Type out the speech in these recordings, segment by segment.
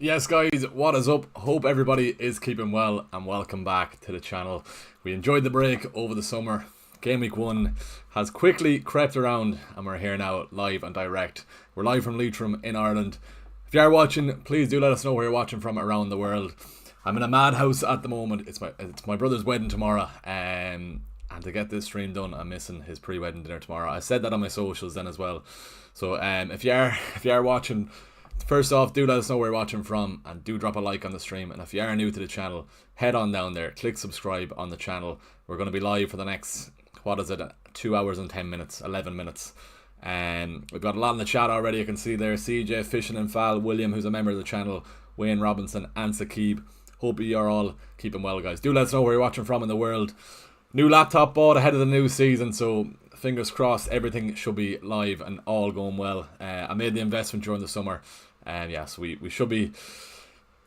Yes guys, what is up? Hope everybody is keeping well and welcome back to the channel. We enjoyed the break over the summer. Game week 1 has quickly crept around and we're here now live and direct. We're live from Leitrim in Ireland. If you are watching, please do let us know where you're watching from around the world. I'm in a madhouse at the moment. It's my brother's wedding tomorrow, and to get this stream done, I'm missing his pre-wedding dinner tomorrow. I said that on my socials then as well. So if you are watching, first off, do let us know where you're watching from and do drop a like on the stream. And if you are new to the channel, head on down there, click subscribe on the channel. We're going to be live for the next, 2 hours and 10 minutes, 11 minutes. We've got a lot in the chat already. You can see there CJ, Fishing and Fal, William, who's a member of the channel, Wayne Robinson and Sakib. Hope you are all keeping well, guys. Do let us know where you're watching from in the world. New laptop bought ahead of the new season, so fingers crossed everything should be live and all going well. I made the investment during the summer, and yes, we should be,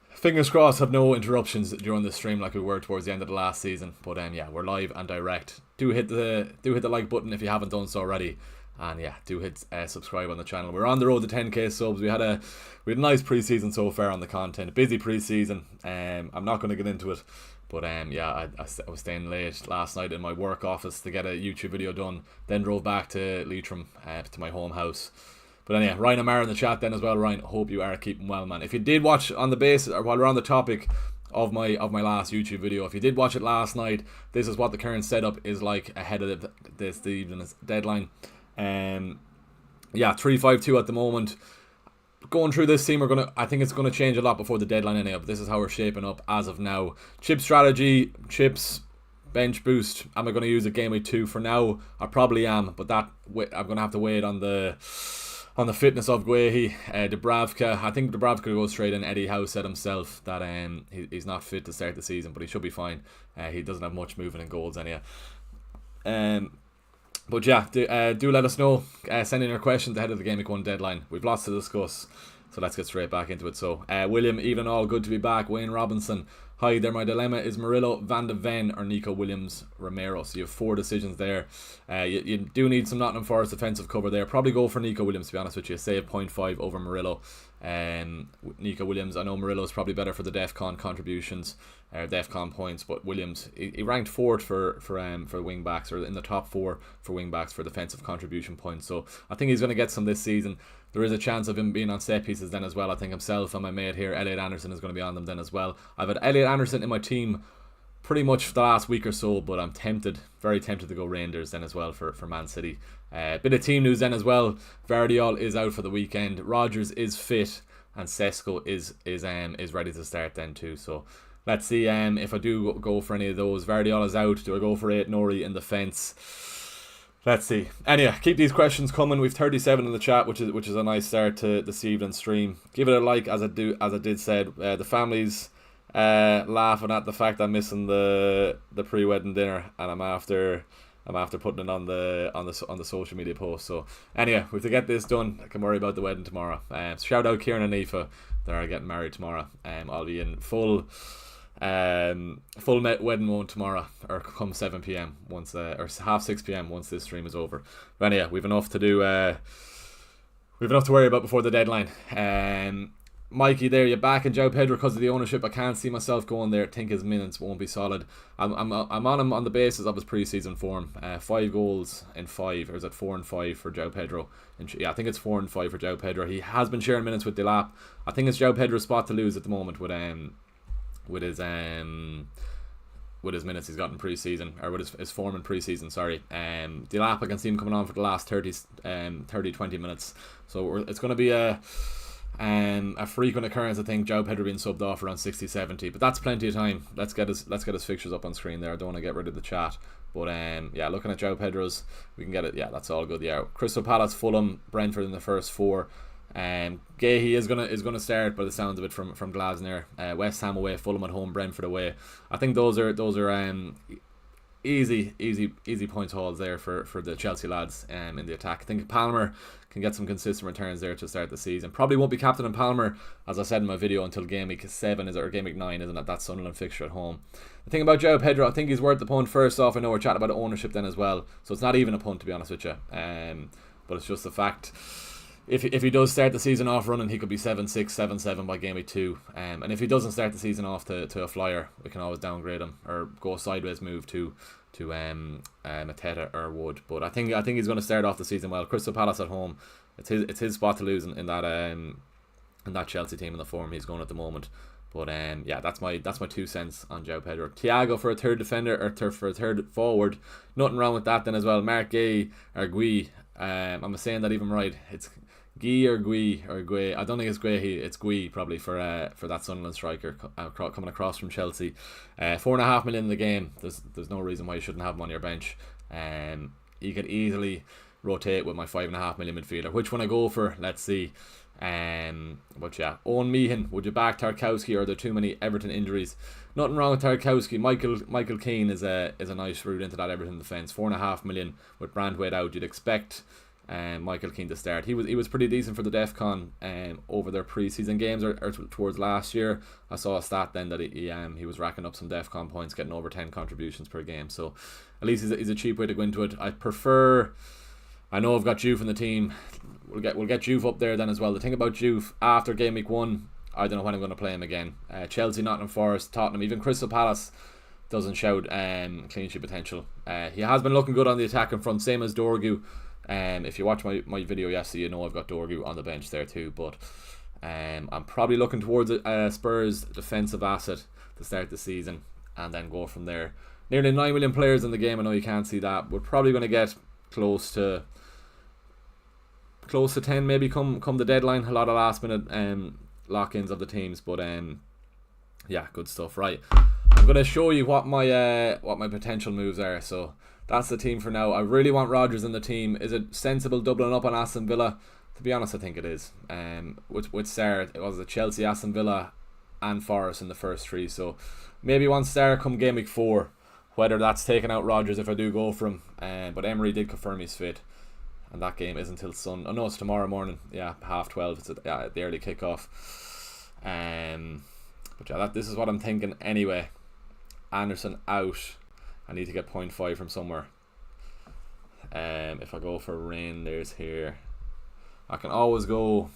fingers crossed, have no interruptions during the stream like we were towards the end of the last season. But yeah, we're live and direct. Do hit the like button if you haven't done so already, and yeah, do hit subscribe on the channel. We're on the road to 10k subs. We had a nice pre-season so far on the content. Busy pre-season. I'm not going to get into it. But yeah, I was staying late last night in my work office to get a YouTube video done. Then drove back to Leitrim, to my home house. But anyway, Ryan Amara in the chat then as well. Ryan, hope you are keeping well, man. If you did watch on the basis, or while we're on the topic of my last YouTube video, if you did watch it last night, this is what the current setup is like ahead of this evening's deadline. Yeah, 3-5-2 at the moment. Going through this team, I think it's gonna change a lot before the deadline anyway, but this is how we're shaping up as of now. Chip strategy, chips, bench boost. Am I gonna use a game week 2 for now? I probably am, but that I'm gonna have to wait on the fitness of Guehi. Dubravka, I think Dubravka will go straight in. Eddie Howe said himself that he's not fit to start the season, but he should be fine. He doesn't have much movement in goals anyway. But yeah, do let us know. Send in your questions ahead of the Game Week 1 deadline. We've lots to discuss, so let's get straight back into it. So, William, even all, good to be back. Wayne Robinson, hi there. My dilemma is Murillo, Van de Ven or Nico Williams, Romero. So you have 4 decisions there. You do need some Nottingham Forest defensive cover there. Probably go for Nico Williams, to be honest with you. Save 0.5 over Murillo. Nico Williams, I know Murillo is probably better for the DEFCON contributions, DEFCON points, but Williams, he ranked 4th for wing backs, or in the top 4 for wing backs for defensive contribution points. So I think he's going to get some this season. There is a chance of him being on set pieces then as well. I think himself and my mate here, Elliot Anderson, is going to be on them then as well. I've had Elliot Anderson in my team pretty much for the last week or so, but I'm tempted, very tempted to go Rangers then as well for Man City. Bit of team news then as well. Vardiol is out for the weekend. Rodgers is fit, and Sesko is ready to start then too. So let's see if I do go for any of those. Vardiol is out. Do I go for 8 Nori in the fence? Let's see. Anyway, keep these questions coming. We've 37 in the chat, which is a nice start to this evening's stream. Give it a like, as I did said. The family's laughing at the fact I'm missing the pre-wedding dinner, and I'm after putting it on the social media post. So anyway, we have to get this done. I can worry about the wedding tomorrow. Shout out Kieran and Aoife, they are getting married tomorrow. I'll be in full wedding mode tomorrow, or come 7 p.m. once or half 6 p.m. once this stream is over. But anyway, we've enough to do. We've enough to worry about before the deadline. Mikey, there, you're back in João Pedro because of the ownership. I can't see myself going there. I think his minutes won't be solid. I'm on him on the basis of his pre-season form. 5 goals in 5, or is it 4 and 5 for João Pedro? Yeah, I think it's 4 and 5 for João Pedro. He has been sharing minutes with Delap. I think it's João Pedro's spot to lose at the moment with his minutes he's got in pre-season, or with his form in pre-season, sorry. Delap, I can see him coming on for the last 20 minutes. So it's going to be a frequent occurrence, I think, João Pedro being subbed off around 60-70, but that's plenty of time. Let's get his fixtures up on screen there. I don't want to get rid of the chat, but yeah, looking at João Pedro's, we can get it. Yeah, that's all good. Yeah, Crystal Palace, Fulham, Brentford in the first 4. Gahey is gonna start by the sounds of it from Glasner. West Ham away, Fulham at home, Brentford away. I think those are easy points hauls there for the Chelsea lads in the attack. I think Palmer can get some consistent returns there to start the season. Probably won't be captain in Palmer, as I said in my video, until game week 7 or game week 9, isn't it? That Sunderland fixture at home. The thing about João Pedro, I think he's worth the punt. First off, I know we're chatting about ownership then as well, so it's not even a punt, to be honest with you. But it's just the fact if he does start the season off running, he could be 7-6, 7-7 by game week 2. And if he doesn't start the season off to a flyer, we can always downgrade him or go a sideways move to Mateta or Wood. But I think he's going to start off the season well. Crystal Palace at home, it's his spot to lose in that Chelsea team in the form he's going at the moment. But yeah, that's my 2 cents on João Pedro. Thiago for a third defender or for a third forward. Nothing wrong with that then as well. Mark Gay or Gui. I'm saying that even right. It's Guy or Gui or Gui. I don't think it's Gui. It's Gui probably for that Sunderland striker coming across from Chelsea. 4.5 million in the game. There's no reason why you shouldn't have him on your bench. You could easily rotate with my 5.5 million midfielder. Which one I go for? Let's see. But yeah, Owen Meehan, would you back Tarkowski, or are there too many Everton injuries? Nothing wrong with Tarkowski. Michael Keane is a nice route into that Everton defence. 4.5 million with Brandwaite out. You'd expect Michael Keane to start. He was pretty decent for the DEFCON over their pre-season games or towards last year. I saw a stat then that he was racking up some DEFCON points, getting over 10 contributions per game. So at least he's a cheap way to go into it. I know I've got Juve in the team. We'll get Juve up there then as well. The thing about Juve, after game week 1, I don't know when I'm going to play him again. Chelsea, Nottingham Forest, Tottenham, even Crystal Palace doesn't shout clean sheet potential. He has been looking good on the attacking front, same as Dorgu. If you watch my video yesterday, you know I've got Dorgu on the bench there too. But I'm probably looking towards a Spurs defensive asset to start the season and then go from there. Nearly 9 million players in the game. I know you can't see that. We're probably going to get close to 10 maybe come the deadline. A lot of last minute lock-ins of the teams, but yeah, good stuff. Right, I'm going to show you what my potential moves are. So that's the team for now. I really want Rodgers in the team. Is it sensible doubling up on Aston Villa? To be honest, I think it is. With Sarr, it was a Chelsea, Aston Villa and Forest in the first 3, so maybe one Sarr come game week 4, whether that's taking out Rodgers if I do go for him. But Emery did confirm he's fit, and that game is until it's tomorrow morning. Yeah, 12:30. It's at the early kickoff. But yeah, this is what I'm thinking anyway. Anderson out. I need to get 0.5 from somewhere. If I go for Reinders here, I can always go.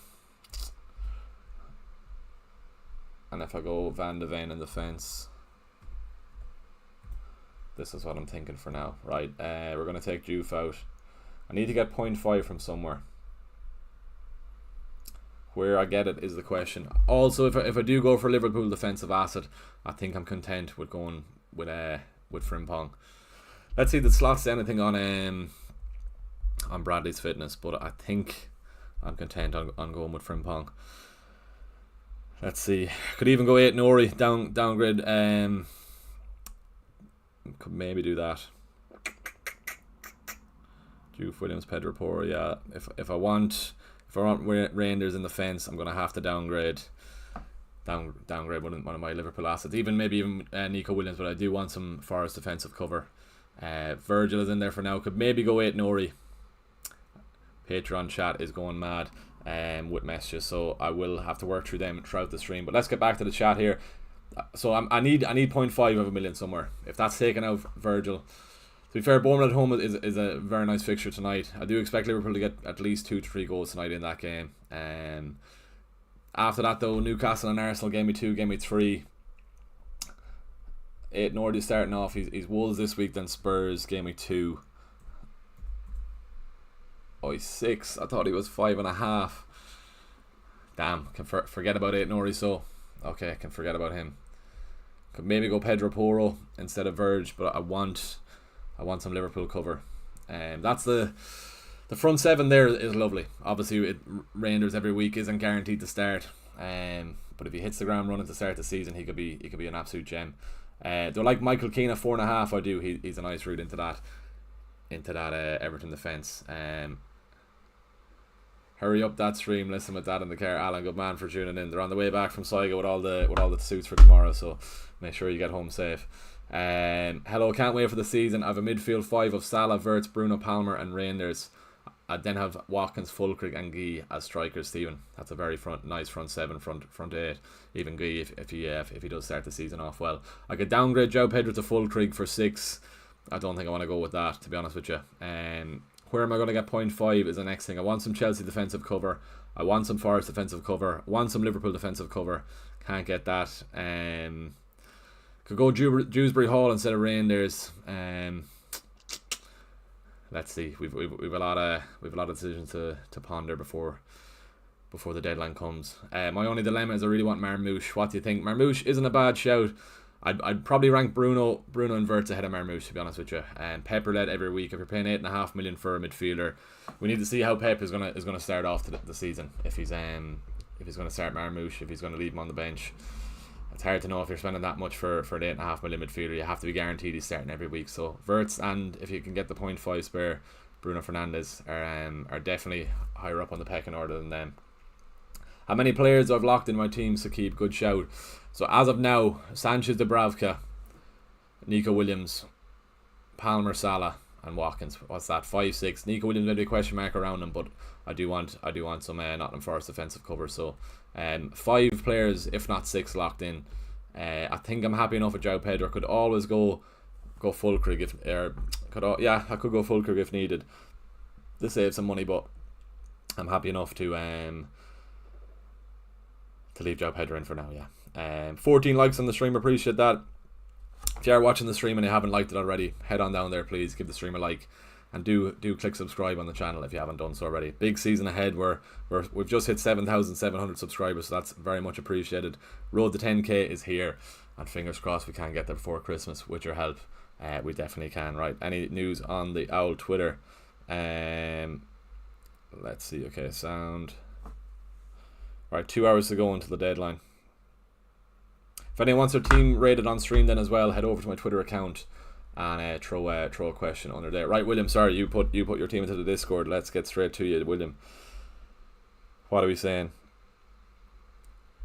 And if I go Van de Ven in the fence, this is what I'm thinking for now. Right, we're going to take Juve out. I need to get 0.5 from somewhere. Where I get it is the question. Also, if I do go for Liverpool defensive asset, I think I'm content with going with Frimpong. Let's see the slots anything on Bradley's fitness, but I think I'm content on going with Frimpong. Let's see. Could even go 8 Nori downgrade. Could maybe do that. Juve, Williams, Pedro Porro. Yeah. If I want Reinders in the fence, I'm gonna have to downgrade one of my Liverpool assets. Maybe even Nico Williams, but I do want some Forest defensive cover. Virgil is in there for now. Could maybe go 8 Nori. Patreon chat is going mad with messages, so I will have to work through them throughout the stream. But let's get back to the chat here. So I need 0.5 of a million somewhere. If that's taken out Virgil. To be fair, Bournemouth at home is a very nice fixture tonight. I do expect Liverpool to get at least 2 to 3 goals tonight in that game. After that though, Newcastle and Arsenal game week 2, game week 3. 8 Nordy starting off. He's Wolves this week, then Spurs game week 2. Oh, he's 6. I thought he was 5.5. Damn, can forget about 8 Nori. So okay, I can forget about him. Could maybe go Pedro Porro instead of Verge, but I want some Liverpool cover. That's the front 7 there is lovely. Obviously, Reinders every week isn't guaranteed to start. But if he hits the ground running to start the season, he could be an absolute gem. Do I like Michael Keane at 4.5? I do. He's a nice route into that Everton defence. Hurry up that stream. Listen with that in the car. Alan, good man for tuning in. They're on the way back from Saigo with all the suits for tomorrow, so make sure you get home safe. Hello, can't wait for the season. I have a midfield 5 of Salah, Wirtz, Bruno Palmer and Reinders. I then have Watkins, Fulkrug and Guy as strikers. Stephen, that's a very nice front 7, front 8. Even Guy if he does start the season off well. I could downgrade João Pedro to Fulkrug for 6. I don't think I want to go with that, to be honest with you. Where am I going to get 0.5 is the next thing. I want some Chelsea defensive cover. I want some Forest defensive cover. I want some Liverpool defensive cover. Can't get that. Could go Dewsbury Hall instead of Rangers. Let's see. We've a lot of decisions to ponder before the deadline comes. My only dilemma is I really want Marmouche. What do you think? Marmouche isn't a bad shout. I'd probably rank Bruno and Wirtz ahead of Marmouche, to be honest with you. Pep led every week. If you're paying 8.5 million for a midfielder, we need to see how Pep is gonna start off the season. If he's gonna start Marmouche, if he's gonna leave him on the bench. It's hard to know if you're spending that much for an 8.5 million midfielder. You have to be guaranteed he's starting every week. So Wirtz, and if you can get the 0.5 spare, Bruno Fernandes are definitely higher up on the pecking order than them. How many players I've locked in my team, Sakib? Good shout. So as of now, Sanchez, Dubravka, Nico Williams, Palmer, Salah, and Watkins. What's that? 5, 6. Nico Williams, maybe a question mark around him, but I do want some Nottingham Forest defensive cover. So 5 players, if not 6, locked in. I think I'm happy enough with João Pedro. Could always go Fulkrug I could go Fulkrug if needed to save some money, but I'm happy enough to leave João Pedro in for now. 14 likes on the stream, appreciate that. If you are watching the stream and you haven't liked it already, head on down there, please give the stream a like, and do click subscribe on the channel if you haven't done so already. Big season ahead. We've just hit 7,700 subscribers, so that's very much appreciated. Road to 10k is here, and fingers crossed we can get there before Christmas with your help. We definitely can. Right, any news on the Owl Twitter? Let's see. Okay, sound. Right, 2 hours to go until the deadline. If anyone wants their team rated on stream then as well, head over to my Twitter account and throw a question under there. Right, William, sorry, you put your team into the Discord. Let's get straight to you, William. What are we saying?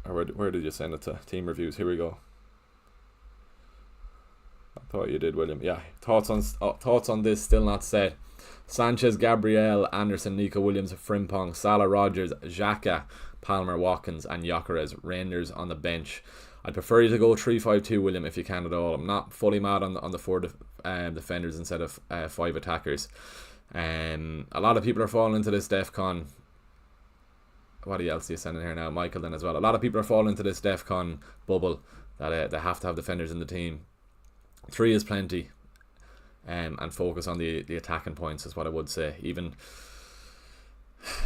Or where did you send it to? Team reviews. Here we go. I thought you did, William. Yeah, thoughts on this still not set. Sanchez, Gabriel, Anderson, Nico Williams, Frimpong, Salah, Rogers, Xhaka, Palmer, Watkins, and Gyökeres. Rangers on the bench. I'd prefer you to go 3-5-2, William, if you can at all. I'm not fully mad on the 4 defenders instead of 5 attackers. A lot of people are falling into this DEFCON. What else are you sending here now? Michael then as well. A lot of people are falling into this DEFCON bubble that they have to have defenders in the team. 3 is plenty. And focus on the attacking points is what I would say. Even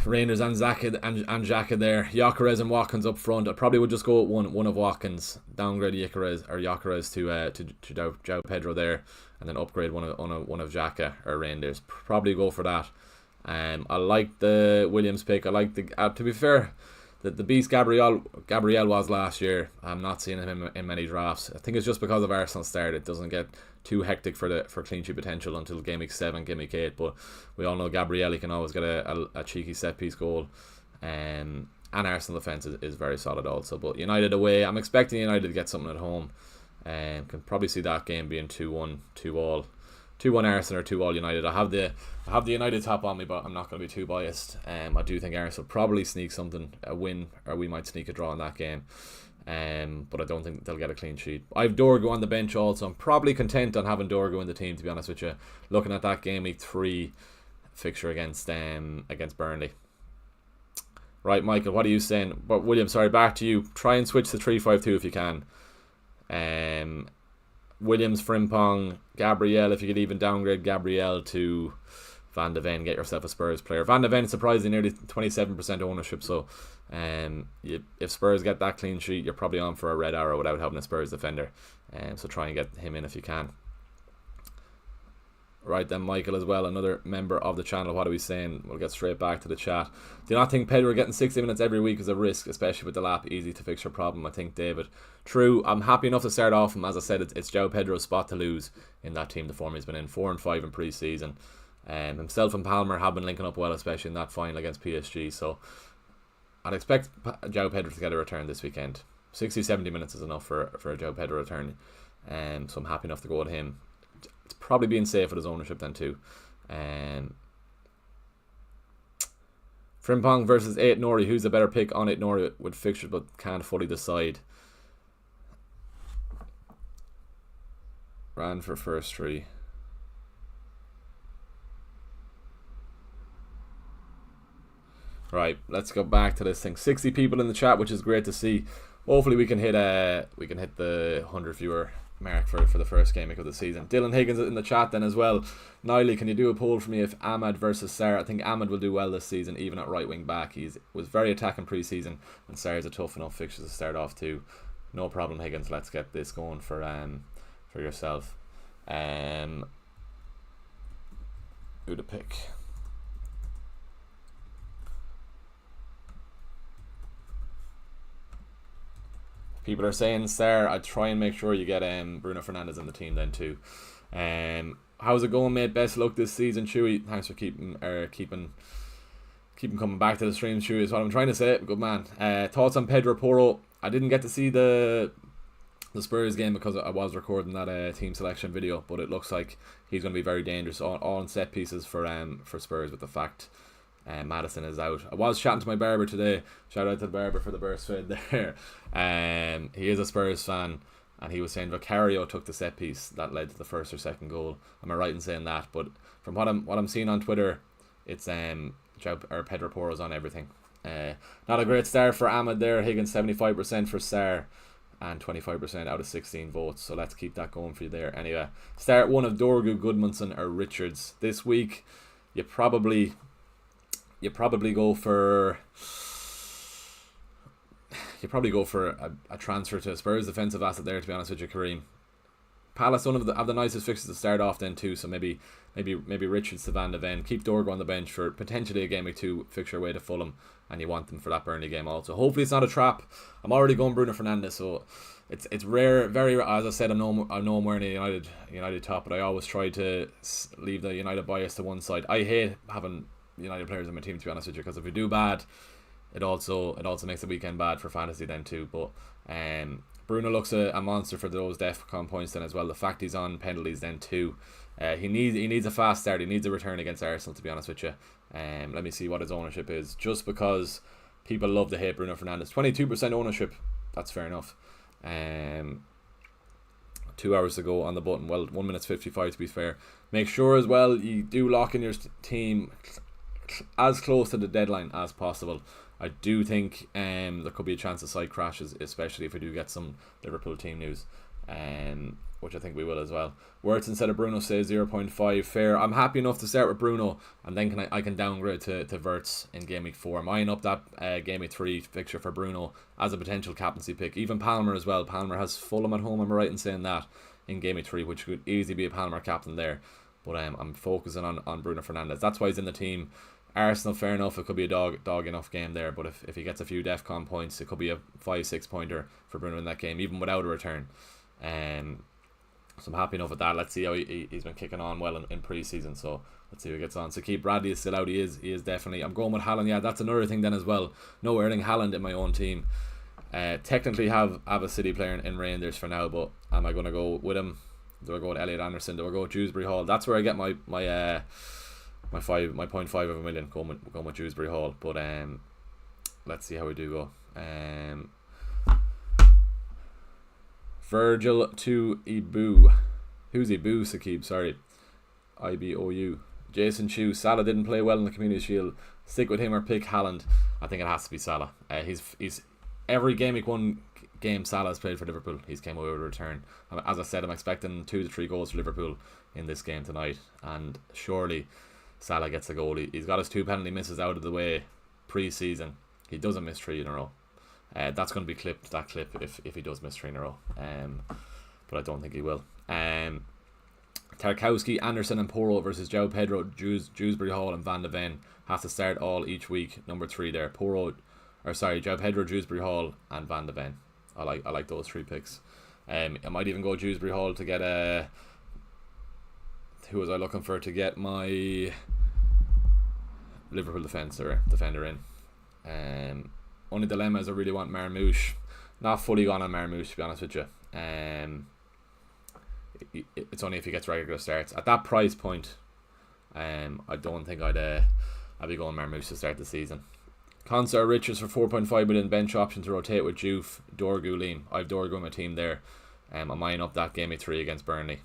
Rangers and Xhaka there. Gyökeres and Watkins up front. I probably would just go with one of Watkins, downgrade Gyökeres to João Pedro there, and then upgrade one of Xhaka or Rangers. Probably go for that. I like the Williams pick. I like the to be fair, the beast Gabriel was last year. I'm not seeing him in many drafts. I think it's just because of Arsenal's start. It doesn't get too hectic for clean sheet potential until game week 7, game week 8. But we all know Gabriel, he can always get a cheeky set piece goal. And Arsenal defence is very solid also. But United away, I'm expecting United to get something at home. Can probably see that game being 2-1, 2-all. 2-1 Arsenal or 2-all United. I have the United top on me, but I'm not going to be too biased. I do think Arsenal will probably sneak something, a win, or we might sneak a draw in that game. But I don't think they'll get a clean sheet. I have Dorgu on the bench also. I'm probably content on having Dorgu in the team, to be honest with you. Looking at that game week 3 fixture against Burnley. Right, Michael, what are you saying? But William, sorry, back to you. Try and switch to 3-5-2 if you can. Williams, Frimpong, Gabriel, if you could even downgrade Gabriel to Van de Ven, get yourself a Spurs player. Van de Ven is surprisingly nearly 27% ownership, so if Spurs get that clean sheet, you're probably on for a red arrow without having a Spurs defender. So try and get him in if you can. Right then, Michael as well, another member of the channel. What are we saying? We'll get straight back to the chat. Do you not think Pedro getting 60 minutes every week is a risk, especially with the lap? Easy to fix your problem, I think, David. True, I'm happy enough to start off him. As I said, it's João Pedro's spot to lose in that team. The form he's been in, 4 and 5 in pre-season. Himself and Palmer have been linking up well, especially in that final against PSG. So I'd expect João Pedro to get a return this weekend. 60-70 minutes is enough for a João Pedro return. So I'm happy enough to go with him. It's probably being safe with his ownership then too. Frimpong versus 8 Nori. Who's the better pick on 8 Nori with fixtures but can't fully decide? Ran for first 3. Right, let's go back to this thing. 60 people in the chat, which is great to see. Hopefully we can hit the 100 viewer mark for the first game week of the season. Dylan Higgins in the chat then as well. Niley, can you do a poll for me if Ahmad versus Sarr? I think Ahmad will do well this season, even at right wing back. He was very attacking pre-season, and Sarr's a tough enough fixture to start off too. No problem, Higgins. Let's get this going for yourself. Who to pick? People are saying Sarr. I'd try and make sure you get Bruno Fernandes in the team then too. How's it going, mate? Best luck this season, Chewy. Thanks for keeping coming back to the stream, Chewy, is what I'm trying to say. Good man. Thoughts on Pedro Porro? I didn't get to see the Spurs game because I was recording that team selection video, but it looks like he's going to be very dangerous all on set pieces for Spurs with the fact Maddison is out. I was chatting to my barber today. Shout out to the barber for the burst fade there. He is a Spurs fan, and he was saying Vicario took the set piece that led to the first or second goal. Am I right in saying that? But from what I'm seeing on Twitter, it's Pedro Porro's on everything. Not a great start for Ahmad there. Higgins 75% for Sarr and 25% out of 16 votes. So let's keep that going for you there. Anyway, start one of Dorgu, Goodmanson or Richards this week. You probably go for a transfer to a Spurs defensive asset there, to be honest with you, Kareem. Palace have the nicest fixtures to start off then too, so maybe Richards to Van de Ven. Keep Dorgo on the bench for potentially a game week 2 fixture away to Fulham, and you want them for that Burnley game also. Hopefully it's not a trap. I'm already going Bruno Fernandes, so it's rare, very rare. As I said, I know I'm wearing a United top, but I always try to leave the United bias to one side. I hate having United players on my team, to be honest with you, because if we do bad, it also makes the weekend bad for fantasy then too. But Bruno looks a monster for those DEFCON points then as well. The fact he's on penalties then too. He needs a fast start. He needs a return against Arsenal, to be honest with you. Let me see what his ownership is, just because people love to hate Bruno Fernandes. 22% ownership, that's fair enough. 2 hours to go on the button. Well, 1 minute 55 to be fair. Make sure as well you do lock in your team as close to the deadline as possible. I do think there could be a chance of side crashes, especially if we do get some Liverpool team news, which I think we will as well. Wirtz instead of Bruno says 0.5. Fair. I'm happy enough to start with Bruno, and then I can downgrade to Wirtz in game week 4. I'm eyeing up that game week 3 fixture for Bruno as a potential captaincy pick. Even Palmer as well. Palmer has Fulham at home, am I right in saying that, in game week 3, which could easily be a Palmer captain there. But I'm focusing on Bruno Fernandes. That's why he's in the team. Arsenal, fair enough, it could be a dog enough game there, but if he gets a few DEFCON points, it could be a 5-6 pointer for Bruno in that game, even without a return. So I'm happy enough with that. Let's see how he's been kicking on well in pre-season, so let's see how he gets on. So Keith Bradley is still out. He is definitely. I'm going with Haaland. Yeah, that's another thing then as well. No Erling Haaland in my own team. Technically have a City player in Rangers for now, but am I going to go with him? Do I go with Elliot Anderson? Do I go with Dewsbury Hall? That's where I get my 0.5 of a million going with Dewsbury Hall. But let's see how we do go. Virgil to Ibu. Who's Ibu, Sakib? Sorry. IBOU. Jason Chu. Salah didn't play well in the Community Shield. Stick with him or pick Haaland. I think it has to be Salah. He's every game week 1 game Salah has played for Liverpool, he's came away with a return. As I said, I'm expecting 2 to 3 goals for Liverpool in this game tonight, and surely Salah gets a goal. He's got his 2 penalty misses out of the way pre-season. He doesn't miss 3 in a row. That's going to be clipped, that clip, if he does miss 3 in a row. But I don't think he will. Tarkowski, Anderson and Porro versus João Pedro, Dewsbury Hall and Van de Ven. Have to start all each week. Number 3 there. João Pedro, Dewsbury Hall and Van de Ven. I like those 3 picks. I might even go Dewsbury Hall to get who was I looking for to get my Liverpool defender in. Only dilemma is I really want Marmouche. Not fully gone on Marmouche, to be honest with you. It's only if he gets regular starts at that price point. I don't think I'd be going Marmouche to start the season. Concert Richards for 4.5 million bench option to rotate with Juve, Dorgu, Liam. I have Dorgu in my team there. I'm eyeing up that game week 3 against Burnley.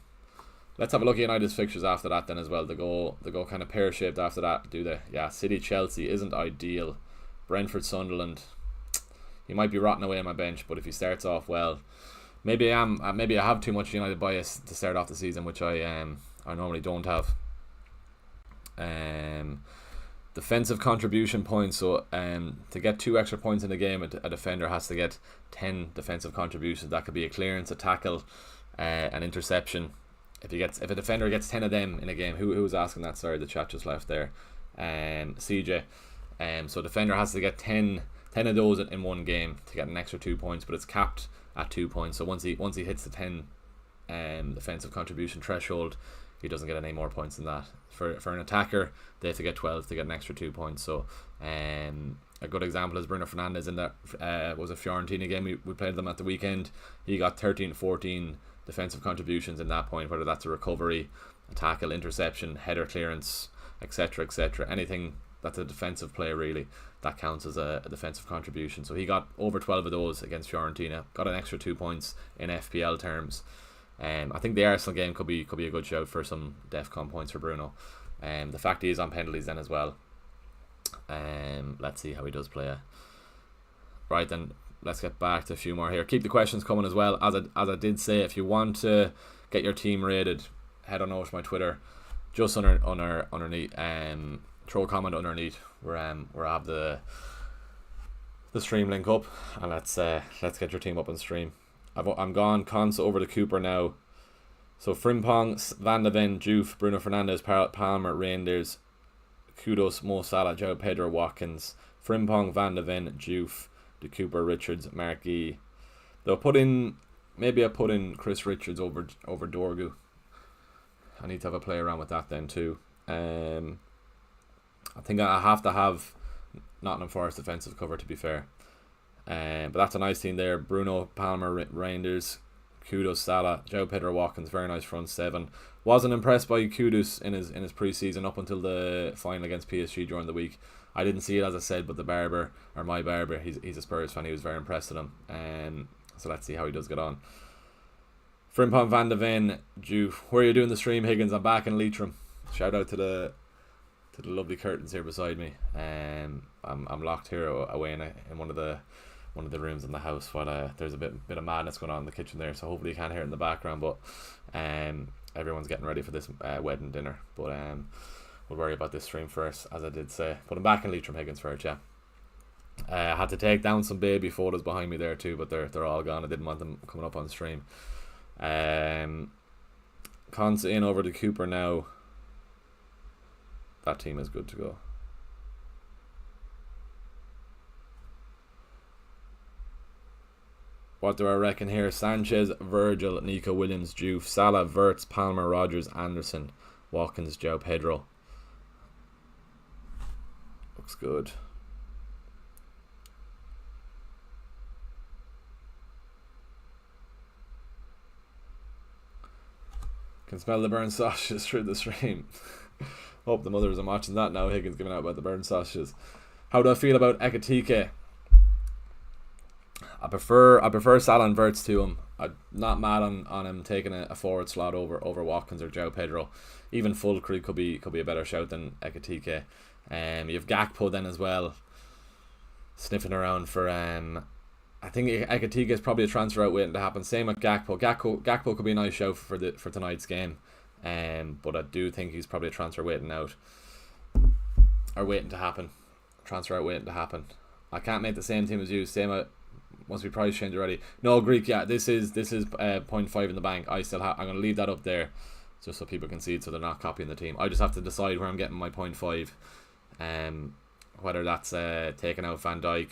Let's have a look at United's fixtures after that then as well. They go kind of pear-shaped after that, do they? Yeah, City Chelsea isn't ideal. Brentford, Sunderland. He might be rotting away on my bench, but if he starts off well, maybe I have too much United bias to start off the season, which I normally don't have. Defensive contribution points. So to get 2 extra points in the game, a defender has to get 10 defensive contributions. That could be a clearance, a tackle, an interception. If a defender gets 10 of them in a game, who was asking that? Sorry, the chat just left there. CJ. So defender has to get 10 of those in one game to get an extra 2 points, but it's capped at 2 points. So once he hits the 10 defensive contribution threshold, he doesn't get any more points than that. For an attacker, they have to get 12 to get an extra 2 points. So a good example is Bruno Fernandes in that was a Fiorentina game. We played them at the weekend. He got 13-14 defensive contributions in that point, whether that's a recovery, a tackle, interception, header clearance, etc., etc. Anything that's a defensive play, really, that counts as a defensive contribution. So he got over 12 of those against Fiorentina, got an extra 2 points in FPL terms. I think the Arsenal game could be a good shout for some DEFCON points for Bruno. The fact he is on penalties then as well. Let's see how he does play. Right then, let's get back to a few more here. Keep the questions coming as well. As I did say, if you want to get your team rated, head on over to my Twitter, just underneath. Throw a comment underneath where I have the stream link up, and let's get your team up on stream. I'm gone cons over to Cooper now. So Frimpong, Van de Ven, Juve, Bruno Fernandes, Palmer, Reinders, Kudos, Mo Salah, João Pedro, Watkins, Frimpong, Van de Ven, Juve, De Cooper, Richards, Marquis. I put in Chris Richards over Dorgu. I need to have a play around with that then too. I think I have to have Nottingham Forest defensive cover, to be fair. But that's a nice team there. Bruno, Palmer, Reinders, Kudos, Salah, João Pedro, Watkins. Very nice front seven. Wasn't impressed by Kudos in his pre-season up until the final against PSG during the week. I didn't see it, as I said, but my barber, he's a Spurs fan. He was very impressed with him. So let's see how he does get on. Frimpong, Van de Ven, Juve. Where are you doing the stream, Higgins? I'm back in Leitrim. Shout out to the lovely curtains here beside me. I'm locked here away in one of the rooms in the house, while there's a bit of madness going on in the kitchen there, so hopefully you can't hear it in the background, but everyone's getting ready for this wedding dinner, but we'll worry about this stream first, as I did say. But I'm back in Leitrim, Higgins, for it, yeah. I had to take down some baby photos behind me there too, but they're all gone. I didn't want them coming up on stream. Cons in over to Cooper now. That team is good to go. What do I reckon here? Sanchez, Virgil, Nico Williams, Juve, Salah, Wirtz, Palmer, Rogers, Anderson, Watkins, João Pedro. Looks good. Can smell the burnt sausages through the stream. Hope the mothers are watching that now. Higgins giving out about the burnt sausages. How do I feel about Ekitike? I prefer Salah and Wirtz to him. I'm not mad on him taking a forward slot over Watkins or João Pedro. Even Fulcry could be a better shout than Ekitike. You have Gakpo then as well, sniffing around for I think Ekitike is probably a transfer out waiting to happen. Same with Gakpo. Gakpo could be a nice shout for tonight's game. But I do think he's probably a transfer waiting to happen. Transfer out waiting to happen. I can't make the same team as you. Same must be price change already. No, Greek. Yeah, this is 0.5 in the bank. I'm going to leave that up there just so people can see it, so they're not copying the team. I just have to decide where I'm getting my 0.5. Whether that's taking out Van Dijk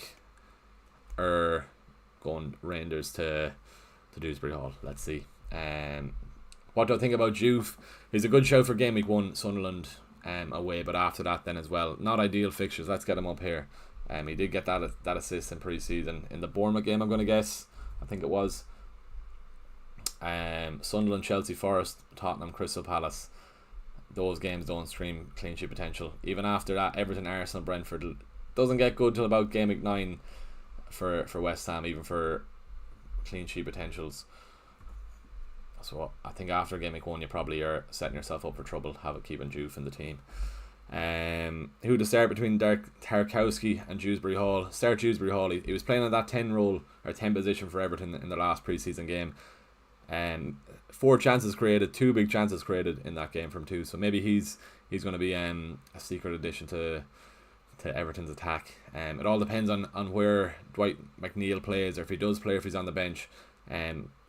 or going Rangers to Dewsbury Hall. Let's see. What do I think about Juve? He's a good show for game week 1, Sunderland away, but after that then as well, not ideal fixtures. Let's get him up here. He did get that assist in pre-season in the Bournemouth game, I'm going to guess. I think it was. Sunderland, Chelsea, Forest, Tottenham, Crystal Palace. Those games don't scream clean sheet potential. Even after that, Everton, Arsenal, Brentford doesn't get good till about game week 9 for West Ham, even for clean sheet potentials. So I think after game week 1 you probably are setting yourself up for trouble, keeping Juve in the team. Who to start between Tarkowski and Dewsbury Hall? Start Dewsbury Hall. He was playing on that 10 role or 10 position for Everton in the last pre-season game. 4 chances created, 2 big chances created in that game from 2. So maybe he's going to be a secret addition to Everton's attack. It all depends on where Dwight McNeil plays, or if he does play, or if he's on the bench.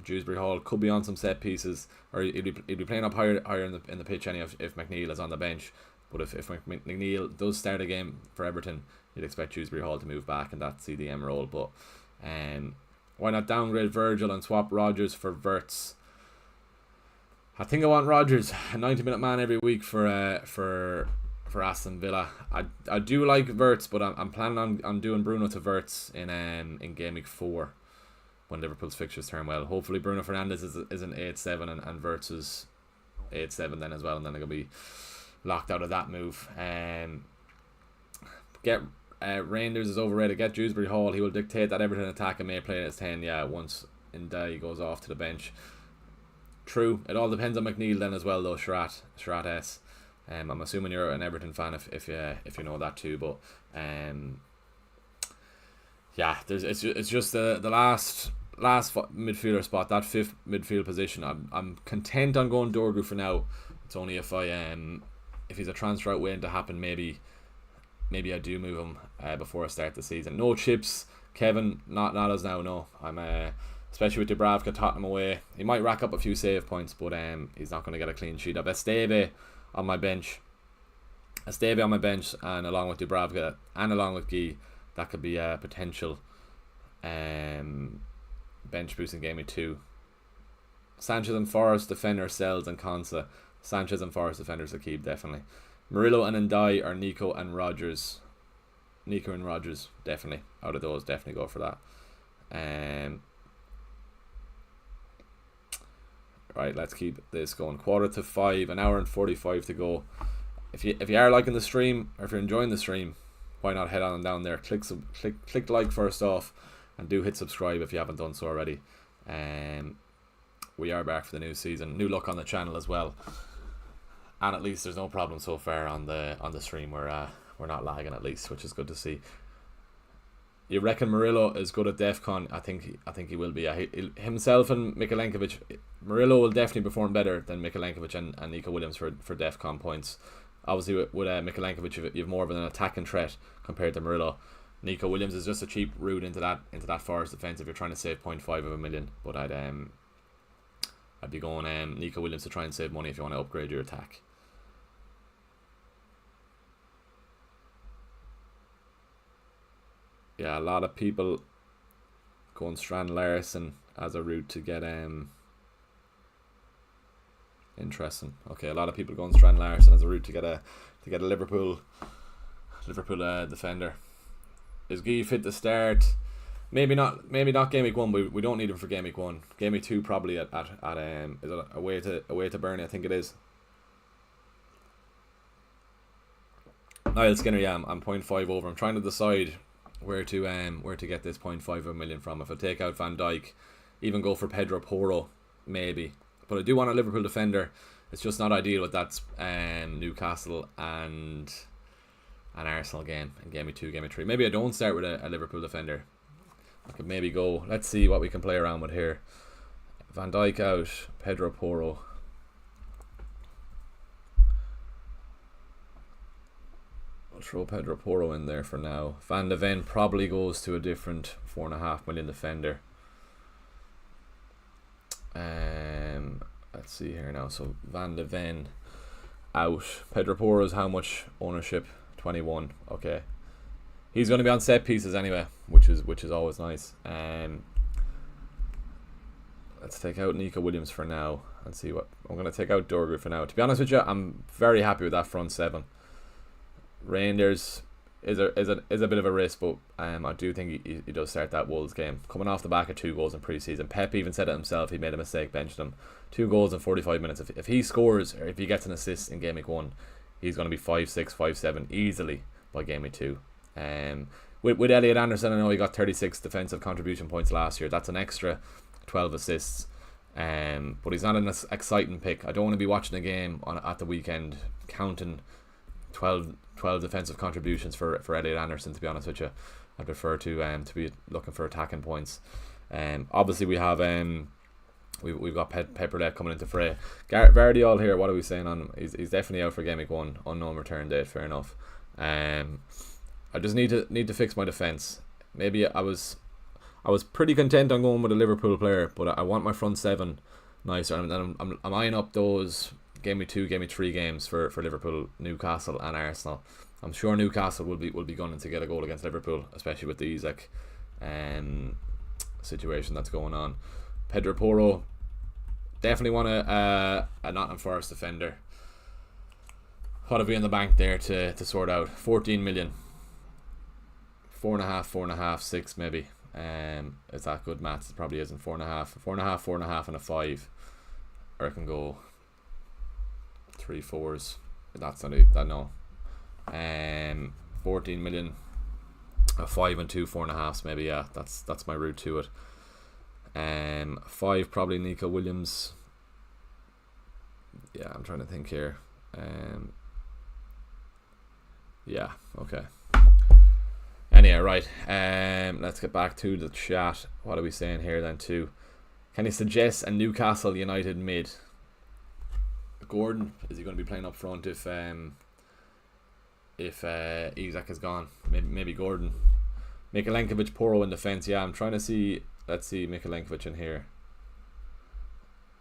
Dewsbury Hall could be on some set pieces, or he'd be playing up higher in the pitch anyway if McNeil is on the bench. But if McNeil does start a game for Everton, you'd expect Dewsbury Hall to move back in that CDM role. But why not downgrade Virgil and swap Rodgers for Wirtz? I think I want Rodgers, a 90-minute man every week for Aston Villa. I do like Wirtz, but I'm planning on doing Bruno to Wirtz in game week 4 when Liverpool's fixtures turn well. Hopefully Bruno Fernandes is an 8-7 and Wirtz is 8-7 then as well, and then they're going to be locked out of that move. Get Reinders is overrated. Get Dewsbury Hall. He will dictate that Everton attack and may play as 10. Yeah, once he goes off to the bench. True. It all depends on McNeil then as well, though. Sherratt S. I'm assuming you're an Everton fan if you know that too. But yeah, it's just the last midfielder spot, that 5th midfield position. I'm content on going Dorgu for now. It's only if he's a transfer out waiting to happen, maybe I do move him before I start the season. No chips, Kevin. Not as now. No, I'm especially with Dubravka, Tottenham away. He might rack up a few save points, but he's not going to get a clean sheet. I've Esteve on my bench. And along with Dubravka and along with Guy, that could be a potential bench boost in game week 2. Sanchez and Forrest defender sells, and Konsa. Sanchez and Forrest defenders to keep, definitely. Murillo and Ndai are Nico and Rodgers, definitely. Out of those, definitely go for that. Right, let's keep this going. 4:45, an hour and 45 to go. If you are liking the stream, or if you're enjoying the stream, why not head on down there, click like first off, and do hit subscribe if you haven't done so already. We are back for the new season, new look on the channel as well, and at least there's no problem so far on the stream. We're not lagging at least, which is good to see. You reckon Murillo is good at DEFCON? I think he will be. Himself and Mikalenkovic. Murillo will definitely perform better than Mikalenkovic and Nico Williams for DEFCON points. Obviously with Mikalenkovic you have more of an attacking threat compared to Murillo. Nico Williams is just a cheap route into that Forest defence if you're trying to save 0.5 of a million. But I'd be going Nico Williams to try and save money if you want to upgrade your attack. Yeah, a lot of people going Strand Larson as a route to get interesting. Okay, a lot of people going Strand Larson as a route to get a Liverpool defender. Is Guy fit to start? Maybe not game week 1. We don't need him for game week 1. Game week 2 probably at is it away to Burnley? I think it is. Niall Skinner, yeah, I'm 0.5 over. I'm trying to decide where to get this 0.5 of a million from. If I take out Van Dijk, even go for Pedro Porro, maybe. But I do want a Liverpool defender. It's just not ideal with that Newcastle and an Arsenal game in game week 2, game week 3. Maybe I don't start with a Liverpool defender. I could maybe go. Let's see what we can play around with here. Van Dijk out, Pedro Porro. I'll throw Pedro Porro in there for now. Van de Ven probably goes to a different 4.5 million defender. Let's see here now. So Van de Ven out. Pedro Porro is how much ownership? 21. Okay. He's going to be on set pieces anyway, which is always nice. Let's take out Nico Williams for now and see what I'm going to take out. Dorgu for now. To be honest with you, I'm very happy with that front 7. Reinders is a bit of a risk, but I do think he does start that Wolves game. Coming off the back of 2 goals in pre-season. Pep even said it himself, he made a mistake benching him. 2 goals in 45 minutes. If he scores, or if he gets an assist in game week 1, he's going to be 5-6, 5-7 easily by game week 2. With Elliot Anderson, I know he got 36 defensive contribution points last year. That's an extra 12 assists. But he's not an exciting pick. I don't want to be watching a game at the weekend counting 12 defensive contributions for Elliot Anderson, to be honest with you. I prefer to be looking for attacking points. Obviously we have we've got Pepperlet coming into fray. Vardy all here. What are we saying on him? He's definitely out for game week 1. Unknown return date. Fair enough. I just need to fix my defense. Maybe I was pretty content on going with a Liverpool player, but I want my front 7 nicer. And I'm eyeing up those game week 2, game week 3 games for Liverpool, Newcastle, and Arsenal. I'm sure Newcastle will be gunning to get a goal against Liverpool, especially with the Isaac situation that's going on. Pedro Porro, definitely want a Nottingham Forest defender. What have we in the bank there to sort out? 14 million. 4.5, 6 maybe. Is that good maths? It probably isn't. 4.5, and a 5. Or I can go 3 4s. That's not that no. 14 million. A 5 and 2 4.5s maybe. Yeah, that's my route to it. 5 probably Nico Williams. Yeah, I'm trying to think here. Yeah, okay. Anyway, right. Let's get back to the chat. What are we saying here then too? Can you suggest a Newcastle United mid? Gordon, is he going to be playing up front if Isaac is gone? Maybe Gordon. Mikalenkovic, Porro in defence. Yeah, I'm trying to see. Let's see Mikalenkovic in here.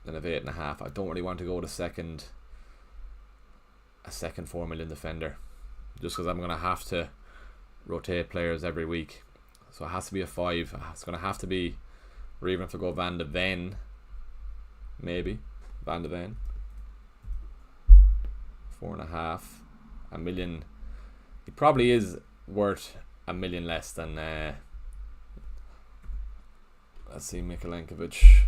Then of 8.5. I don't really want to go with a second 4 million defender, just because I'm going to have to rotate players every week. So it has to be a 5. It's going to have to be, or even if I go Van de Ven, maybe Van de Ven. 4.5, a million. He probably is worth a million less than. Let's see, Milenkovic.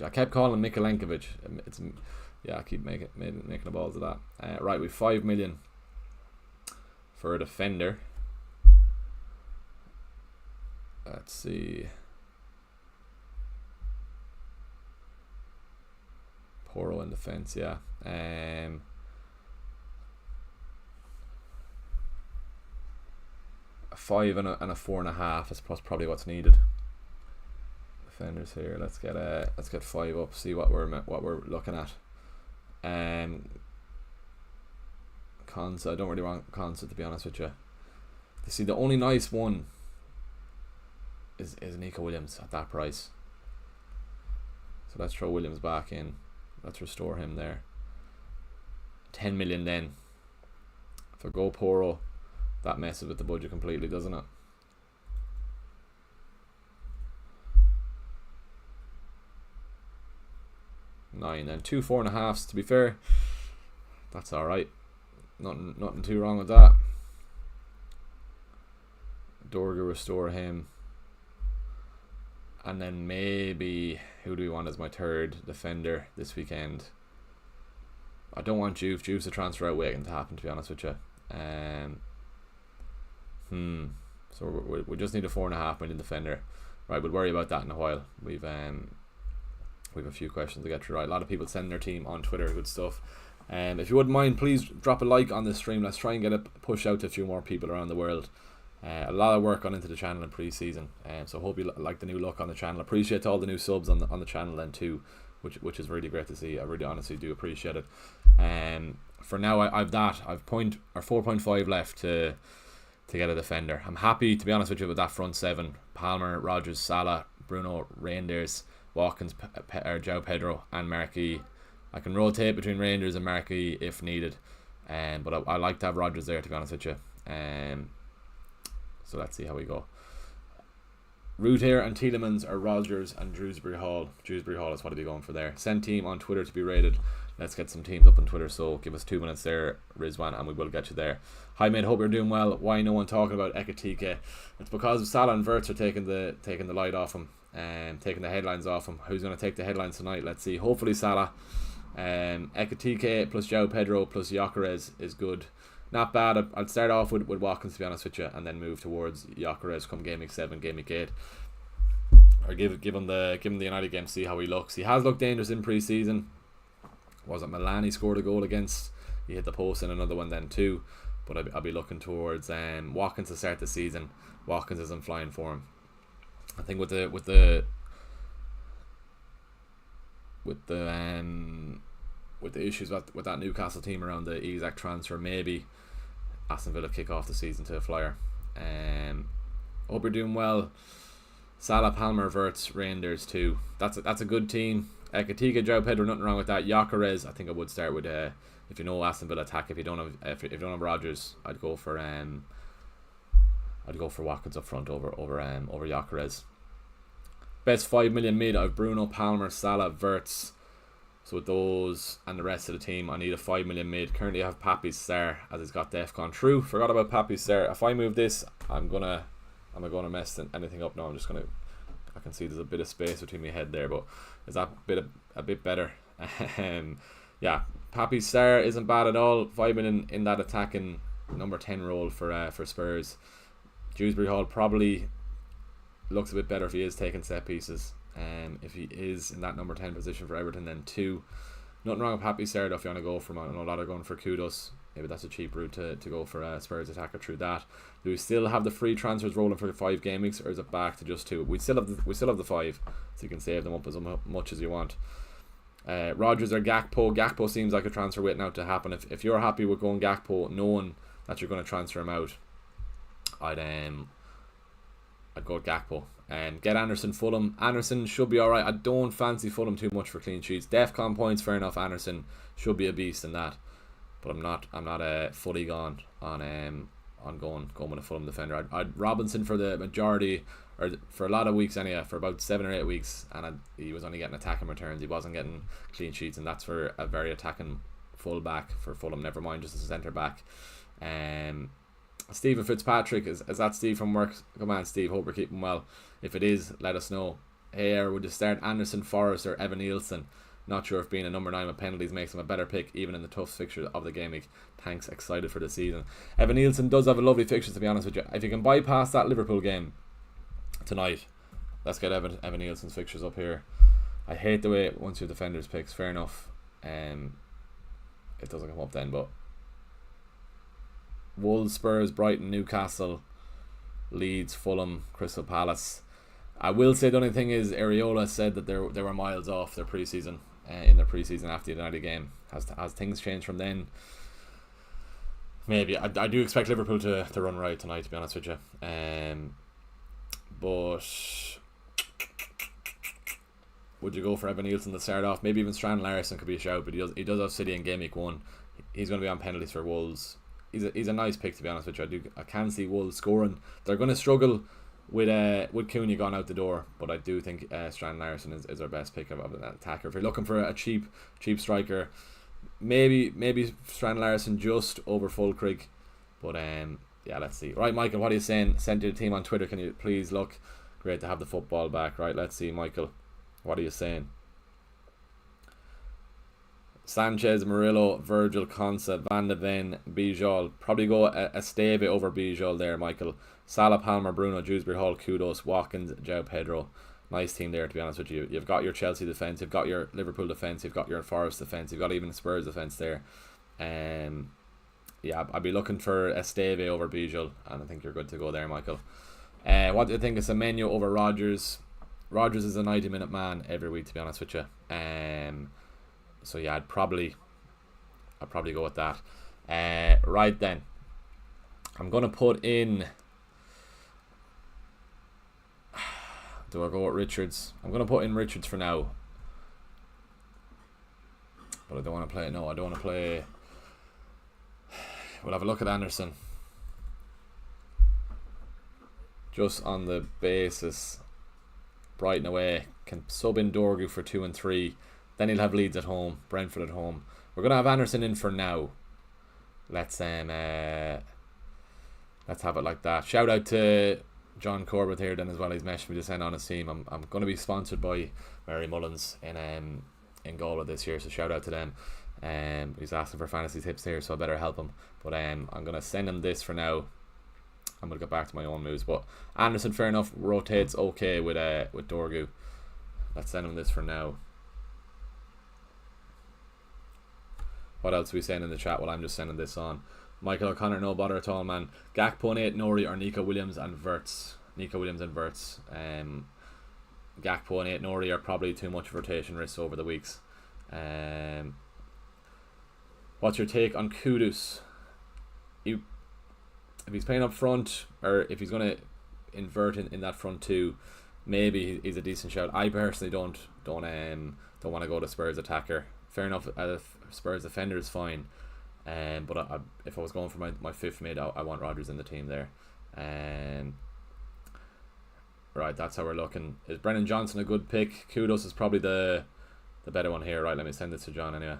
I kept calling him Mikalenkovic. It's I keep making the balls of that. Right, we've 5 million for a defender. Let's see. Porro in defence, yeah. A 5 and a 4.5 is probably what's needed. Defenders here. Let's get 5 up. See what we're looking at. Konsa. I don't really want Konsa, to be honest with you. You see, the only nice one is Nico Williams at that price. So let's throw Williams back in. Let's restore him there. 10 million then. If I go Porro, that messes with the budget completely, doesn't it? Nine and 2 4.5s. To be fair, that's all right. Nothing too wrong with that. Dorga, restore him, and then maybe who do we want as my third defender this weekend? I don't want Juve. Juve's a transfer out waiting to happen, to be honest with you. So we just need a 4.5 million defender. Right, we'll worry about that in a while. We've a few questions to get through. Right, a lot of people sending their team on Twitter. Good stuff. If you wouldn't mind, please drop a like on this stream. Let's try and get it pushed out to a few more people around the world. A lot of work gone into the channel in pre-season, so hope you like the new look on the channel. Appreciate all the new subs on the channel then too, which is really great to see. I really honestly do appreciate it. For now, I've 4.5 left to get a defender. I'm happy, to be honest with you, with that front 7: Palmer, Rodgers, Salah, Bruno, Reinders, Watkins, João Pedro, and Marquis. I can rotate between Rangers and Marquis if needed, but I like to have Rodgers there, to be honest with you. So let's see how we go. Root here and Tielemans are Rodgers and Dewsbury Hall. Dewsbury Hall is what I'll be going for there. Send team on Twitter to be rated. Let's get some teams up on Twitter, so give us 2 minutes there, Rizwan, and we will get you there. Hi mate, hope you're doing well. Why no one talking about Ekitike? It's because Salah and Wirtz are taking the light off him and taking the headlines off him. Who's going to take the headlines tonight? Let's see. Hopefully Salah. Ekitike plus João Pedro plus Gyökeres is good. Not bad. I'd start off with Watkins, to be honest with you, and then move towards Gyökeres come game week 7, game week 8, or give him the United game, see how he looks. He has looked dangerous in pre-season. Was it Milan he scored a goal against? he hit the post in another one then too. But I'll be looking towards Watkins to start the season. Watkins isn't flying for him. I think with the issues with that Newcastle team around the exact transfer, maybe Aston Villa kick off the season to a flyer. Hope you're doing well. Salah, Palmer, Wirtz, Reinders too. That's a good team. Katika, João Pedro, nothing wrong with that. Gyökeres, I think I would start with if you know Aston Villa attack. If you don't have Rodgers, I'd go for Watkins up front over Gyökeres. Best 5 million mid. I've Bruno, Palmer, Salah, Wirtz. So with those and the rest of the team, I need a 5 million mid. Currently I have Papi Sarr as he's got DEFCON. True, forgot about Papi Sarr. If I move this, am I gonna mess anything up? No, I can see there's a bit of space between my head there, but is that a bit better? Yeah, Papi Sarr isn't bad at all. 5 million in that attacking number 10 role for Spurs. Dewsbury Hall probably looks a bit better if he is taking set pieces. If he is in that number 10 position for Everton, then 2. Nothing wrong with Papi Sarr if you want to go for him. I know a lot are going for Kudos. Maybe that's a cheap route to go for a Spurs attacker through that. Do we still have the free transfers rolling for 5 game weeks, or is it back to just 2? We still have the 5, so you can save them up as much as you want. Rodgers or Gakpo. Gakpo seems like a transfer waiting out to happen. If you're happy with going Gakpo, knowing that you're going to transfer him out, I'd go with Gakpo. Get Anderson, Fulham. Anderson should be alright. I don't fancy Fulham too much for clean sheets. DEFCON points, fair enough. Anderson should be a beast in that, but I'm not fully gone on going with a Fulham defender. I'd Robinson for the majority, or for a lot of weeks anyway, for about 7 or 8 weeks, and he was only getting attacking returns. He wasn't getting clean sheets, and that's for a very attacking full back for Fulham. Never mind just as a centre back. Stephen Fitzpatrick, is that Steve from work? Come on, Steve, hope we're keeping well. If it is, let us know. Here, would you start Anderson, Forrest, or Evan Nielsen? Not sure if being a number 9 with penalties makes him a better pick, even in the tough fixtures of the game week. Thanks, excited for the season. Evan Nielsen does have a lovely fixture, to be honest with you. If you can bypass that Liverpool game tonight, let's get Evan Nielsen's fixtures up here. I hate the way once your defenders picks, fair enough. It doesn't come up then, but Wolves, Spurs, Brighton, Newcastle, Leeds, Fulham, Crystal Palace. I will say the only thing is Areola said that they were miles off their preseason in their preseason after the United game. Has things changed from then? Maybe. I do expect Liverpool to run right tonight, to be honest with you. But would you go for Evan Nielsen to start off? Maybe even Strand Larson could be a shout, but he does have City in game week 1. He's going to be on penalties for Wolves. He's a nice pick, to be honest with you. I can see Wolves scoring. They're going to struggle with Cunha gone out the door, but I do think Strand Larson is our best pick of an attacker. If you're looking for a cheap striker, maybe Strand Larson just over Fulkrug, but yeah, let's see. Right, Michael, what are you saying? Send to the team on Twitter, can you please look? Great to have the football back. Right, let's see, Michael, what are you saying? Sanchez, Murillo, Virgil, Konsa, Van de Ven, Bijol. Probably go Esteve over Bijol there, Michael. Salah, Palmer, Bruno, Dewsbury Hall, Kudos, Watkins, João Pedro. Nice team there, to be honest with you. You've got your Chelsea defence, you've got your Liverpool defence, you've got your Forest defence, you've got even Spurs defence there. Yeah, I'd be looking for Esteve over Bijol, and I think you're good to go there, Michael. What do you think of Semenyo over Rodgers? Rodgers is a 90-minute man every week, to be honest with you. So yeah, I'd probably go with that. Right then, I'm gonna put in. Do I go with Richards? I'm gonna put in Richards for now, but I don't want to play. No, I don't want to play. We'll have a look at Anderson, just on the basis. Brighton away, can sub in Dorgu for 2 and 3. Then he'll have Leeds at home, Brentford at home. We're gonna have Anderson in for now. Let's have it like that. Shout out to John Corbett here then as well. He's messaged me to send on his team. I'm gonna be sponsored by Mary Mullins in Gola this year, so shout out to them. He's asking for fantasy tips here, so I better help him. But I'm gonna send him this for now. I'm gonna get back to my own moves. But Anderson, fair enough, rotates okay with Dorgu. Let's send him this for now. What else are we saying in the chat while I'm just sending this on? Michael O'Connor, no bother at all, man. Gakpo and 8, Nori, or Nico Williams and Verts. Gakpo and 8, Nori are probably too much rotation risk over the weeks. What's your take on Kudus? If he's playing up front, or if he's going to invert in that front two, maybe he's a decent shout. I personally don't want to go to Spurs attacker. Fair enough, Spurs defender is fine. But if I was going for my fifth mid, I want Rodgers in the team there. Right, that's how we're looking. Is Brennan Johnson a good pick? Kudos is probably the better one here. Right, let me send this to John anyway.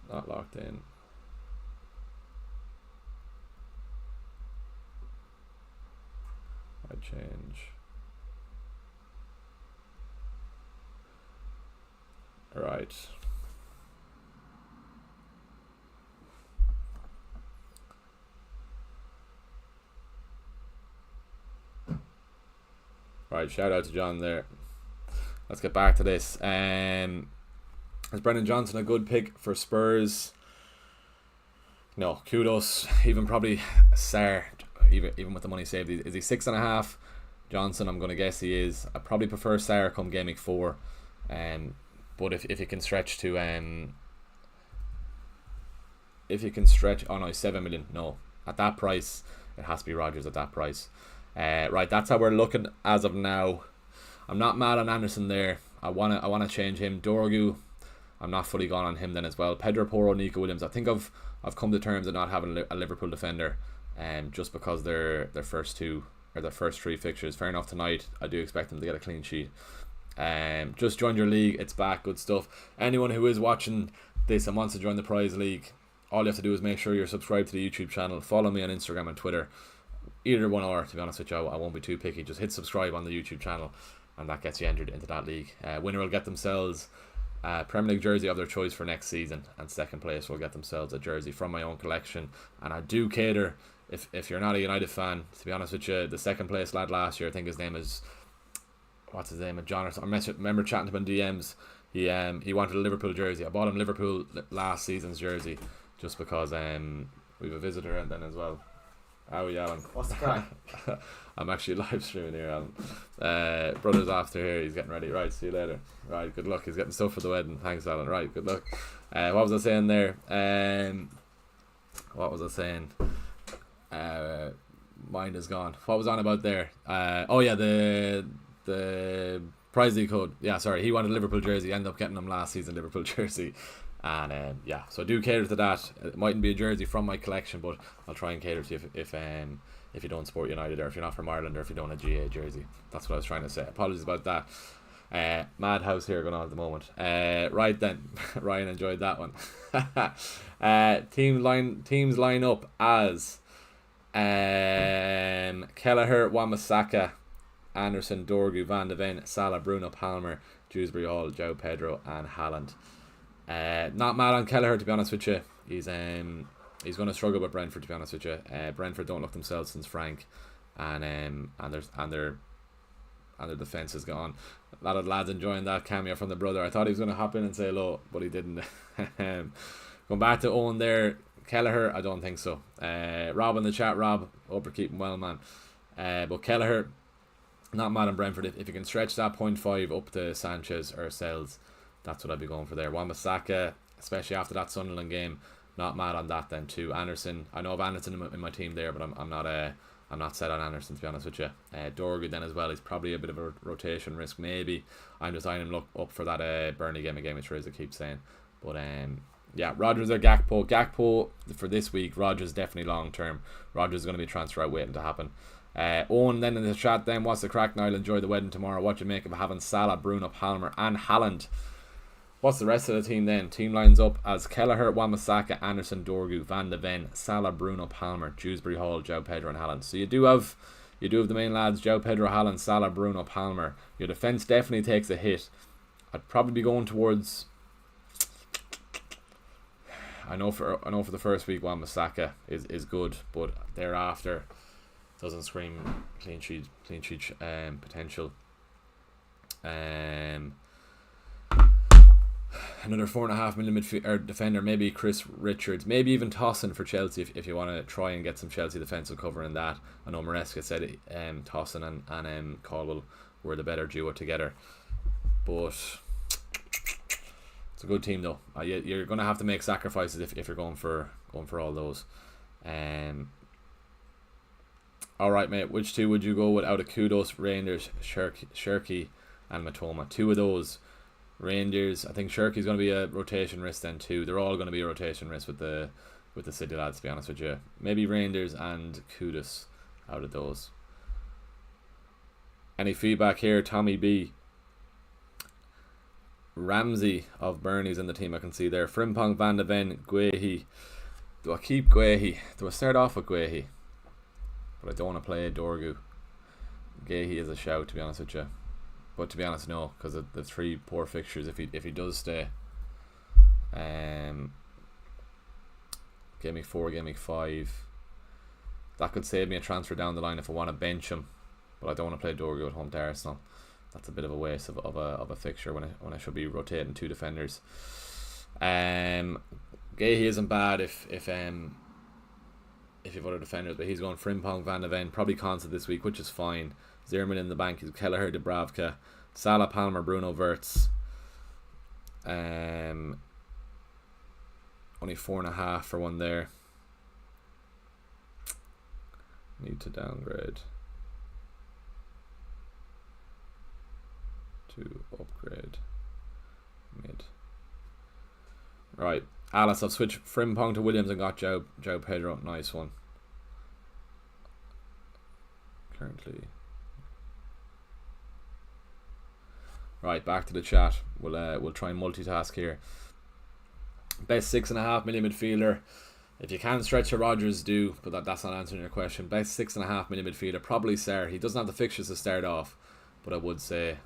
Not locked in. I change. Right. Right, shout out to John there. Let's get back to this. Is Brendan Johnson a good pick for Spurs? No, Kudos. Even probably Sarr. Even with the money saved, is he 6.5? Johnson, I'm gonna guess he is. I probably prefer Sarr come game week 4. But if you can stretch to oh no, 7 million. No, at that price, it has to be Rodgers at that price. Right, that's how we're looking as of now. I'm not mad on Anderson there. I wanna change him. Dorgu, I'm not fully gone on him then as well. Pedro Porro, Nico Williams. I think I've come to terms of not having a Liverpool defender, just because their first 3 fixtures. Fair enough tonight. I do expect them to get a clean sheet. Just joined your league. It's back. Good stuff. Anyone who is watching this and wants to join the prize league, all you have to do is make sure you're subscribed to the YouTube channel. Follow me on Instagram and Twitter. Either one, or to be honest with you, I won't be too picky. Just hit subscribe on the YouTube channel, and that gets you entered into that league. Winner will get themselves a Premier League jersey of their choice for next season, and second place will get themselves a jersey from my own collection. And I do cater, if you're not a United fan, to be honest with you, the second place lad last year, I think his name is, what's his name, John or something. I remember chatting to him in DMs. He wanted a Liverpool jersey. I bought him Liverpool last season's jersey just because we've a visitor and then as well. How are you, Alan? What's the crack? I'm actually live streaming here, Alan. Brother's after here. He's getting ready. Right, see you later. Right, good luck. He's getting stuff for the wedding. Thanks, Alan. Right, good luck. What was I saying there? What was I saying? Mind is gone. What was on about there? Oh yeah, the prize league code. Yeah, sorry. He wanted a Liverpool jersey. Ended up getting him last season Liverpool jersey. And yeah, so I do cater to that. It mightn't be a jersey from my collection, but I'll try and cater to you if you don't support United, or if you're not from Ireland, or if you don't have a GA jersey. That's what I was trying to say. Apologies about that. Madhouse here going on at the moment. Right then, Ryan enjoyed that one. Teams line up as Kelleher, Wan-Bissaka, Anderson, Dorgu, Van de Ven, Salah, Bruno, Palmer, Dewsbury Hall, Joe Pedro, and Haaland. Not mad on Kelleher, to be honest with you. He's going to struggle with Brentford, to be honest with you. Brentford don't look themselves since Frank, and their defence is gone. A lot of lads enjoying that cameo from the brother. I thought he was going to hop in and say hello, but he didn't. Going back to Owen there, Kelleher, I don't think so. Rob in the chat, Rob, hope you're keeping well, man. But Kelleher, not mad on Brentford. If you can stretch that 0.5 up to Sanchez or Sells, that's what I'd be going for there. Wan-Bissaka, especially after that Sunderland game, not mad on that then too. Anderson, I know of Anderson in my team there, but I'm not set on Anderson, to be honest with you. Dorgu then as well, he's probably a bit of a rotation risk maybe. I'm just eyeing him up for that Burnley game again, which Riz keeps saying. But yeah, Rodgers or Gakpo. Gakpo for this week, Rodgers definitely long term. Rodgers is going to be a transfer out waiting to happen. Owen then in the chat then, what's the crack now? I'll enjoy the wedding tomorrow. What do you make of having Salah, Bruno, Palmer and Haaland? What's the rest of the team then? Team lines up as Kelleher, Wan-Bissaka, Anderson, Dorgu, Van de Ven, Salah, Bruno, Palmer, Dewsbury Hall, Joe Pedro and Haaland. So you do have the main lads, Joe Pedro, Haaland, Salah, Bruno, Palmer. Your defence definitely takes a hit. I'd probably be going towards, I know for the first week Wan-Bissaka is good, but thereafter doesn't scream clean sheet potential. Another 4.5 million defender, maybe Chris Richards, maybe even Tossin for Chelsea if you want to try and get some Chelsea defensive cover in that. I know Maresca said Tossin and Caldwell were the better duo together, but it's a good team though. You're going to have to make sacrifices if you're going for all those. All right, mate. Which two would you go with out of Kudos, Rangers, Shirky, and Matoma? Two of those. Rangers, I think Shirky's going to be a rotation risk then too. They're all going to be a rotation risk with the City lads, to be honest with you. Maybe Rangers and Kudos out of those. Any feedback here? Tommy B. Ramsey of Burnley's in the team, I can see there. Frimpong, Van de Ven, Guehi. Do I keep Guehi? Do I start off with Guehi? But I don't want to play Dorgu. Guehi is a shout, to be honest with you. But to be honest, no, because of the 3 poor fixtures. If he does stay, game week 4, game week 5, that could save me a transfer down the line if I want to bench him. But I don't want to play Dorgu at home to Arsenal. That's a bit of a waste of a fixture when I should be rotating 2 defenders. Guehi isn't bad if you've other defenders, but he's going Frimpong, Van de Ven, probably Consa this week, which is fine. Zimmerman in the bank is Kelleher, Dubravka, Salah, Palmer, Bruno, Wirtz. Only 4.5 for one there. Need to downgrade to upgrade mid. Right, Alice, I've switched Frimpong to Williams and got Joe Pedro. Nice one. Currently. Right, back to the chat. We'll try and multitask here. Best 6.5 million midfielder. If you can stretch to Rodgers, do, but that's not answering your question. Best 6.5 million midfielder, probably Sarr. He doesn't have the fixtures to start off, but I would say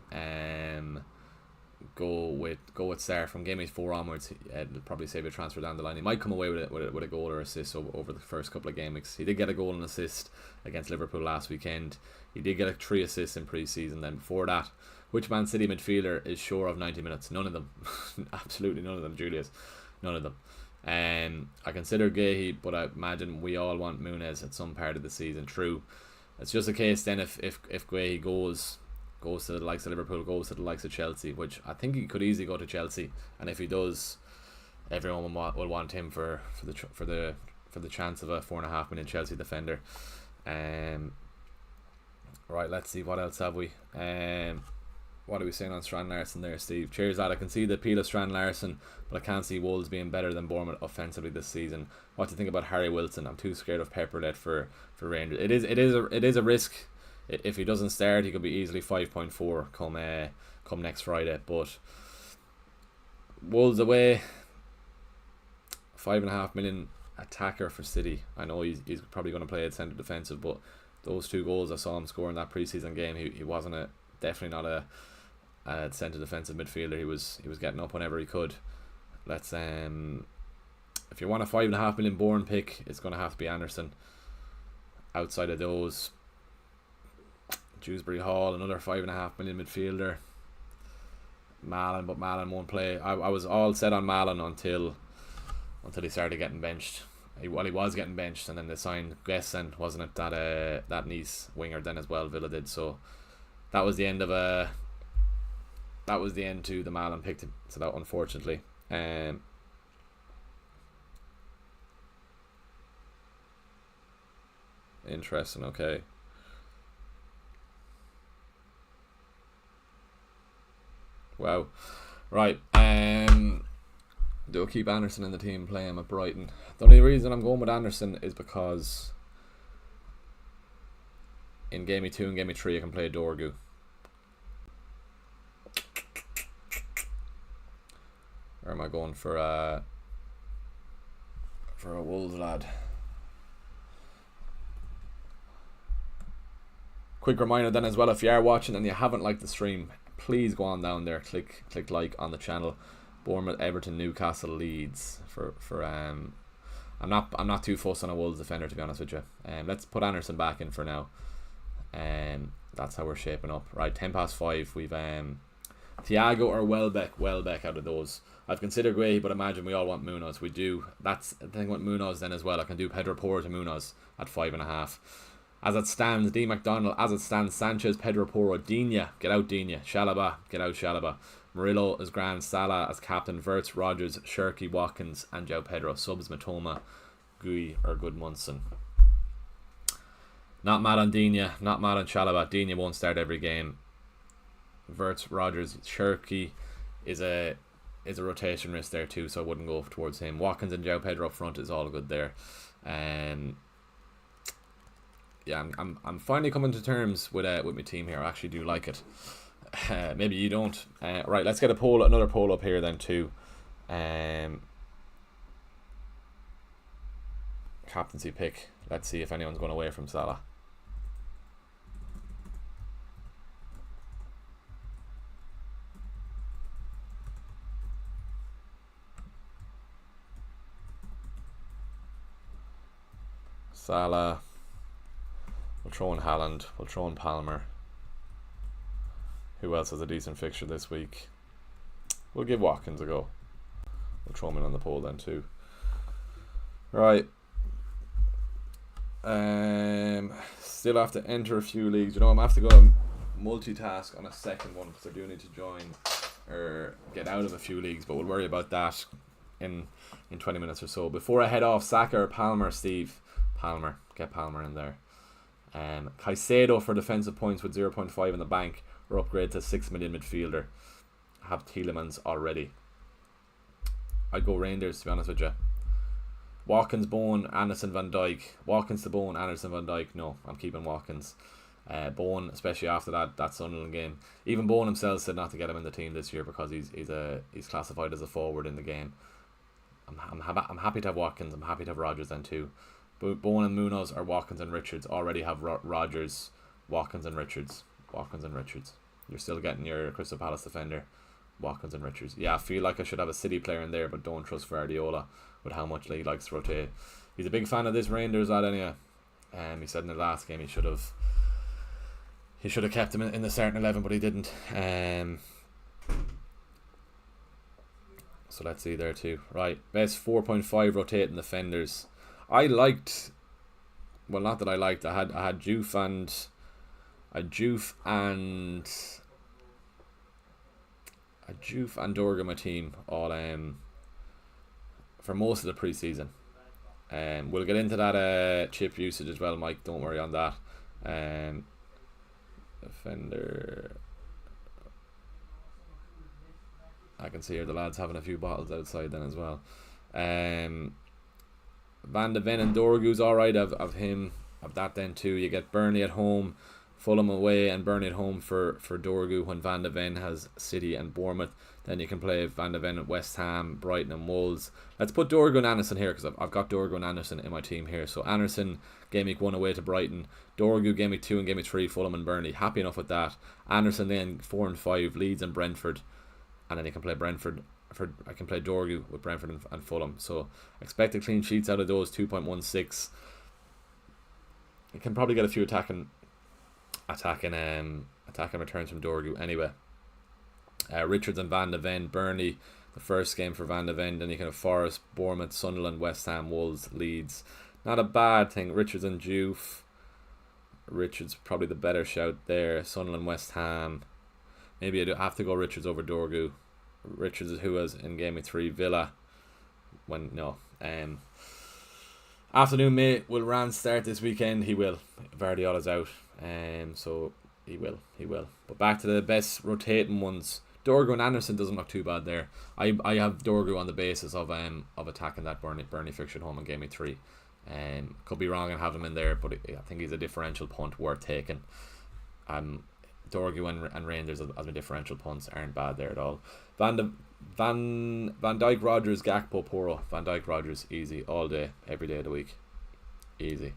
go with Sarr from game week 4 onwards. It'll probably save a transfer down the line. He might come away with a goal or assist over the first couple of game weeks. He did get a goal and assist against Liverpool last weekend. He did get 3 assists in pre-season. Then before that, which Man City midfielder is sure of 90 minutes? None of them. Absolutely none of them, Julius. None of them. I consider Guehi, but I imagine we all want Muniz at some part of the season. True. It's just a case then if Guehi goes to the likes of Liverpool, goes to the likes of Chelsea, which I think he could easily go to Chelsea, and if he does, everyone will want him for the chance of a 4.5 million Chelsea defender. Right, let's see, what else have we? What are we saying on Strand Larson there, Steve? Cheers, lad. I can see the appeal of Strand Larson, but I can't see Wolves being better than Bournemouth offensively this season. What do you think about Harry Wilson? I'm too scared of Pepperlet for Rangers. It is a risk. If he doesn't start, he could be easily 5.4 come next Friday. But Wolves away, 5.5 million attacker for City. I know he's probably going to play at centre defensive, but those 2 goals I saw him score in that pre-season game, he wasn't definitely not a centre defensive midfielder. He was getting up whenever he could. Let's if you want a 5.5 million Bourne pick, it's going to have to be Anderson. Outside of those, Dewsbury Hall, another 5.5 million midfielder. Mallon, but Mallon won't play. I was all set on Mallon until he started getting benched. He was getting benched, and then they signed Gessen, wasn't it? That Nice winger then as well. Villa did. So that was the end of to the Mallon pick. So that, unfortunately, interesting. Okay. Wow. Right. Do I keep Anderson in the team, play him at Brighton? The only reason I'm going with Anderson is because in game week 2 and game week 3 I can play Dorgu. Or am I going for a Wolves lad? Quick reminder then as well, if you are watching and you haven't liked the stream, please go on down there, click like on the channel. Bournemouth, Everton, Newcastle, Leeds for I'm not too fussed on a Wolves defender, to be honest with you. Let's put Anderson back in for now. That's how we're shaping up. Right, 5:10. We've Thiago or Welbeck out of those. I've considered Guehi, but imagine we all want Munoz. We do. That's the thing with Munoz then as well. I can do Pedro Porro to Munoz at 5.5. As it stands, D. McDonald. As it stands, Sanchez, Pedro Porro, Digne. Get out Digne. Chalobah. Get out Chalobah. Murillo as grand. Salah as captain. Wirtz, Rogers, Shirky, Watkins, and João Pedro. Subs, Matoma, Gui, or Goodmunson. Not mad on Digne. Not mad on Chalobah. Digne won't start every game. Wirtz, Rogers, Shirky is a rotation risk there too, so I wouldn't go towards him. Watkins and João Pedro up front is all good there. Yeah, I'm finally coming to terms with my team here. I actually do like it. Maybe you don't. Right, let's get another poll up here then too. Captaincy pick. Let's see if anyone's going away from Salah. Salah. We'll throw in Haaland. We'll throw in Palmer. Who else has a decent fixture this week? We'll give Watkins a go. We'll throw him in on the poll then too. Right. Still have to enter a few leagues. You know, I'm going to have to go multitask on a second one because I do need to join or get out of a few leagues, but we'll worry about that in 20 minutes or so. Before I head off, Saka or Palmer, Steve? Palmer. Get Palmer in there. Caicedo for defensive points with 0.5 in the bank, or upgrade to 6 million midfielder. I have Tielemans already. I'd go Rangers, to be honest with you. Watkins, Bowen, Anderson, Van Dijk. Watkins to Bowen, Anderson, Van Dijk. No, I'm keeping Watkins. Bowen, especially after that Sunderland game. Even Bowen himself said not to get him in the team this year because he's classified as a forward in the game. I'm happy to have Watkins. I'm happy to have Rogers then too. But Bowen and Munoz or Watkins and Richards already have Rogers, Watkins and Richards. Watkins and Richards. You're still getting your Crystal Palace defender, Watkins and Richards. Yeah, I feel like I should have a City player in there, but don't trust Guardiola with how much he likes to rotate. He's a big fan of this Rangers lad anyway. He said in the last game he should have kept him in the starting 11, but he didn't. So let's see there too. Right, best 4.5 rotating defenders. I liked, well, not that I liked. I had Juve and Dorga my team all for most of the pre-season. We'll get into that chip usage as well, Mike. Don't worry on that. Defender. I can see here the lads having a few bottles outside then as well. Van de Ven and Dorgu's alright. Of him, of that then too. You get Burnley at home, Fulham away, and Burnley at home for Dorgu when Van de Ven has City and Bournemouth. Then you can play Van de Ven at West Ham, Brighton and Wolves. Let's put Dorgu and Anderson here because I've got Dorgu and Anderson in my team here. So Anderson, game week 1 away to Brighton. Dorgu, game week 2 and game week 3, Fulham and Burnley. Happy enough with that. Anderson then 4 and 5, Leeds and Brentford. And then you can play Brentford. I can play Dorgu with Brentford and Fulham. So expected clean sheets out of those 2.16. You can probably get a few attacking returns from Dorgu anyway. Richards and Van de Ven, Burnley, the first game for Van de Ven. Then you can have Forest, Bournemouth, Sunderland, West Ham, Wolves, Leeds. Not a bad thing. Richards and Juve. Richards probably the better shout there. Sunderland, West Ham. Maybe I do have to go Richards over Dorgu. Richards is who was in game week 3, Villa. Afternoon mate, will Rand start this weekend? He will. Vardiola's out. So he will. But back to the best rotating ones. Dorgu and Anderson doesn't look too bad there. I have Dorgu on the basis of attacking that Burnley fixture at home in game week 3. Could be wrong and have him in there, but I think he's a differential punt worth taking. Dorgu and Rangers as my differential punts aren't bad there at all. Van Dijk, Rogers, Gakpo, Porro. Van Dijk, Rogers, easy all day, every day of the week, easy.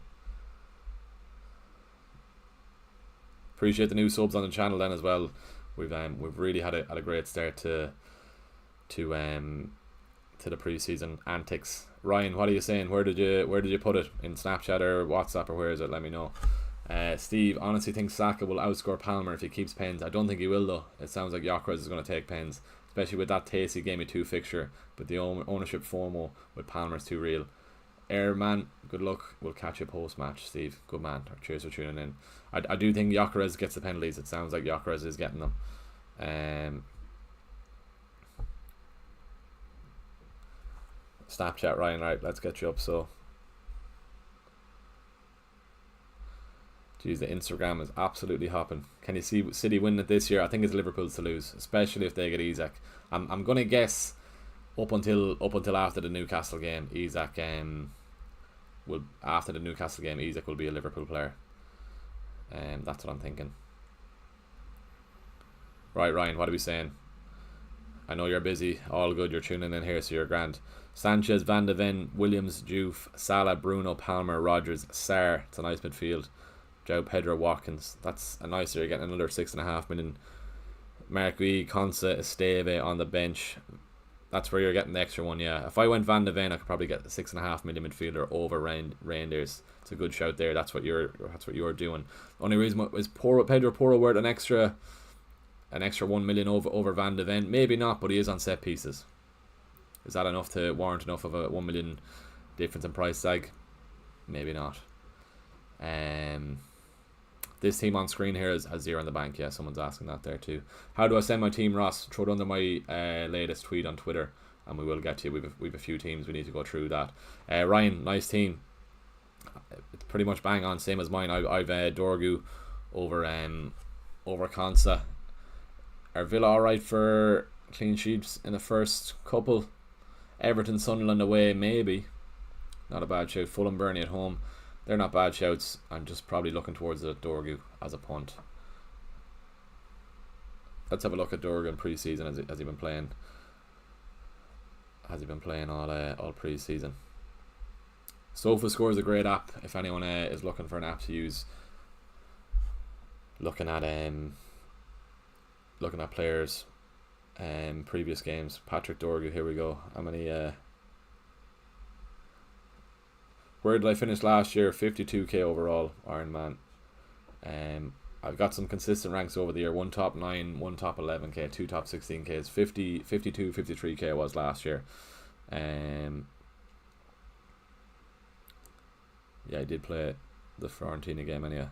Appreciate the new subs on the channel then as well. We've really had a great start to the pre-season antics. Ryan, what are you saying? Where did you put it? In Snapchat or WhatsApp, or where is it? Let me know. Steve honestly thinks Saka will outscore Palmer if he keeps pens. I don't think he will though. It sounds like Gyökeres is going to take pens. especially with that tasty Game Week 2 fixture. But the ownership FOMO with Palmer's too real. Man, good luck. We'll catch you post-match, Steve. Good man. Cheers for tuning in. I do think Gyökeres gets the penalties. It sounds like Gyökeres is getting them. Snapchat, Ryan. Right, let's get you up. So, geez, the Instagram is absolutely hopping. Can you see City winning it this year? I think it's Liverpool's to lose, especially if they get Isak. I'm gonna guess up until after the Newcastle game, Isak will be a Liverpool player. That's what I'm thinking. Right, Ryan, what are we saying? I know you're busy. All good. You're tuning in here, so you're grand. Sanchez, Van de Ven, Williams, Juve, Salah, Bruno, Palmer, Rodgers, Sarr. It's a nice midfield. Joe Pedro, Watkins. That's a nice. You're getting another 6.5 million. Marquis, Consa, Esteve on the bench. That's where you're getting the extra one. Yeah. If I went Van de Ven, I could probably get the 6.5 million midfielder over Reinders. It's a good shout there. That's what you're doing. Only reason is Pedro Porro worth an extra 1 million over Van de Ven. Maybe not, but he is on set pieces. Is that enough to warrant enough of a 1 million difference in price tag? Maybe not. This team on screen here has 0 in the bank. Yeah, someone's asking that there too. How do I send my team, Ross? Throw it under my latest tweet on Twitter, and we will get to you. We've a few teams we need to go through that. Ryan, nice team. It's pretty much bang on, same as mine. I've Dorgu over Konsa. Are Villa alright for clean sheets in the first couple? Everton, Sunderland away, maybe. Not a bad shout. Fulham, Burnley at home. They're not bad shouts. I'm just probably looking towards the Dorgu as a punt. Let's have a look at Dorgu in pre-season. Has he been playing? Has he been playing all pre-season? SofaScore is a great app if anyone is looking for an app to use. Looking at players previous games. Patrick Dorgu, here we go. How many where did I finish last year? 52k overall, Iron Man. I've got some consistent ranks over the year. One top 9, one top 11k, two top 16ks. 50, 52, 53k I was last year. Yeah, I did play the Fiorentina game anyhow.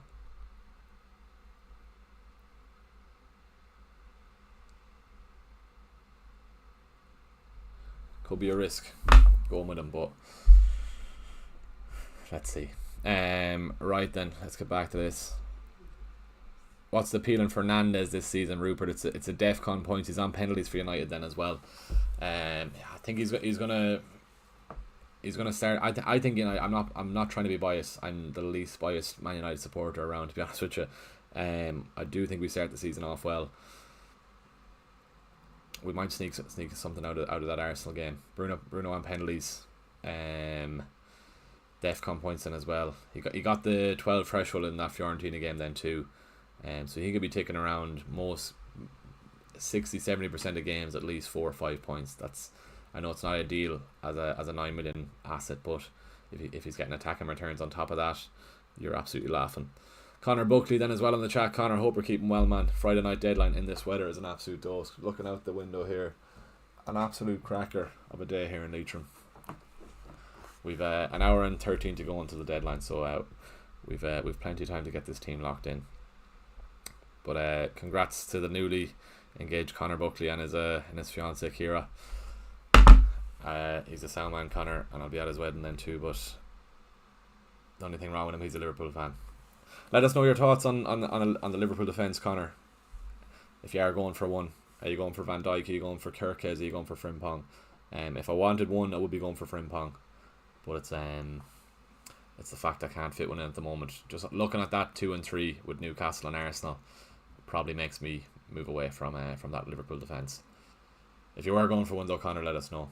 Could be a risk going with him, but let's see. Right then, let's get back to this. What's the appeal in Fernandez this season, Rupert? It's a DEFCON points. He's on penalties for United then as well. I think he's gonna start. I think, you know, I'm not trying to be biased. I'm the least biased Man United supporter around, to be honest with you. I do think we start the season off well. We might sneak something out of that Arsenal game. Bruno on penalties. DEFCON points in as well. He got the 12 threshold in that Fiorentina game then too. So he could be taking around most 60-70% of games at least 4 or 5 points. I know it's not ideal as a 9 million asset, but if he's getting attacking returns on top of that, you're absolutely laughing. Connor Buckley then as well in the chat. Connor, hope you're keeping well, man. Friday night deadline in this weather is an absolute dose. Looking out the window here, an absolute cracker of a day here in Leitrim. We've an hour and 13 to go until the deadline, so we've plenty of time to get this team locked in. But congrats to the newly engaged Connor Buckley and his fiancée Kira. He's a sound man, Connor, and I'll be at his wedding then too. But the only thing wrong with him, he's a Liverpool fan. Let us know your thoughts on the Liverpool defence, Connor. If you are going for one, are you going for Van Dijk? Are you going for Kerkez? Are you going for Frimpong? If I wanted one, I would be going for Frimpong. But it's the fact I can't fit one in at the moment. Just looking at that 2 and 3 with Newcastle and Arsenal probably makes me move away from that Liverpool defence. If you were going for one though, Connor, let us know.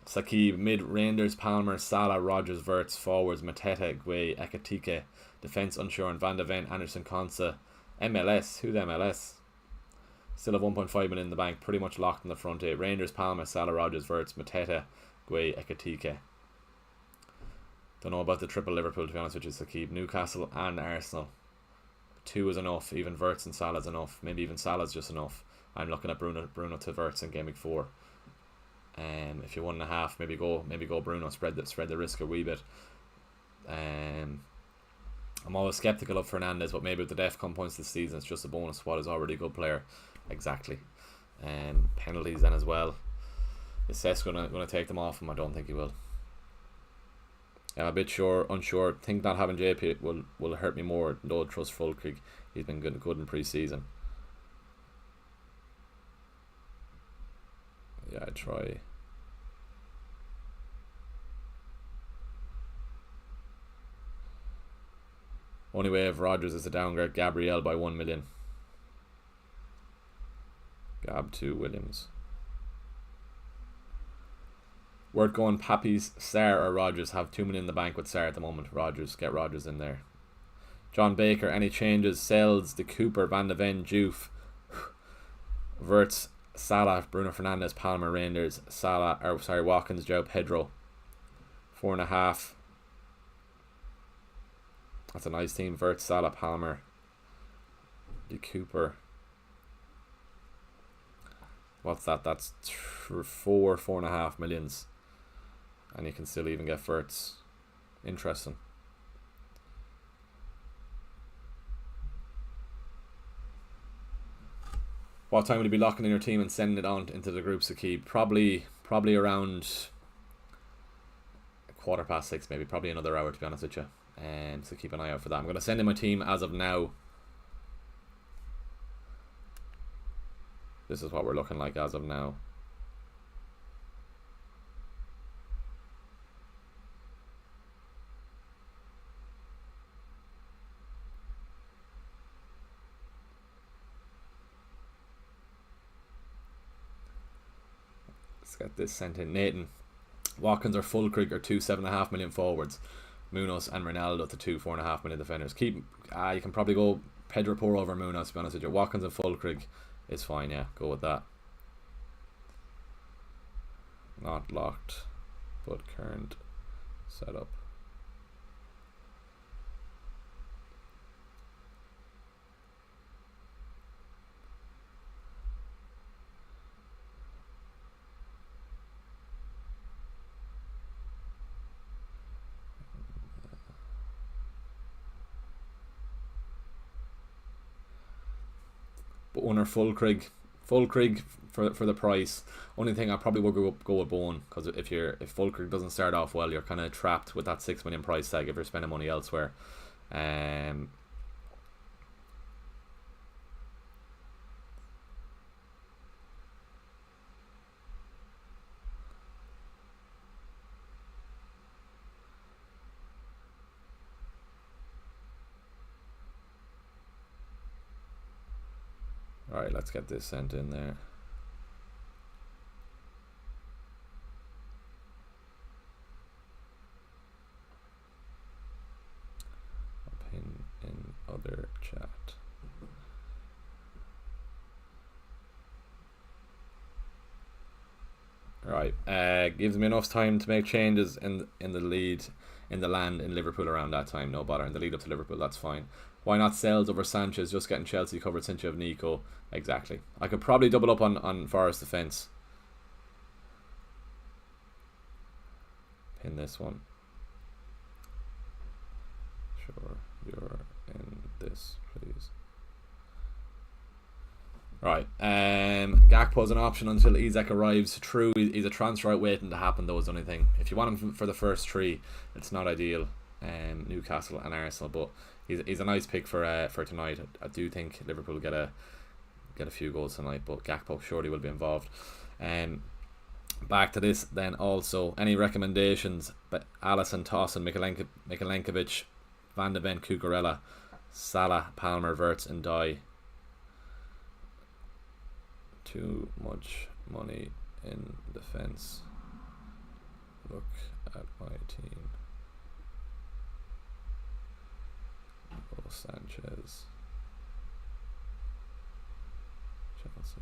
Sakib, mid, Reinders, Palmer, Salah, Rodgers, Wirtz, forwards, Mateta, Gueye, Ekatike, defence unsure, and Van de Ven, Anderson, Konsa, MLS, who's MLS? Still have 1.5 million in the bank, pretty much locked in the front 8. Reinders, Palmer, Salah, Rodgers, Wirtz, Mateta, Gueye, Ekatike. Don't know about the triple Liverpool, to be honest with you, Sakib. Newcastle and Arsenal. 2 is enough, even Wirtz and Salah is enough. Maybe even Salah's just enough. I'm looking at Bruno to Wirtz in game week 4. If you're 1.5, maybe go Bruno. Spread the risk a wee bit. I'm always skeptical of Fernandes, but maybe with the DEFCON points this season, it's just a bonus squad. Is already a good player. Exactly. Penalties then as well. Is Cesc gonna take them off him? I don't think he will. I'm a bit unsure. Think not having JP will hurt me more. Don't trust Fulkrug. He's been good in pre-season. Yeah, I'd try. Only way of Rodgers is to downgrade Gabriel by 1 million. Gab to Williams. Worth going Pappy's, Sarr or Rodgers. Have 2 million in the bank with Sarr at the moment. Get Rodgers in there. John Baker, any changes? Sells, De Cooper, Van de Ven, Juve, Wirtz, Salah, Bruno Fernandes, Palmer, Reinders, Watkins, Joe Pedro. 4.5. That's a nice team. Wirtz, Salah, Palmer, De Cooper. What's that? That's 4.5 millions. And you can still even get Wirtz. Interesting. What time would you be locking in your team and sending it on into the groups to keep? Probably around 6:15, maybe. Probably another hour, to be honest with you. So keep an eye out for that. I'm going to send in my team as of now. This is what we're looking like as of now. Let's get this sent in. Nathan, Watkins or Fulkrug are 2 7.5 million forwards. Munoz and Ronaldo to 2 4.5 million defenders. You can probably go Pedro Porro over Munoz, to be honest with you. Watkins and Fulkrug is fine, yeah. Go with that. Not locked, but current setup. But owner Fulkrug for the price. Only thing I probably would go with Bowen, because if Fulkrug doesn't start off well, you're kind of trapped with that 6 million price tag if you're spending money elsewhere. Alright, let's get this sent in there. I'll pin in other chat. Alright, gives me enough time to make changes in the lead, in the land in Liverpool around that time. No bother. In the lead up to Liverpool, that's fine. Why not Sells over Sanchez? Just getting Chelsea covered since you have Nico. Exactly. I could probably double up on Forest defence. Pin this one. Sure, you're in this, please. Right. Gakpo's an option until Isak arrives. True, he's a transfer out waiting to happen, though, is the only thing. If you want him for the first 3, it's not ideal. Newcastle and Arsenal, but he's a nice pick for tonight. I do think Liverpool get a few goals tonight, but Gakpo surely will be involved. Back to this then. Also, any recommendations? But Alisson, Tossin, Mikalenkovic, Van de Ven, Cucurella, Salah, Palmer, Wirtz, and Dye. Too much money in defence. Look at my team. Sanchez, Chelsea.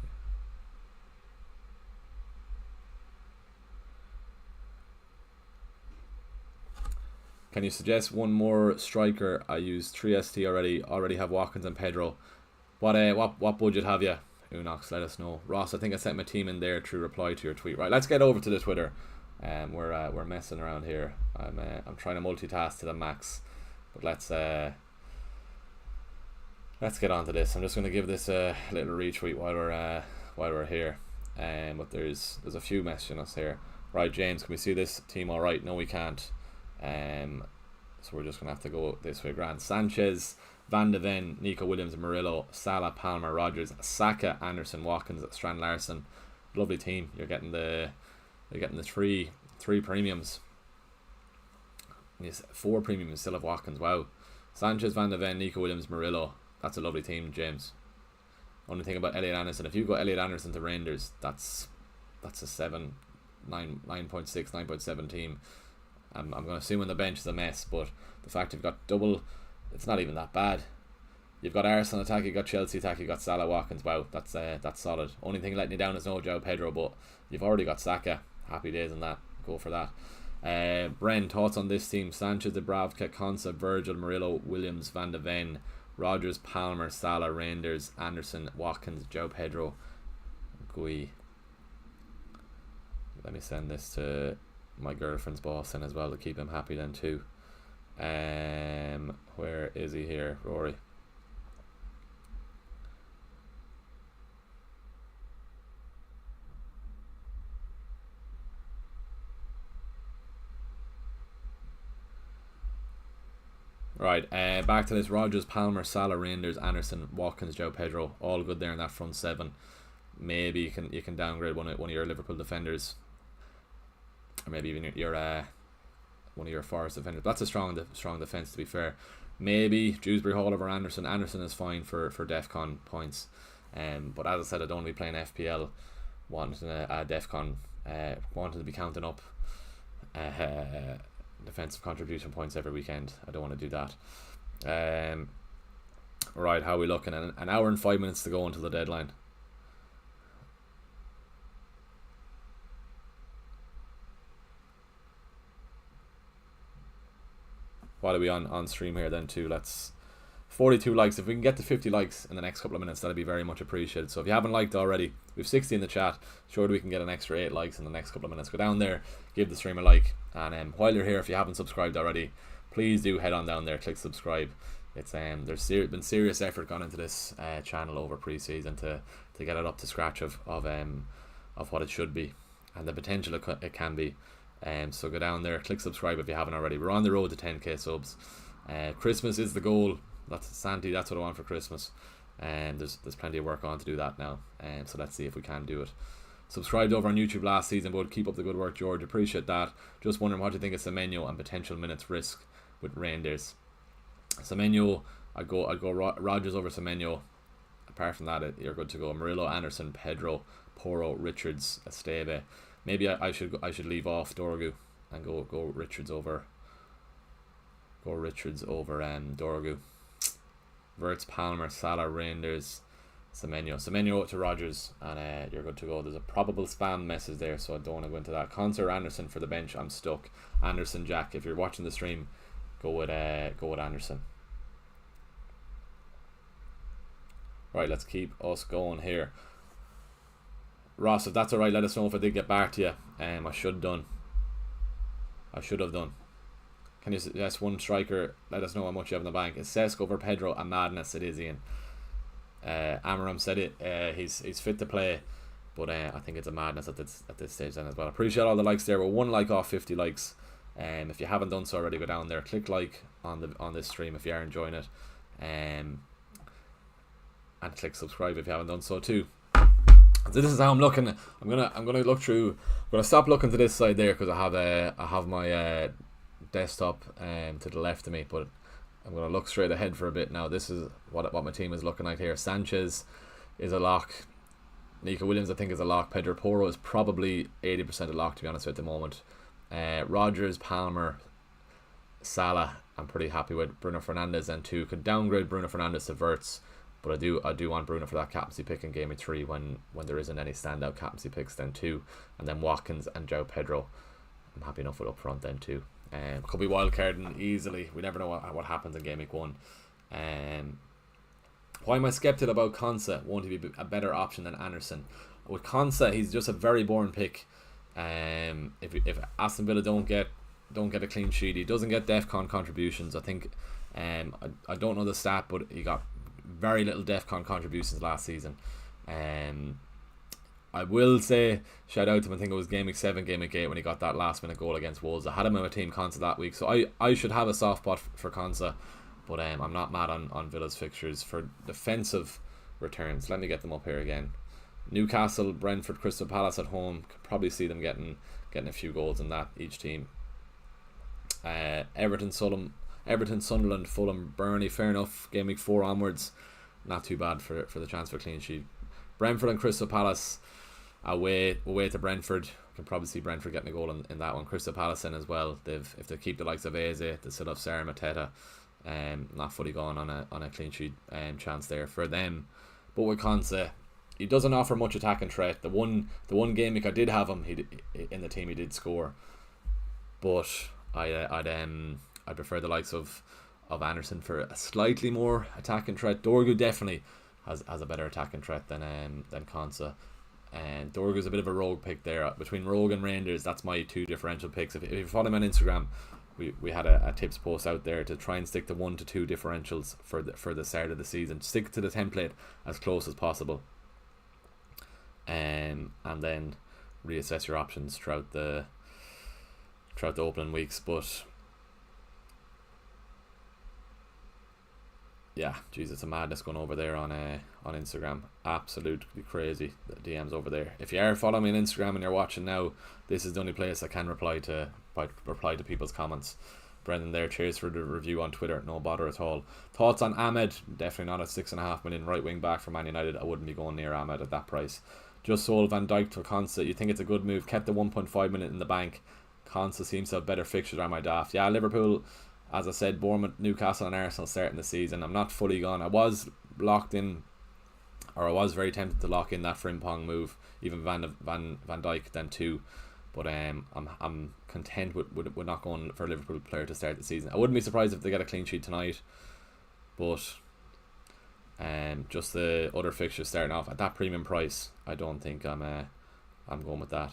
Can you suggest one more striker? I used 3ST already have Watkins and Pedro. What budget have you? Unox, let us know. Ross, I think I sent my team in there to reply to your tweet. Right, let's get over to the Twitter. We're messing around here. I'm trying to multitask to the max, but let's get on to this. I'm just going to give this a little retweet while we're here. But there's a few messaging us here. Right, James, can we see this team all right? No, we can't. So we're just going to have to go this way. Grant, Sanchez, Van de Ven, Nico Williams, Murillo, Salah, Palmer, Rodgers, Saka, Anderson, Watkins, Strand Larson. Lovely team. You're getting the three premiums. Yes, 4 premiums still have Watkins. Wow. Sanchez, Van de Ven, Nico Williams, Murillo. That's a lovely team, James. Only thing about Elliot Anderson, if you got Elliot Anderson to Rangers, that's a 9.6, 9.7 team. I'm going to assume on the bench is a mess, but the fact you've got double, it's not even that bad. You've got Arsenal attack, you've got Chelsea attack, you've got Salah, Watkins. Wow, that's solid. Only thing letting you down is no João Pedro, but you've already got Saka. Happy days on that. Go for that. Bren, thoughts on this team? Sanchez, Dubravka, Konsa, Virgil, Murillo, Williams, Van de Ven, Rodgers, Palmer, Salah, Reinders, Anderson, Watkins, João Pedro, Gui. Let me send this to my girlfriend's boss then as well to keep him happy then too. Where is he here? Rory. Right, back to this. Rodgers, Palmer, Salah, Reinders, Anderson, Watkins, João Pedro, all good there in that front 7. Maybe you can downgrade one of your Liverpool defenders, or maybe even your one of your Forest defenders. But that's a strong defence, to be fair. Maybe Dewsbury Hall over Anderson. Anderson is fine for DEFCON points. But as I said, I don't want to be playing FPL wanting a DEFCON, wanting to be counting up defensive contribution points every weekend. I don't want to do that. Right, how are we looking? An hour and 5 minutes to go until the deadline. What are we on stream here then too? Let's 42 likes. If we can get to 50 likes in the next couple of minutes, that'd be very much appreciated. So if you haven't liked already, we've 60 in the chat. Surely we can get an extra 8 likes in the next couple of minutes. Go down there, give the stream a like, and while you're here, if you haven't subscribed already, please do head on down there, click subscribe. It's there's been serious effort gone into this channel over pre-season to get it up to scratch of what it should be and the potential it can be. So go down there, click subscribe if you haven't already. We're on the road to 10k subs. Christmas is the goal. That's Santi. That's what I want for Christmas. And there's plenty of work on to do that now. So let's see if we can do it. Subscribed over on YouTube last season, but keep up the good work, George. Appreciate that. Just wondering what you think of Semenyo and potential minutes risk with Rangers. Semenyo, I'd go Rodgers over Semenyo. Apart from that, you're good to go. Murillo, Anderson, Pedro, Porro, Richards, Esteve. Maybe I should leave off Dorgu and go Richards over Dorgu. Verts, Palmer, Salah, Reinders, Semenyo to Rodgers, and you're good to go. There's a probable spam message there, so I don't want to go into that. Concert Anderson for the bench. I'm stuck. Anderson, Jack. If you're watching the stream, go with Anderson. Right, let's keep us going here. Ross, if that's alright, let us know if I did get back to you. I should have done. Can you suggest one striker? Let us know how much you have in the bank. Is Cesc over Pedro a madness? It is, Ian. Amaram said it. He's fit to play, but I think it's a madness at this stage then as well. Appreciate all the likes there. We're 1 like off 50 likes. If you haven't done so already, go down there, click like on this stream if you are enjoying it, and click subscribe if you haven't done so too. So this is how I'm looking. I'm gonna look through. I'm gonna stop looking to this side there because I have my desktop to the left of me, but I'm gonna look straight ahead for a bit now. This is what my team is looking like here. Sanchez is a lock. Nico Williams I think is a lock. Pedro Porro is probably 80% a lock, to be honest with, at the moment. Rodgers, Palmer, Salah I'm pretty happy with. Bruno Fernandes then too. Could downgrade Bruno Fernandes to Verts, but I do want Bruno for that captaincy pick in game week 3 when there isn't any standout captaincy picks then too. And then Watkins and João Pedro I'm happy enough with up front then too. Could be wildcarding easily. We never know what happens in game week 1. Why am I sceptical about Konsa? Won't he be a better option than Anderson? With Konsa, he's just a very boring pick. If Aston Villa don't get a clean sheet, he doesn't get DEFCON contributions. I think I don't know the stat, but he got very little DEFCON contributions last season. I will say shout out to him. I think it was game week 7, game week 8 when he got that last minute goal against Wolves. I had him in my team Konsa that week, so I should have a soft spot for Konsa, but I'm not mad on Villa's fixtures for defensive returns. Let me get them up here again. Newcastle, Brentford, Crystal Palace at home. Could probably see them getting a few goals in that, each team. Everton, Sunderland, Fulham, Burnley. Fair enough. Game week 4 onwards, not too bad for the chance for clean sheet. Brentford and Crystal Palace away to Brentford. Can probably see Brentford getting a goal in that one. Crystal Palace in as well. If they keep the likes of Eze, they still have Sarah Mateta. Not fully gone on a clean sheet chance there for them. But with Konsa, he doesn't offer much attacking threat. The one game week I did have him, in the team he did score, but I'd prefer the likes of Anderson for a slightly more attacking threat. Dorgu definitely has a better attacking threat than Konsa, and Dorgu's a bit of a rogue pick there. Between rogue and Rangers, that's my 2 differential picks. If you follow me on Instagram, we had a tips post out there to try and stick to 1 to 2 differentials for the start of the season. Stick to the template as close as possible, and then reassess your options throughout the opening weeks. But yeah, geez, it's a madness going over there on Instagram. Absolutely crazy, the DMs over there. If you are following me on Instagram and you're watching now, this is the only place I can reply to people's comments. Brendan there, cheers for the review on Twitter, no bother at all. Thoughts on Ahmed? Definitely not a 6.5 million right wing back for Man United. I wouldn't be going near Ahmed at that price. Just sold Van Dijk to Konsa. You think it's a good move? Kept the 1.5 million in the bank. Konsa seems to have better fixtures. Am I daft? Yeah, Liverpool, as I said, Bournemouth, Newcastle and Arsenal starting the season. I'm not fully gone. I was locked in, or I was very tempted to lock in that Frimpong move, even Van Dijk then too. But I'm content with not going for a Liverpool player to start the season. I wouldn't be surprised if they get a clean sheet tonight, but just the other fixtures starting off at that premium price, I don't think I'm going with that.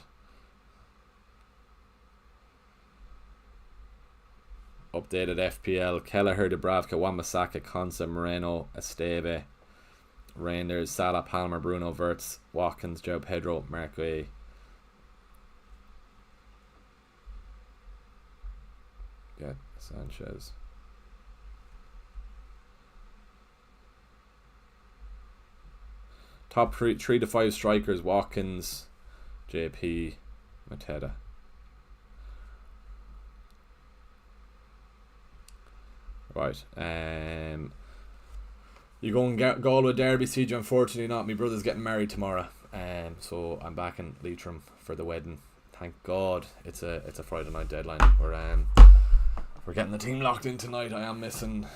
Updated FPL: Kelleher, Dubravka, Wan-Bissaka, Konsa, Moreno, Esteve, Reinders, Salah, Palmer, Bruno, Wirtz, Watkins, Joe Pedro, Marquez. Yeah, Sanchez. Top 3 to 5 strikers: Watkins, JP, Mateta. Right. You go and get Galway Derby, CJ. Unfortunately not. My brother's getting married tomorrow. So I'm back in Leitrim for the wedding. Thank God it's a Friday night deadline. We're getting the team locked in tonight. I am missing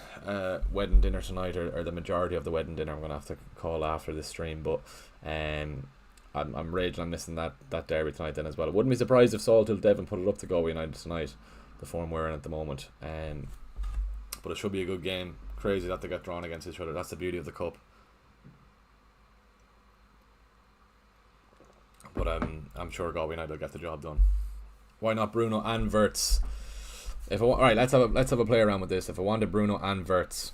wedding dinner tonight, or the majority of the wedding dinner. I'm gonna have to call after this stream, but I'm raging. I'm missing that derby tonight then as well. I wouldn't be surprised if Saltill Devon put it up to Galway United tonight, the form we're in at the moment. But it should be a good game. Crazy that they got drawn against each other. That's the beauty of the cup. But I'm sure Galway United will get the job done. Why not Bruno and Wirtz? Alright, let's have a play around with this. If I wanted Bruno and Wirtz,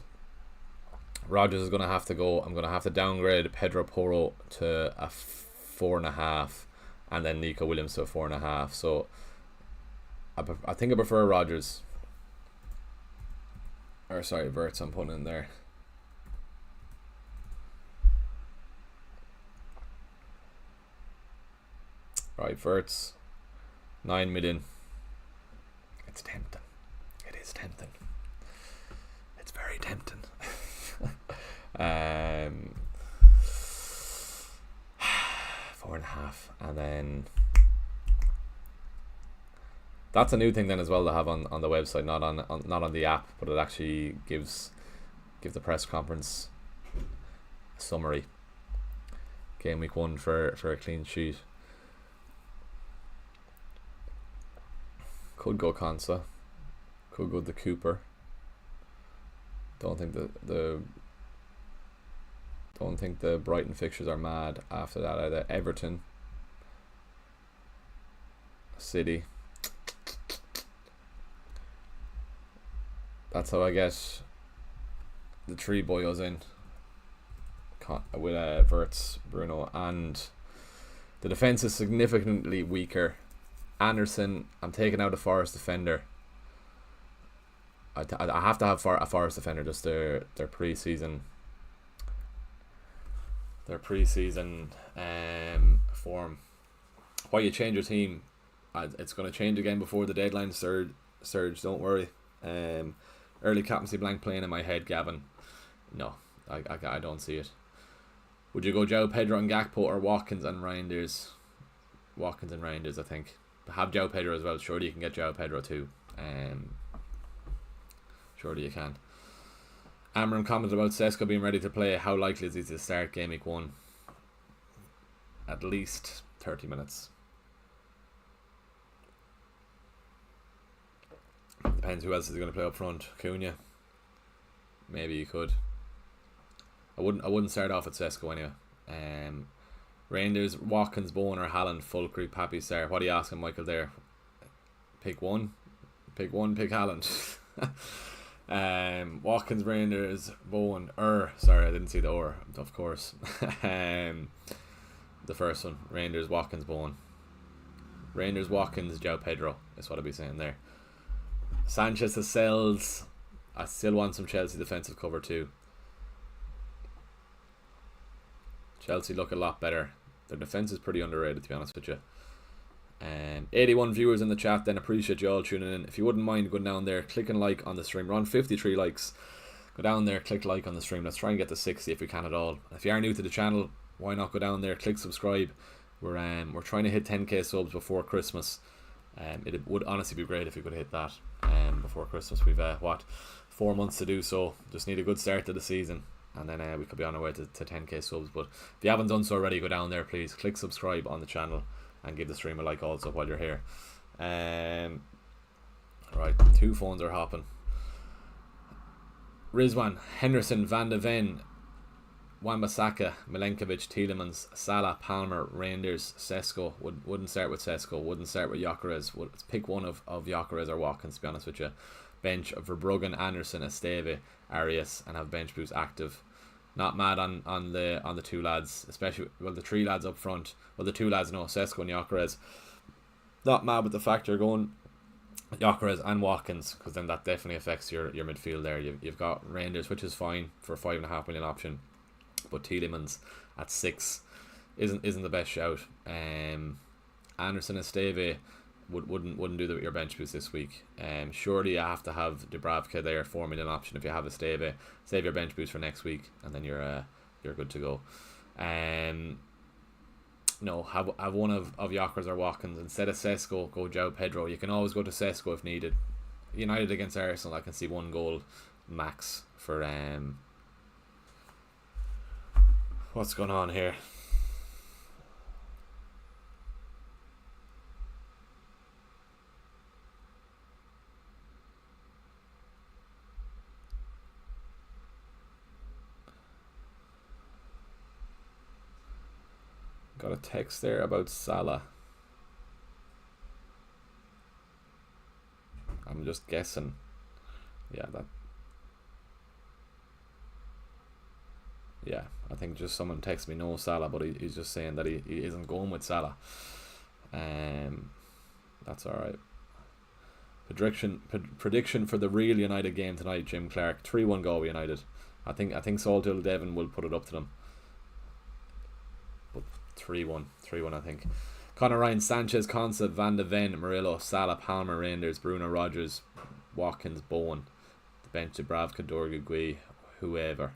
Rodgers is going to have to go. I'm going to have to downgrade Pedro Porro to a 4.5, and then Nico Williams to a 4.5. So I think I prefer Rodgers. Or sorry, Wirtz I'm putting in there. Right, Wirtz, 9 million. It's tempting. It is tempting. It's very tempting. 4.5, and then that's a new thing then as well to have on the website, not on the app, but it actually gives the press conference summary. Game week 1 for a clean sheet. Could go Konsa, could go the Cooper. Don't think the Don't think the Brighton fixtures are mad after that either. Everton, City. That's how I get the three boyos in with Wirtz, Bruno, and the defense is significantly weaker. Anderson, I'm taking out a Forest defender. I have to have a Forest defender, just their pre-season form. Why you change your team? It's going to change again before the deadline surge. Don't worry. Early captaincy blank playing in my head, Gavin. No, I don't see it. Would you go João Pedro and Gakpo or Watkins and Reinders? Watkins and Reinders, I think. Have João Pedro as well. Surely you can get João Pedro too. Surely you can. Amram commented about Sesko being ready to play. How likely is he to start game week 1? At least 30 minutes. Depends who else is going to play up front. Cunha. Maybe you could. I wouldn't start off at Sesko anyway. Reinders, Watkins, Bowen or Haaland, Fulcry, Pappy, Sar. What are you asking, Michael, there? Pick one. Pick Haaland. Watkins, Reinders, Bowen, sorry, I didn't see the of course. The first one, Reinders, Watkins, Bowen. Reinders, Watkins, João Pedro is what I'll be saying there. Sanchez to sells. I still want some Chelsea defensive cover too. Chelsea look a lot better. Their defence is pretty underrated, to be honest with you. 81 viewers in the chat, then appreciate you all tuning in. If you wouldn't mind going down there, clicking like on the stream. We're on 53 likes. Go down there, click like on the stream. Let's try and get to 60 if we can at all. If you are new to the channel, why not go down there, click subscribe. We're trying to hit 10k subs before Christmas. It would honestly be great if we could hit that before Christmas. We've 4 months to do so. Just need a good start to the season, and then we could be on our way to 10k subs. But if you haven't done so already, go down there please, click subscribe on the channel and give the stream a like also while you're here. Right, 2 phones are hopping. Rizwan, Henderson, Van de Ven, Wan-Bissaka, Milenkovic, Tielemans, Salah, Palmer, Reinders, Sesko. Wouldn't start with Sesko. Wouldn't start with Gyökeres. Pick one of Gyökeres or Watkins, to be honest with you. Bench of Verbruggen, Anderson, Esteve, Arias, and have bench boost active. Not mad on the 2 lads, especially the 3 lads up front. Well, the 2 lads, no, Sesko and Gyökeres. Not mad with the fact you're going Gyökeres and Watkins, because then that definitely affects your midfield there. You've got Reinders, which is fine for a 5.5 million option, but Tielemans at 6 isn't the best shout. Anderson and Esteve wouldn't do your bench boost this week. Surely you have to have Dubravka there, 4 million option. If you have Esteve, save your bench boost for next week, and then you're good to go. No, have one of Gyökeres or Watkins instead of Sesko. Go João Pedro. You can always go to Sesko if needed. United against Arsenal, I can see 1 goal max for what's going on here? Got a text there about Salah. I'm just guessing. Yeah, I think just someone texted me no Salah, but he's just saying that he isn't going with Salah. That's alright. Prediction for the real United game tonight, Jim Clark. 3-1 Galway United. I think Saltill Devon will put it up to them. But 3-1 I think. Conor Ryan, Sanchez, Consa, Van de Ven, Murillo, Salah, Palmer, Reinders, Bruno Rodgers, Watkins, Bowen. The bench of Dubravka, Dorgu, Gui, whoever.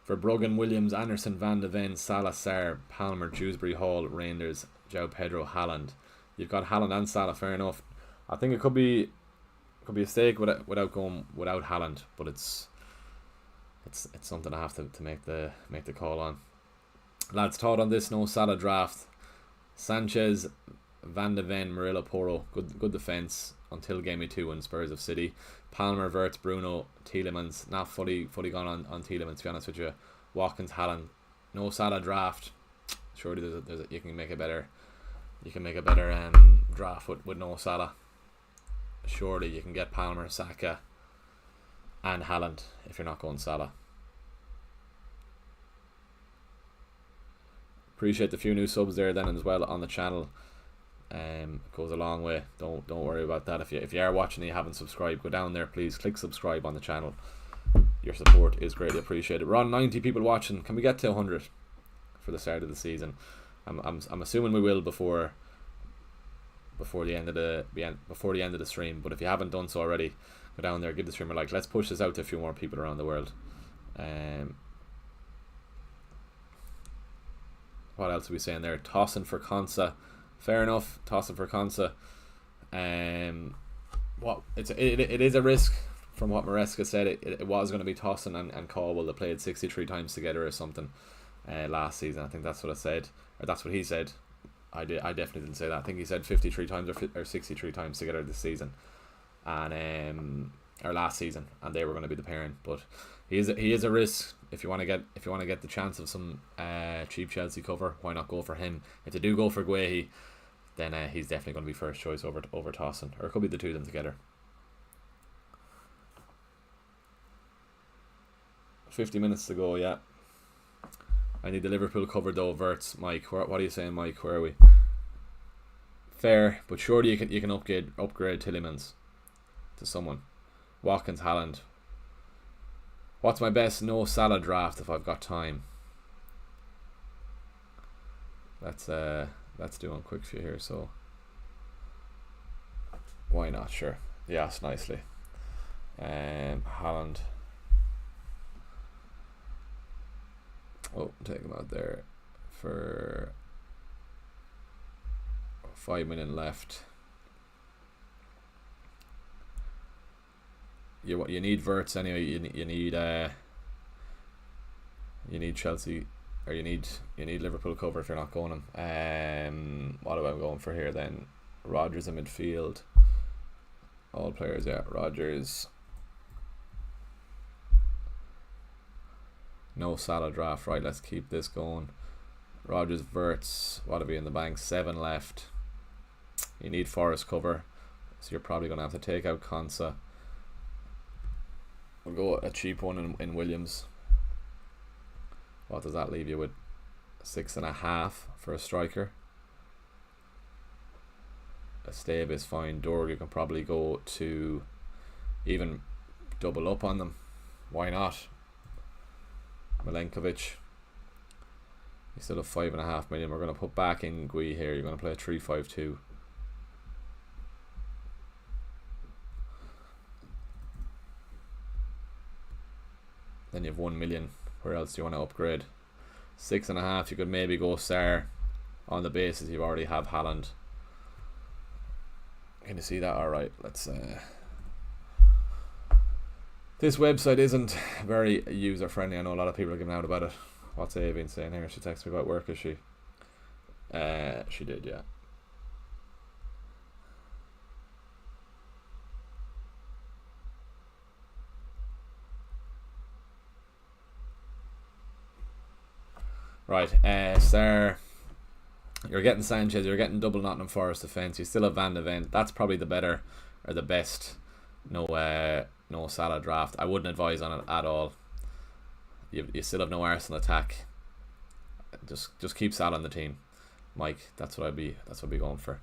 Verbruggen, Williams, Anderson, Van de Ven, Salah, Sarr, Palmer, Dewsbury Hall, Reinders, João Pedro, Haaland. You've got Haaland and Salah, fair enough. I think it could be a stake without going without Haaland, but it's something I have to make the call on. Lads, thought on this no Salah draft. Sanchez, Van de Ven, Murillo, Porro. Good defence until game week 2 when Spurs of City. Palmer, Wirtz, Bruno, Tielemans. Not fully gone on Tielemans, to be honest with you. Watkins, Haaland. No Salah draft. Surely you can make a better draft with no Salah. Surely you can get Palmer, Saka, and Haaland if you're not going Salah. Appreciate the few new subs there then as well on the channel. Goes a long way. Don't worry about that. If you are watching and you haven't subscribed, go down there, please click subscribe on the channel. Your support is greatly appreciated. We're on 90 people watching. Can we get to 100 for the start of the season? I'm assuming we will before the end of the stream. But if you haven't done so already, go down there, give the stream a like. Let's push this out to a few more people around the world. What else are we saying there? Tossing for Konsa. Fair enough. Tossing for Konsa. It is a risk from what Maresca said. It was going to be Tossing and Caldwell. They played 63 times together or something last season. I think that's what I said, or that's what he said. I definitely didn't say that. I think he said 53 times or 63 times together this season, and or last season, and they were going to be the pairing. But he is a risk. If you want to get the chance of some cheap Chelsea cover, why not go for him? If they do go for Guehi, then he's definitely going to be first choice over Tosin, or it could be the two of them together. 50 minutes to go. Yeah, I need the Liverpool cover though. Wirtz, Mike. What are you saying, Mike? Where are we? Fair, but surely you can upgrade Tielemans to someone. Watkins, Haaland. What's my best no Salah draft if I've got time? Let's do one quick few here. So why not? Sure. Yes, nicely. Haaland. Oh, take him out there for 5 minutes left. You need Wirtz anyway. You need Chelsea, or you need Liverpool cover if you're not going them. What am I going for here then? Rodgers in midfield. All players, yeah. Rodgers. No Salah draft, right? Let's keep this going. Rodgers, Wirtz. What are we in the bank? 7 left. You need Forest cover, so you're probably gonna have to take out Konsa. We'll go a cheap one in Williams. What does that leave you with? 6.5 for a striker. Esteve is fine. Dorg, you can probably go to even double up on them. Why not? Milenkovic. You still have 5.5 million. We're going to put back in Gui here. You're going to play a 3-5-2. Then you have 1 million. Where else do you want to upgrade? 6.5. You could maybe go Sar on the basis you already have Haaland. Can you see that? Alright, let's this website isn't very user friendly. I know a lot of people are giving out about it. What's Avian saying here? She texted me about work, is she? She did, yeah. Right, Sir, you're getting Sanchez, you're getting double Nottingham Forest defence, you still have Van de Ven. That's probably the better, or the best no Salah draft. I wouldn't advise on it at all. You still have no Arsenal attack. Just keep Salah on the team, Mike. That's what I'd be going for.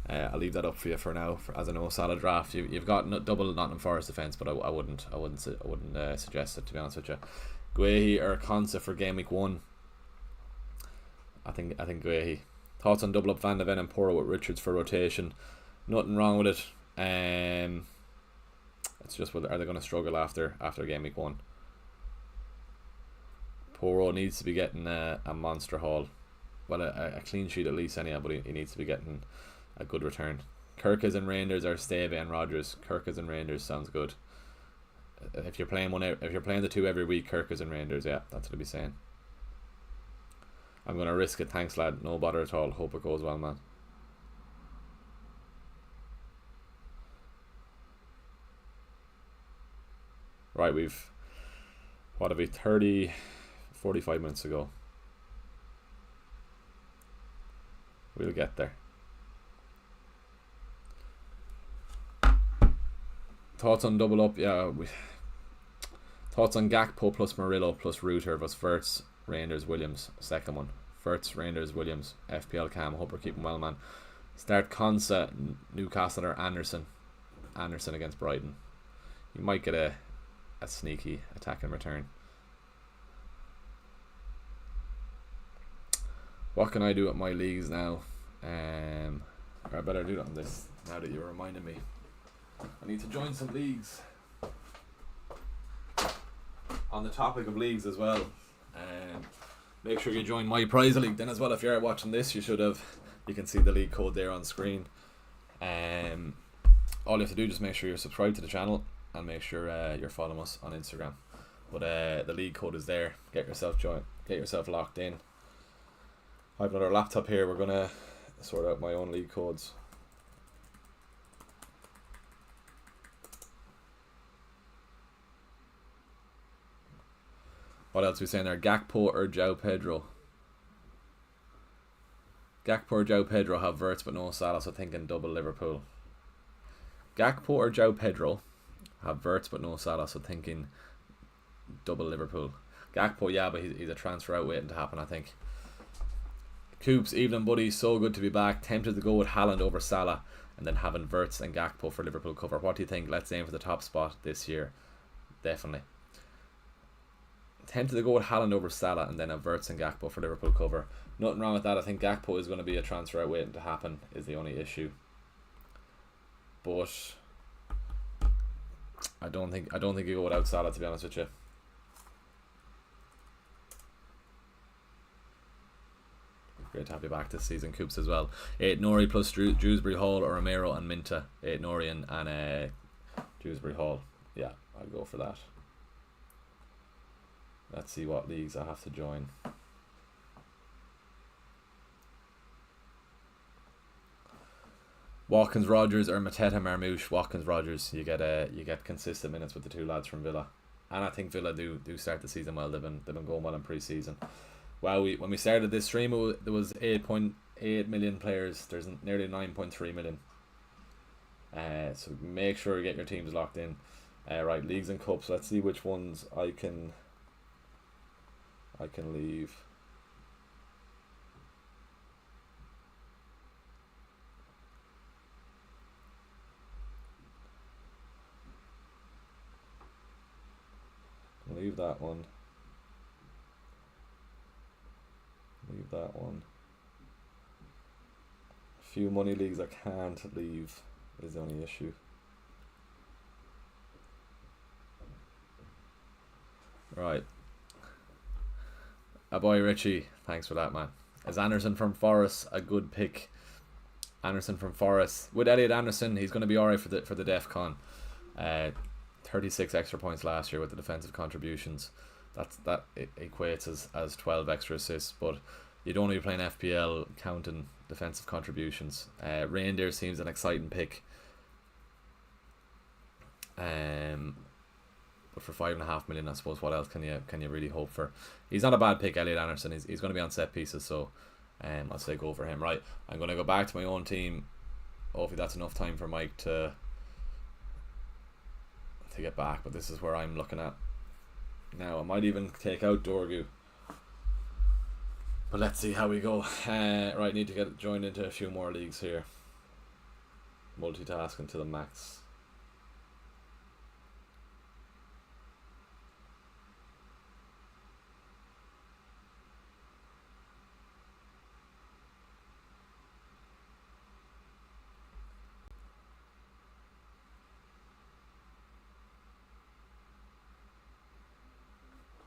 I'll leave that up for you for now, as a no Salah draft. You've got double Nottingham Forest defence, but I wouldn't suggest it, to be honest with you. Guehi or Konsa for game week 1. I think Guehi. Thoughts on double up Van de Ven and Porro with Richards for rotation? Nothing wrong with it. It's just whether are they going to struggle after game week 1. Porro needs to be getting a monster haul. Well, a clean sheet at least anyhow, but he needs to be getting a good return. Kirkes and Rangers or Steve and Rodgers. Kirkes and Rangers sounds good. If you're playing the two every week, Kirkes and Rangers, yeah, that's what I'd be saying. I'm going to risk it. Thanks, lad. No bother at all. Hope it goes well, man. Right, what have we, 45 minutes ago. We'll get there. Thoughts on double up? Yeah, thoughts on Gakpo plus Murillo plus Reuter versus Verts, Reinders, Williams. Second one. Verts, Reinders, Williams. FPL Cam. Hope we're keeping well, man. Start Konsa, Newcastle or Anderson. Anderson against Brighton. You might get a sneaky attack in return. What can I do at my leagues now? I better do it on this now that you're reminding me. I need to join some leagues. On the topic of leagues as well, make sure you join my prize league then as well. If you're watching this, you can see the league code there on screen. All you have to do is just make sure you're subscribed to the channel and make sure you're following us on Instagram. But the league code is there. Get yourself locked in. I have another laptop here. We're gonna sort out my own league codes. What else are we saying there? Gakpo or João Pedro? Gakpo or João Pedro have Verts but no Salah, so thinking double Liverpool. Gakpo or João Pedro have Verts but no Salah, so thinking double Liverpool. Gakpo, yeah, but he's a transfer out waiting to happen, I think. Coops, evening buddy, so good to be back. Tempted to go with Haaland over Salah and then having Verts and Gakpo for Liverpool cover. What do you think? Let's aim for the top spot this year. Definitely. Tempted to go with Haaland over Salah and then have Verts and Gakpo for Liverpool cover. Nothing wrong with that. I think Gakpo is going to be a transfer out waiting to happen is the only issue. But I don't think you go without Salah, to be honest with you. Great to have you back this season, Coops, as well. 8 Nori plus Dewsbury Hall or Romero and Minta. 8 Nori and Dewsbury Hall. Yeah, I'll go for that. Let's see what leagues I have to join. Watkins Rogers or Mateta Marmouche. Watkins Rogers. You get consistent minutes with the two lads from Villa, and I think Villa do start the season well. They've been going well in pre-season. Well, when we started this stream, there was 8.8 million players. There's nearly 9.3 million. So make sure you get your teams locked in. Right, leagues and cups. Let's see which ones I can leave. Leave that one. Leave that one. A few money leagues I can't leave is the only issue. Right. A boy Richie, thanks for that, man. Is Anderson from Forest a good pick? Anderson from Forest with Elliot Anderson, he's going to be alright for the DEF CON. 36 extra points last year with the defensive contributions. That equates as 12 extra assists, but you don't want to be playing FPL counting defensive contributions. Reindeer seems an exciting pick. But for 5.5 million, I suppose, what else can you really hope for? He's not a bad pick, Elliot Anderson. He's going to be on set pieces, so I'll say go for him. Right, I'm going to go back to my own team. Hopefully that's enough time for Mike to get back, but this is where I'm looking at now. I might even take out Dorgu, but let's see how we go. Right, need to get joined into a few more leagues here. Multitasking to the max.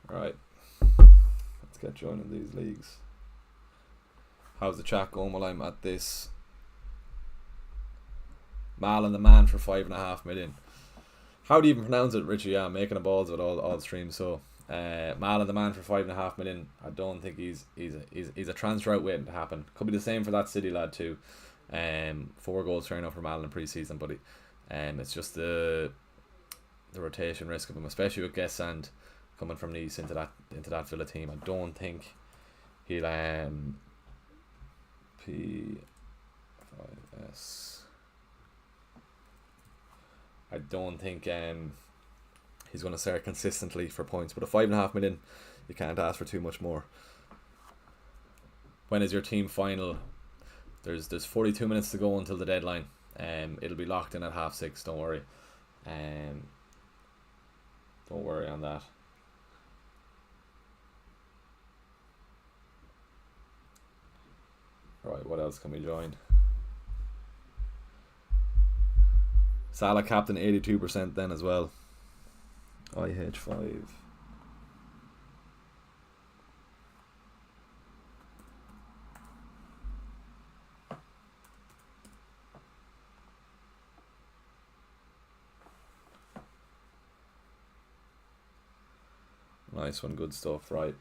Right, let's get joining these leagues. How's the chat going while I'm at this? Mal and the Man for 5.5 million. How do you even pronounce it, Richie? Yeah, I'm making a balls with all the streams, so Mala, the man for 5.5 million. I don't think he's a transfer out waiting to happen. Could be the same for that City lad too. 4 goals fair enough for Mala in pre-season, but it's just the rotation risk of him, especially with Guessand coming from Nice into that Villa team. I don't think he'll P5S. I don't think he's going to start consistently for points, but a 5.5 million, you can't ask for too much more. When is your team final? There's 42 minutes to go until the deadline. It'll be locked in at 6:30. Don't worry. Don't worry on that. Right, what else can we join? Salah captain 82% then as well. IH5. Nice one, good stuff. Right,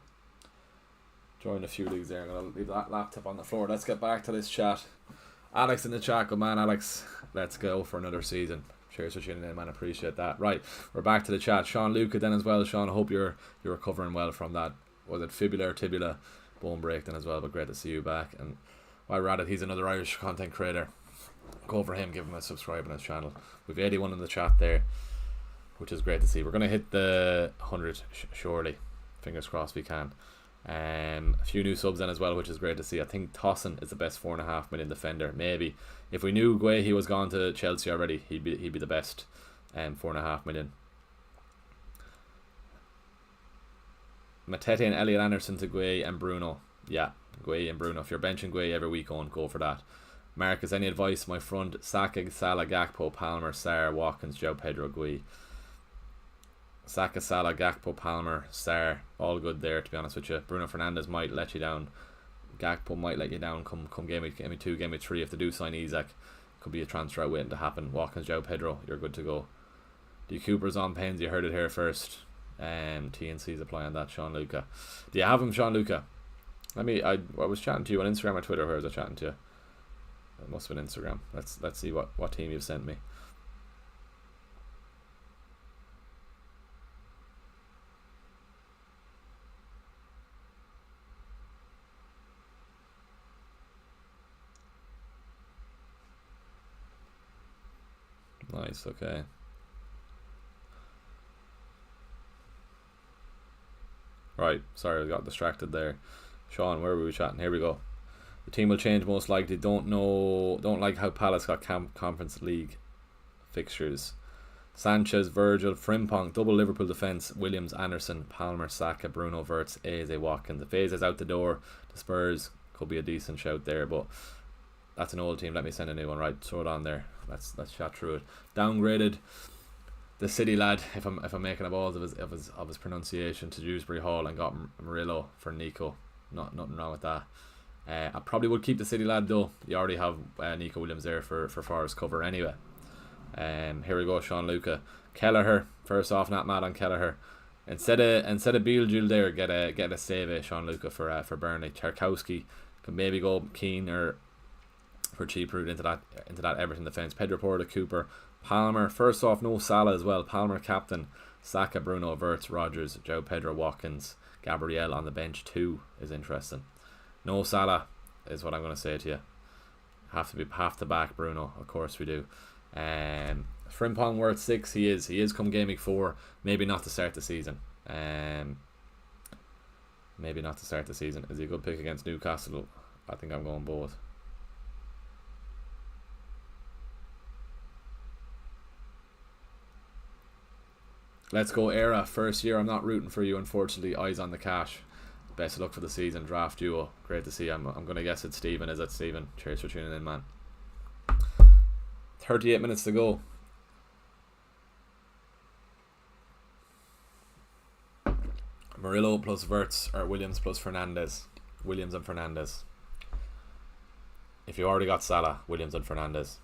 joined a few leagues there. I'm going to leave that laptop on the floor. Let's get back to this chat. Alex in the chat, good man Alex. Let's go for another season. Cheers for tuning in, man. Appreciate that. Right, we're back to the chat. Sean Luca then as well. Sean, I hope you're recovering well from that. Was it fibula or tibula bone break then as well? But great to see you back. And while we're at it, he's another Irish content creator. Go for him, give him a subscribe on his channel. We've 81 in the chat there, which is great to see. We're going to hit the 100 surely. Fingers crossed we can. A few new subs in as well, which is great to see. I think Tossin is the best 4.5 million defender. Maybe if we knew he was gone to Chelsea already, he'd be the best. 4.5 million. Matete and Elliot Anderson to Gueye and Bruno. Yeah, Gueye and Bruno. If you're benching Gueye every week on, go for that. Marcus, any advice? My front: Saka, Salah, Gakpo, Palmer, Sarr, Watkins, Joe Pedro, Gueye. Saka, Salah, Gakpo, Palmer, Sarr, all good there, to be honest with you. Bruno Fernandes might let you down. Gakpo might let you down come game week 2, game week 3. If they do sign Isak, could be a transfer out waiting to happen. Watkins, Joe Pedro, you're good to go. D Cooper's on pens, you heard it here first. TNC's applying that. Sean Luca, do you have him, Sean Luca? I was chatting to you on Instagram or Twitter. Where was I chatting to you? It must have been Instagram. Let's see what team you've sent me. Nice, okay. Right, sorry I got distracted there. Sean, where were we chatting? Here we go. The team will change most likely. Don't like how Palace got Conference League fixtures. Sanchez, Virgil, Frimpong, double Liverpool defence. Williams, Anderson, Palmer, Saka, Bruno, Wirtz, Eze, Watkins. If Eze is out the door, the Spurs could be a decent shout there, but that's an old team. Let me send a new one. Right, throw it on there. Let's chat through it. Downgraded the City lad, if I'm making a balls of his pronunciation, to Dewsbury Hall, and got Murillo for Nico. Nothing wrong with that. I probably would keep the City lad though. You already have Nico Williams there for Forest cover anyway. Here we go, Sean Luca. Kelleher, first off, not mad on Kelleher. Instead of Beale there, get a save, Sean Luca for Burnley. Tarkowski can maybe go Keane or for cheap route into that Everton defence. Pedro Porta, Cooper, Palmer. First off, no Salah as well. Palmer captain. Saka, Bruno, Wirtz, Rodgers, Joe Pedro, Watkins, Gabriel on the bench too is interesting. No Salah is what I'm going to say to you. Have to back Bruno, of course we do. Frimpong worth 6. He is come game week 4. Maybe not to start the season. Maybe not to start the season. Is he a good pick against Newcastle? I think I'm going both. Let's go Era. First year, I'm not rooting for you, unfortunately. Eyes on the cash. Best of luck for the season. Draft duo. Great to see. I'm going to guess it's Stephen. Is it Stephen? Cheers for tuning in, man. 38 minutes to go. Murillo plus Wirtz or Williams plus Fernandes. Williams and Fernandes. If you already got Salah, Williams and Fernandes.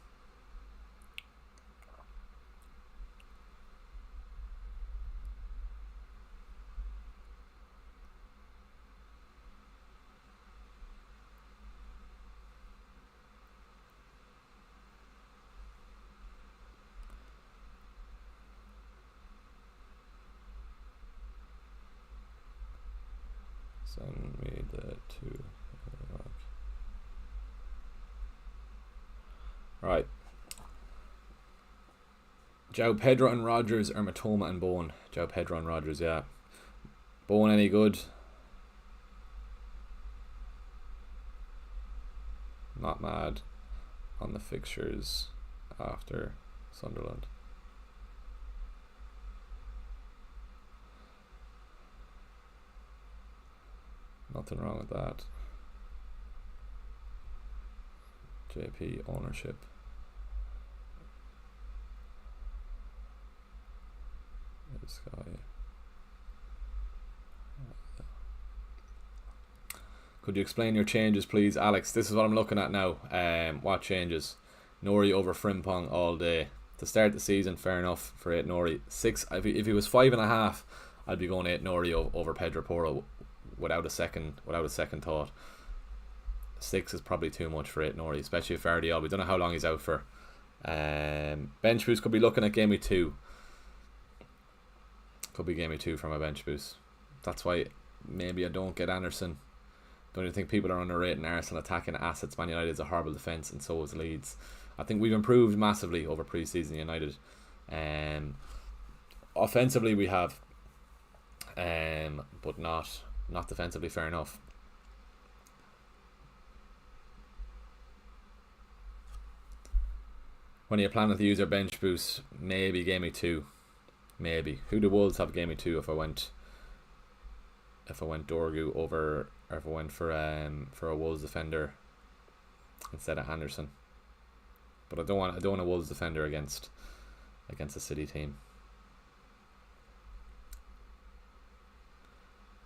Send me the two. Right. João Pedro and Rodgers, or Matoma and Bowen. João Pedro and Rodgers, yeah. Bowen any good? Not mad on the fixtures after Sunderland. Nothing wrong with that. JP ownership. This guy. Could you explain your changes, please, Alex? This is what I'm looking at now. What changes? Nori over Frimpong all day. To start the season, fair enough for 8 Nori. 6. If he was 5.5, I'd be going 8 Nori over Pedro Porro without a second thought. 6 is probably too much for 8 Nori, especially if Vardy. We don't know how long he's out for. Bench boost could be looking at game week 2. Could be game week 2 for my bench boost. That's why maybe I don't get Anderson. Don't you think people are underrating Arsenal attacking assets? Man United is a horrible defence, and so is Leeds. I think we've improved massively over pre-season United. Offensively we have, but not defensively. Fair enough. When are you planning to use your bench boost? Maybe game week 2. Maybe. Who do Wolves have game week 2 if I went Dorgu over, or if I went for a Wolves defender instead of Anderson? But I don't want a Wolves defender against a City team.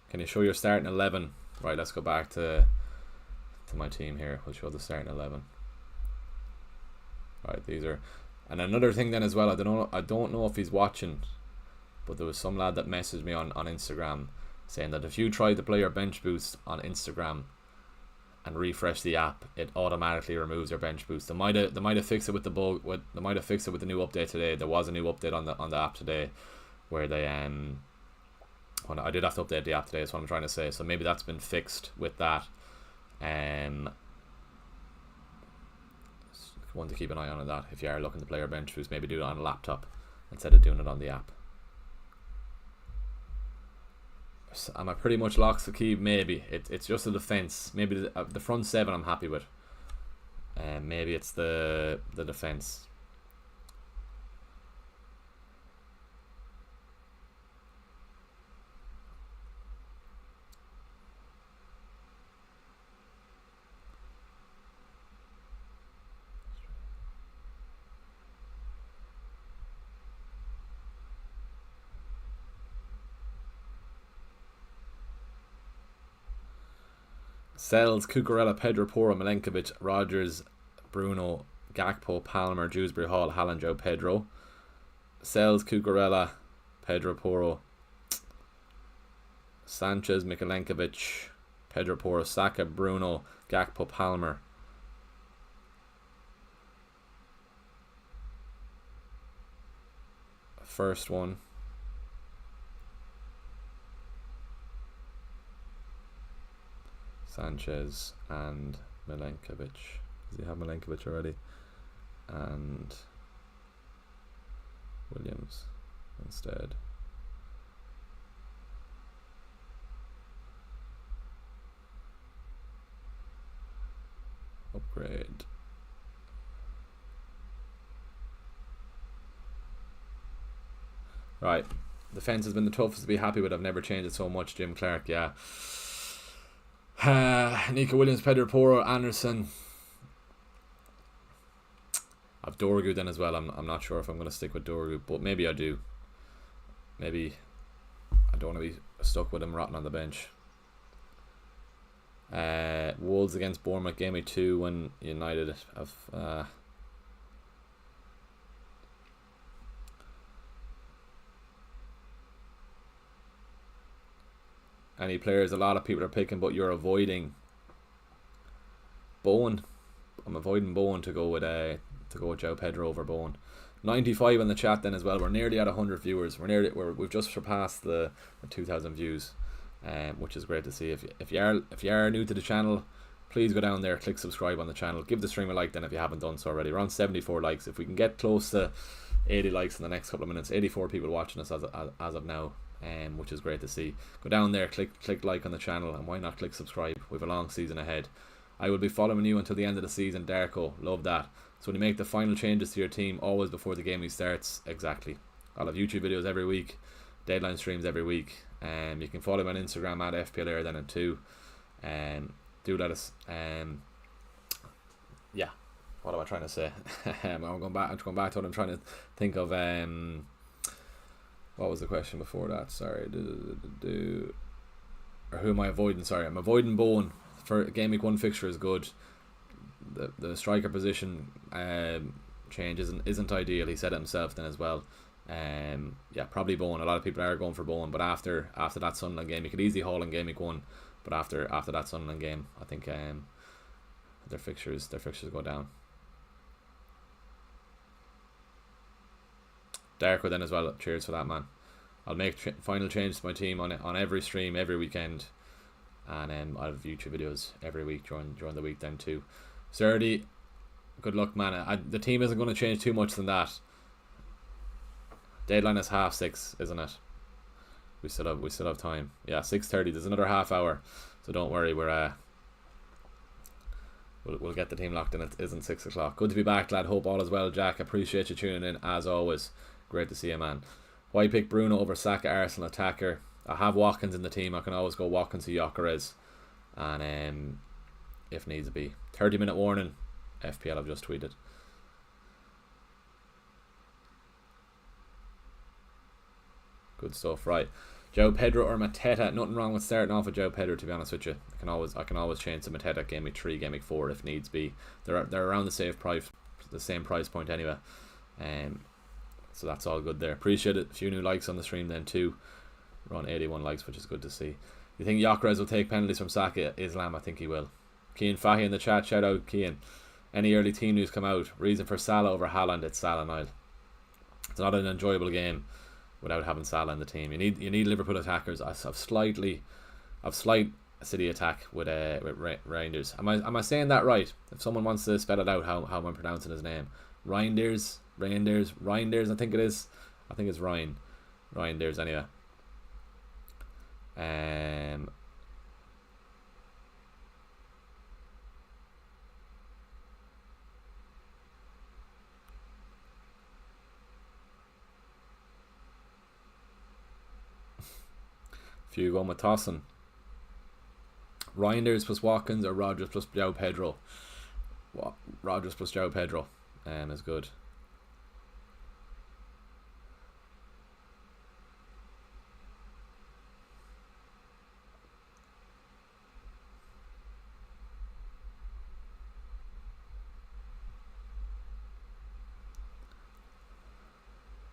Can you show your starting 11? Right, let's go back to my team here. We'll show the starting 11. Right, these are, and another thing then as well. I don't know if he's watching, but there was some lad that messaged me on Instagram saying that if you try to play your bench boost on Instagram and refresh the app, it automatically removes your bench boost. They might have fixed it with the bug. They might have fixed it with the new update today. There was a new update on the app today, where they I did have to update the app today. That's what I'm trying to say. So maybe that's been fixed with that. One to keep an eye on that. If you are looking to play your bench boost, maybe do it on a laptop instead of doing it on the app. Am I pretty much locked to keep? Maybe it's just a defense. Maybe the front 7 I'm happy with. Maybe it's the defense. Sells Cucurella, Pedro Porro, Milenkovic, Rodgers, Bruno, Gakpo, Palmer, Dewsbury Hall, Haaland, Joe Pedro. Sells Cucurella, Pedro Porro, Sanchez, Milenkovic, Pedro Porro, Saka, Bruno, Gakpo, Palmer. First one. Sanchez and Milenkovic. Does he have Milenkovic already? And Williams instead. Upgrade. Right. Defense has been the toughest to be happy with. I've never changed it so much. Jim Clark, yeah. Nico Williams, Pedro Porro, Anderson. I've Dorgu then as well. I'm not sure if I'm going to stick with Dorgu, but maybe I do. Maybe I don't want to be stuck with him rotting on the bench. Wolves against Bournemouth, game week 2 when United have any players a lot of people are picking, but you're avoiding Bowen. I'm avoiding Bowen to go with João Pedro over Bowen. 95 in the chat then as well. We're nearly at 100 viewers. We've just surpassed the 2,000 views. which is great to see. If you are new to the channel, please go down there, click subscribe on the channel, give the stream a like then if you haven't done so already. We're on 74 likes. If we can get close to 80 likes in the next couple of minutes, 84 people watching us as of now, which is great to see. Go down there, click like on the channel, and why not click subscribe? We have a long season ahead. I will be following you until the end of the season, Darko. Love that. So when you make the final changes to your team, always before the game week starts, exactly. I'll have YouTube videos every week, deadline streams every week. You can follow me on Instagram at FPL Airden too. Do let us. Yeah. What am I trying to say? I'm going back to what I'm trying to think of. What was the question before that? Sorry. Or who am I avoiding? Sorry, I'm avoiding Bowen. For game week 1 fixture is good. The striker position change isn't ideal. He said it himself then as well. Yeah, probably Bowen. A lot of people are going for Bowen, but after that Sunderland game, you could easily haul in game week 1. But after that Sunderland game, I think their fixtures go down. Darko then as well. Cheers for that, man. I'll make final changes to my team on every stream every weekend, and I'll have YouTube videos every week during the week then too. Serdy, good luck, man. The team isn't going to change too much than that. Deadline is 6:30, isn't it? We still have time. Yeah, 6:30. There's another half hour, so don't worry. We'll get the team locked in. It isn't 6 o'clock. Good to be back, lad. Hope all is well, Jack. Appreciate you tuning in as always. Great to see you, man. Why pick Bruno over Saka, Arsenal attacker? I have Watkins in the team. I can always go Watkins to Gyökeres, and if needs be. 30-minute warning. FPL have just tweeted. Good stuff, right? Joe Pedro or Mateta? Nothing wrong with starting off with Joe Pedro, to be honest with you. I can always change to Mateta game week 3, game week 4 if needs be. They're around the same price point anyway. So that's all good there. Appreciate it. A few new likes on the stream then too. We're on 81 likes, which is good to see. You think Gyökeres will take penalties from Saka? Islam, I think he will. Kean Fahy in the chat. Shout out, Kean. Any early team news come out? Reason for Salah over Haaland? It's Salah, Niall. It's not an enjoyable game without having Salah in the team. You need Liverpool attackers. I've slight City attack with Reinders. Am I saying that right? If someone wants to spell it out, how am I pronouncing his name? Reinders. I think it is. I think it's Reinders anyway. If you go with Tossin, Reinders plus Watkins or Rodgers plus Joe Pedro. Rodgers plus Joe Pedro is good.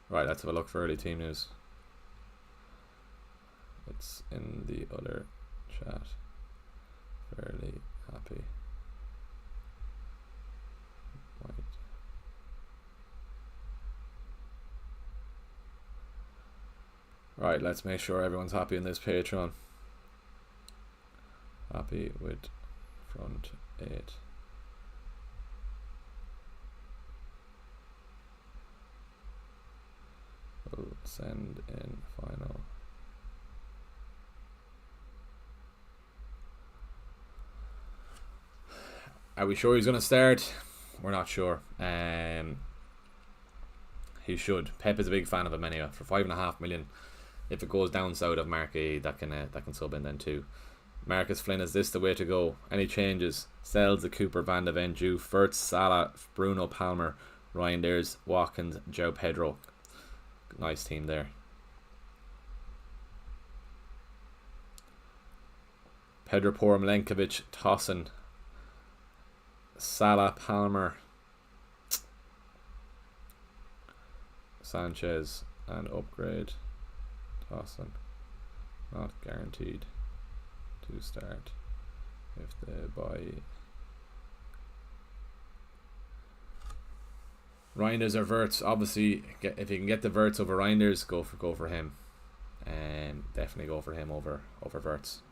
Right, let's have a look for early team news. It's in the other chat. Fairly happy. Right. Right, let's make sure everyone's happy in this Patreon. Happy with front 8. We'll send in final. Are we sure he's going to start? We're not sure. He should. Pep is a big fan of him anyway. For 5.5 million, if it goes down south of Marquee, that can sub in then too. Marcus Flynn, is this the way to go? Any changes? Sells the Cooper, Van de Ven, Juve, Furtz, Salah, Bruno, Palmer, Reinders, Watkins, Joe Pedro. Nice team there. Pedro Porro, Milenkovic, Tossin, Salah, Palmer, Sanchez, and upgrade Tossin. Not guaranteed to start if they buy. Reinders or Verts, obviously if you can get the Verts over Reinders, go for him. Definitely go for him over Wirtz.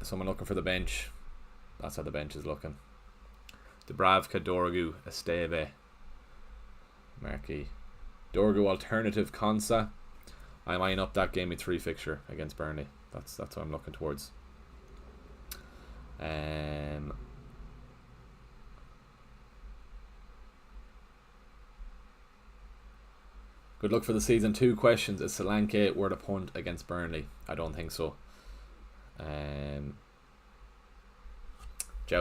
Someone looking for the bench. That's how the bench is looking. Dubravka, Dorgu, Esteve, Marquis. Dorgu alternative Konsa. I'm eyeing up that game week 3 fixture against Burnley. That's what I'm looking towards. Good luck for the season 2 questions. Is Solanke worth a punt against Burnley? I don't think so. João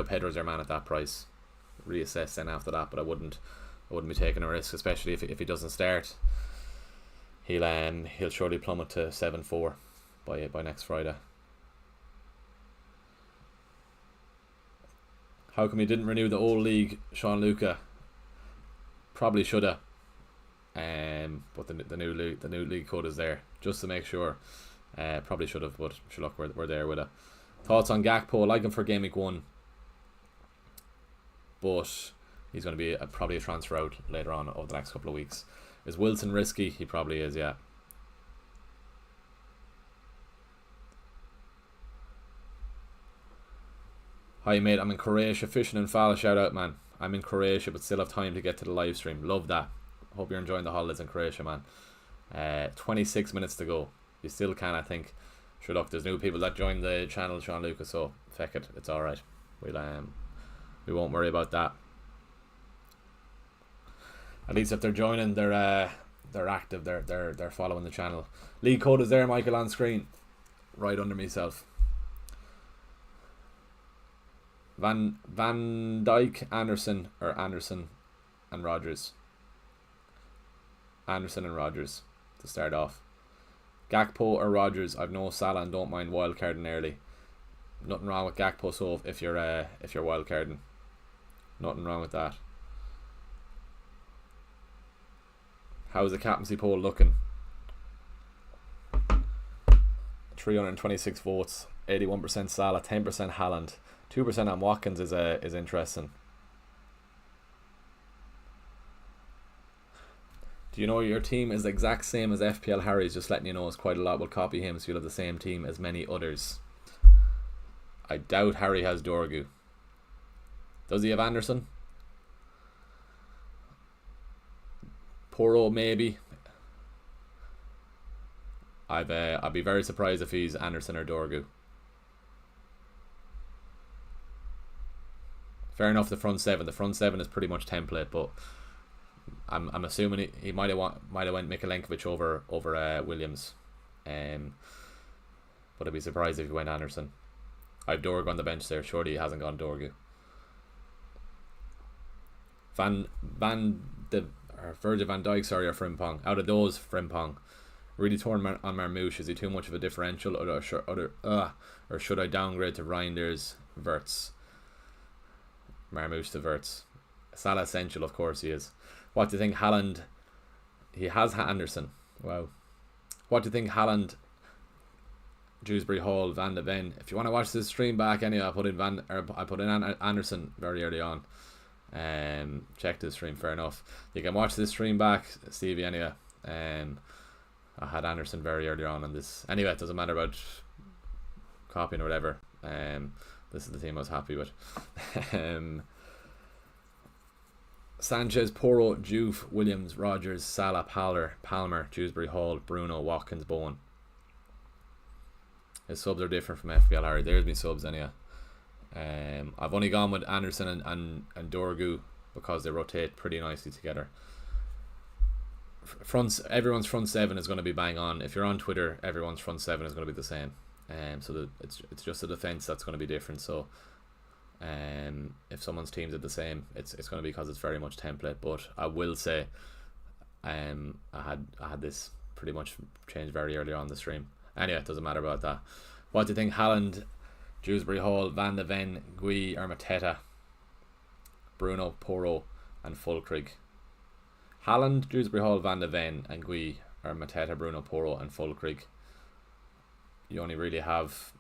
Pedro's your man at that price. Reassess then after that, but I wouldn't be taking a risk, especially if he doesn't start. He'll surely plummet to 7-4 by next Friday. How come he didn't renew the old league, Sean Luca? Probably shoulda. But the new league code is there just to make sure. Probably should have, but sure, look, we're there with it. Thoughts on Gakpo? I like him for game week 1, but he's going to be probably a transfer out later on over the next couple of weeks. Is Wilson risky? He probably is, yeah. Hi mate, I'm in Croatia fishing in Fala. Shout out, man. I'm in Croatia but still have time to get to the live stream. Love that. Hope you're enjoying the holidays in Croatia, man. 26 minutes to go. You still can, I think. Sure, look, there's new people that joined the channel, Sean Lucas, so feck it, it's alright. We won't worry about that. At least if they're joining, they're active, they're following the channel. League code is there, Michael, on screen. Right under myself. Van Dijk, Anderson and Rodgers. Anderson and Rodgers to start off. Gakpo or Rodgers. I've no Salah and don't mind wildcarding early. Nothing wrong with Gakpo, so if you're wildcarding, nothing wrong with that. How's the captaincy poll looking? 326 votes, 81% Salah, 10% Haaland, 2% on Watkins is interesting. Do you know your team is the exact same as FPL Harry's? Just letting you know, it's quite a lot will copy him, so you'll have the same team as many others. I doubt Harry has Dorgu. Does he have Anderson? Poro maybe. I'd be very surprised if he's Anderson or Dorgu. Fair enough, the front seven. The front seven is pretty much template, but I'm assuming he might have went Mikalenkovic over Williams, but I'd be surprised if he went Anderson. I've Dorgu on the bench there. Surely he hasn't gone Dorgu. Virgil van Dijk, sorry, or Frimpong. Out of those, Frimpong. Really torn on Marmoush. Is he too much of a differential, or should I downgrade to Reinders, Wirtz? Marmoush to Wirtz. Salah essential, of course he is. What do you think Haaland? He has Anderson. Wow. What do you think Haaland, Dewsbury Hall, Van de Ven? If you want to watch this stream back, anyway, I put in Anderson very early on. Check this stream, fair enough. You can watch this stream back, Stevie, anyway. I had Anderson very early on this. Anyway, it doesn't matter about copying or whatever. This is the team I was happy with. Sanchez, Poro, Juve, Williams, Rodgers, Salah, Palmer, Dewsbury Hall, Bruno, Watkins, Bowen. His subs are different from FPL Harry. There's me subs anyway. I've only gone with Anderson and Dorgu because they rotate pretty nicely together. Everyone's front seven is going to be bang on. If you're on Twitter, everyone's front seven is going to be the same. So it's just the defense that's going to be different. So if someone's teams are the same, it's going to be because it's very much template. But I will say, I had this pretty much changed very early on the stream. Anyway, it doesn't matter about that. What do you think? Haaland, Dewsbury Hall, Van de Ven, Gui or Mateta, Bruno, Poro and Fulkrug. Haaland, Dewsbury Hall, Van de Ven and Gui or Mateta, Bruno, Poro and Fulkrug. You only really have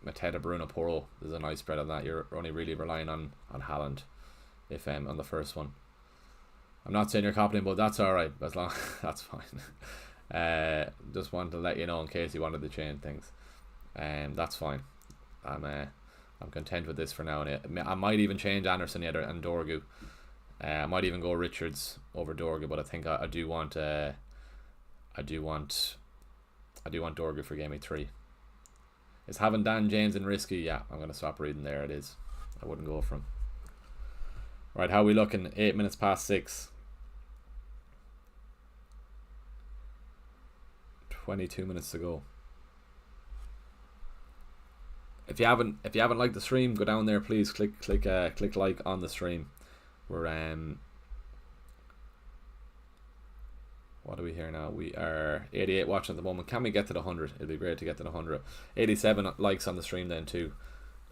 Mateta, Bruno, Poro. There's a nice spread on that. You're only really relying on Haaland if on the first one. I'm not saying you're copying, but that's alright. As long that's fine. Just wanted to let you know in case you wanted to change things. That's fine. I'm content with this for now. And I might even change Anderson yet and Dorgu. I might even go Richards over Dorgu, but I think I do want Dorgu for game week 3. Is having Dan James and risky? Yeah, I'm gonna stop reading there. It is. I wouldn't go for him. Right, how are we looking? 8 minutes past 6. 22 minutes to go. If you haven't liked the stream, go down there, please. Click like on the stream. We're what are we here now? We are 88 watching at the moment. Can we get to the 100? It'd be great to get to the 100. 87 likes on the stream then too.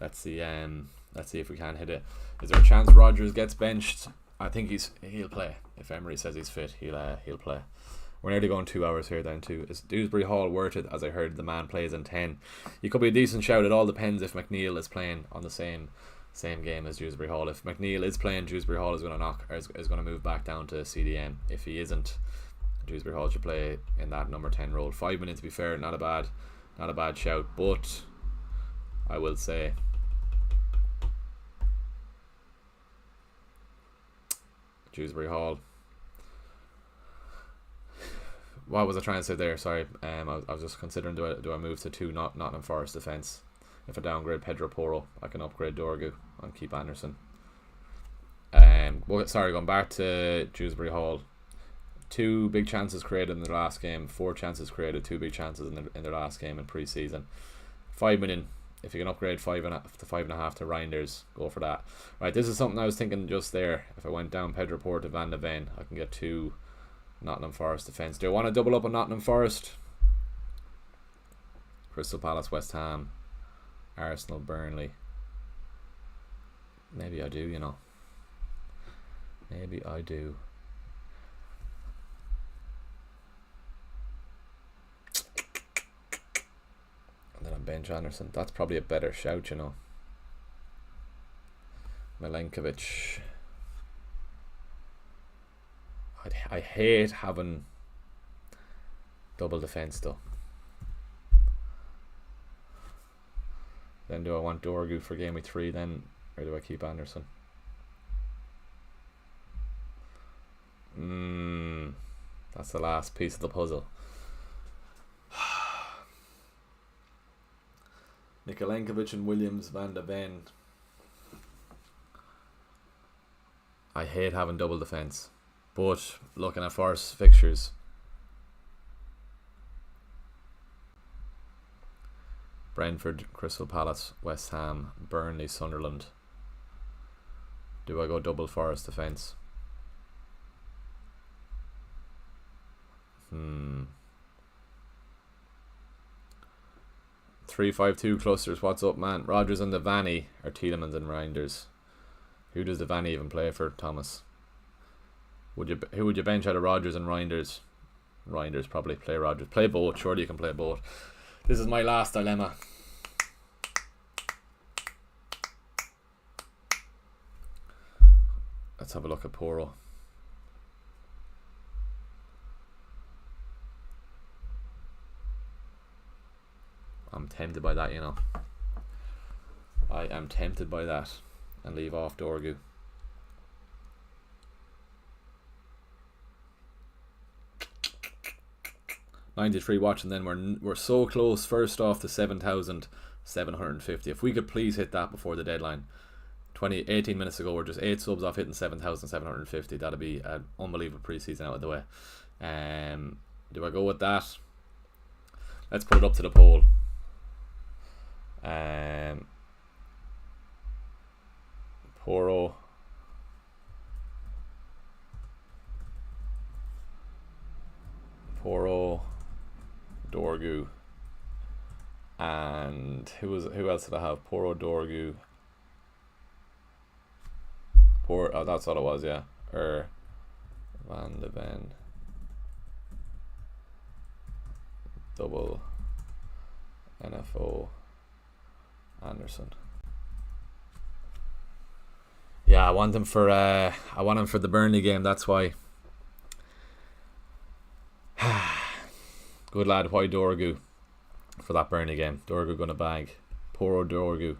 Let's see if we can hit it. Is there a chance Rodgers gets benched? I think he'll play. If Emery says he's fit, he'll play. We're nearly going 2 hours here then too. Is Dewsbury Hall worth it? As I heard the man plays in 10. He could be a decent shout. It all depends if McNeil is playing on the same game as Dewsbury Hall. If McNeil is playing, Dewsbury Hall is going to move back down to CDM. If he isn't, Dewsbury Hall should play in that number 10 role. 5 minutes, to be fair, not a bad shout. But I will say, Dewsbury Hall. What was I trying to say there? Sorry, I was just considering do I move to 2 Nottingham Forest defence. If I downgrade Pedro Porro, I can upgrade Dorgu and keep Anderson. Going back to Dewsbury Hall. 2 big chances created in the last game. 4 chances created. 2 big chances in their last game in pre-season. 5 million. If you can upgrade 5.5 to Reinders, go for that. Right, this is something I was thinking just there. If I went down Pedro Porro to Van de Ven, I can get 2 Nottingham Forest defence. Do I want to double up on Nottingham Forest? Crystal Palace, West Ham, Arsenal, Burnley. Maybe I do, Maybe I do. And then I'm bench Anderson. That's probably a better shout, Milenkovic. I hate having double defence though. Then do I want Dorgu for game week 3 then, or do I keep Anderson? That's the last piece of the puzzle. Nikolenkovic and Williams, Van de Ven. I hate having double defence, but looking at Forest fixtures, Brentford, Crystal Palace, West Ham, Burnley, Sunderland. Do I go double Forest defence? 3-5-2 clusters. What's up, man? Rodgers and the Vanny, or Tielemans and Reinders? Who does the Vanny even play for, Thomas? Who would you bench out of Rodgers and Reinders? Reinders probably. Play Rodgers. Play both. Surely you can play both. This is my last dilemma. Let's have a look at Porro. I'm tempted by that, I am tempted by that. And leave off Dorgu. $93 watching then. We're so close first off to 7,750. If we could please hit that before the deadline. 18 minutes ago, we're just 8 subs off hitting 7,750. That'd be an unbelievable pre-season out of the way. Do I go with that? Let's put it up to the poll. Porro, Dorgu, and who else did I have? Porro, Dorgu, oh, that's all it was, yeah. Van de Ven, double NFO, Anderson. Yeah, I want him for the Burnley game. That's why. Good lad. Why Dorgu for that Burnley game? Dorgu gonna bag. Poor old Dorgu.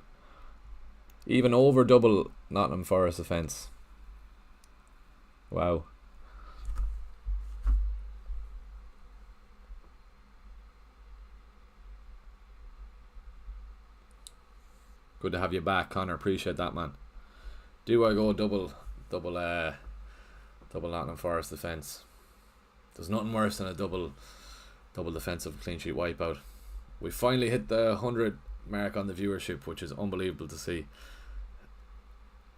Even over double Nottingham Forest offence. Wow. Good to have you back, Connor. Appreciate that, man. Do I go double Nottingham Forest defence? There's nothing worse than a double defensive clean sheet wipeout. We finally hit the 100 mark on the viewership, which is unbelievable to see.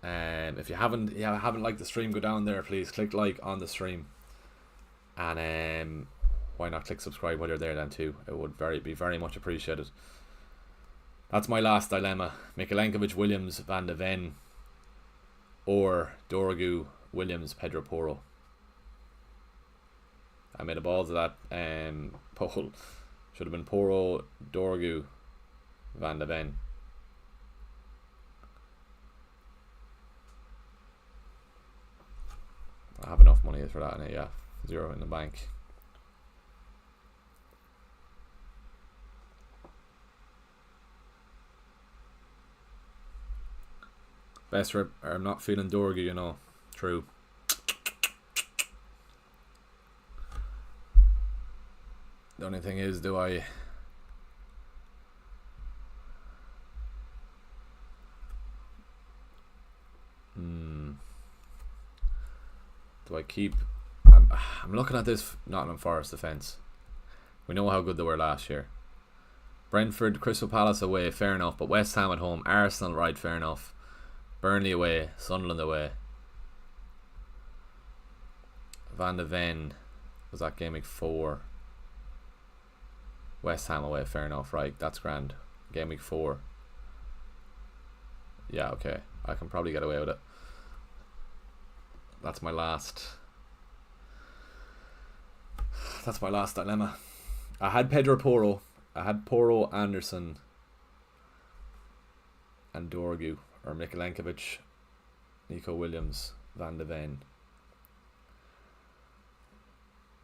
If you haven't liked the stream, go down there, please click like on the stream, and why not click subscribe while you're there then too? It would be very much appreciated. That's my last dilemma: Mikalenkovic, Williams, Van de Ven, or Dorgu, Williams, Pedro Porro. I made a balls of that poll. Should have been Porro, Dorgu, Van de Ven. I have enough money for that in it, yeah. 0 in the bank. Best rip, I'm not feeling Dorgu, you know. True. The only thing is, do I... Do I keep... I'm looking at this Nottingham Forest defence. We know how good they were last year. Brentford, Crystal Palace away, fair enough. But West Ham at home, Arsenal, right, fair enough. Burnley away, Sunderland away. Van de Ven was that game week 4. West Ham away, fair enough, right, that's grand. Game week 4. Yeah, okay, I can probably get away with it. That's my last dilemma. I had Pedro Porro, I had Porro, Anderson and Dorgu, or Mikalenkovic, Nico Williams, Van de Ven.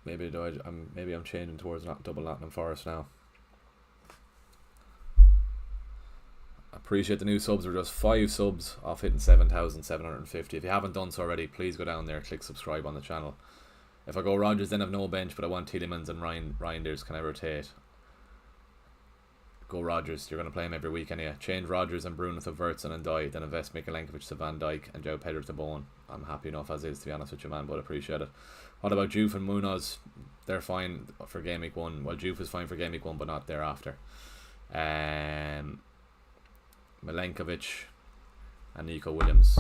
Maybe I'm changing towards not double Nottingham Forest now. Appreciate the new subs. We're just 5 subs off hitting 7,750. If you haven't done so already, please go down there, click subscribe on the channel. If I go Rodgers, then I've no bench, but I want Tielemans and Reinders. Can I rotate? Go Rodgers. You're going to play him every week anyway. Change Rodgers and Bruno to Wirtz and Dye. Then invest Mikalenkovic to Van Dijk and Joe Pedro to Bowen. I'm happy enough as is, to be honest with you, man, but appreciate it. What about Juve and Munoz? They're fine for game week 1. Well, Juve is fine for game week 1, but not thereafter. Milenkovic and Nico Williams.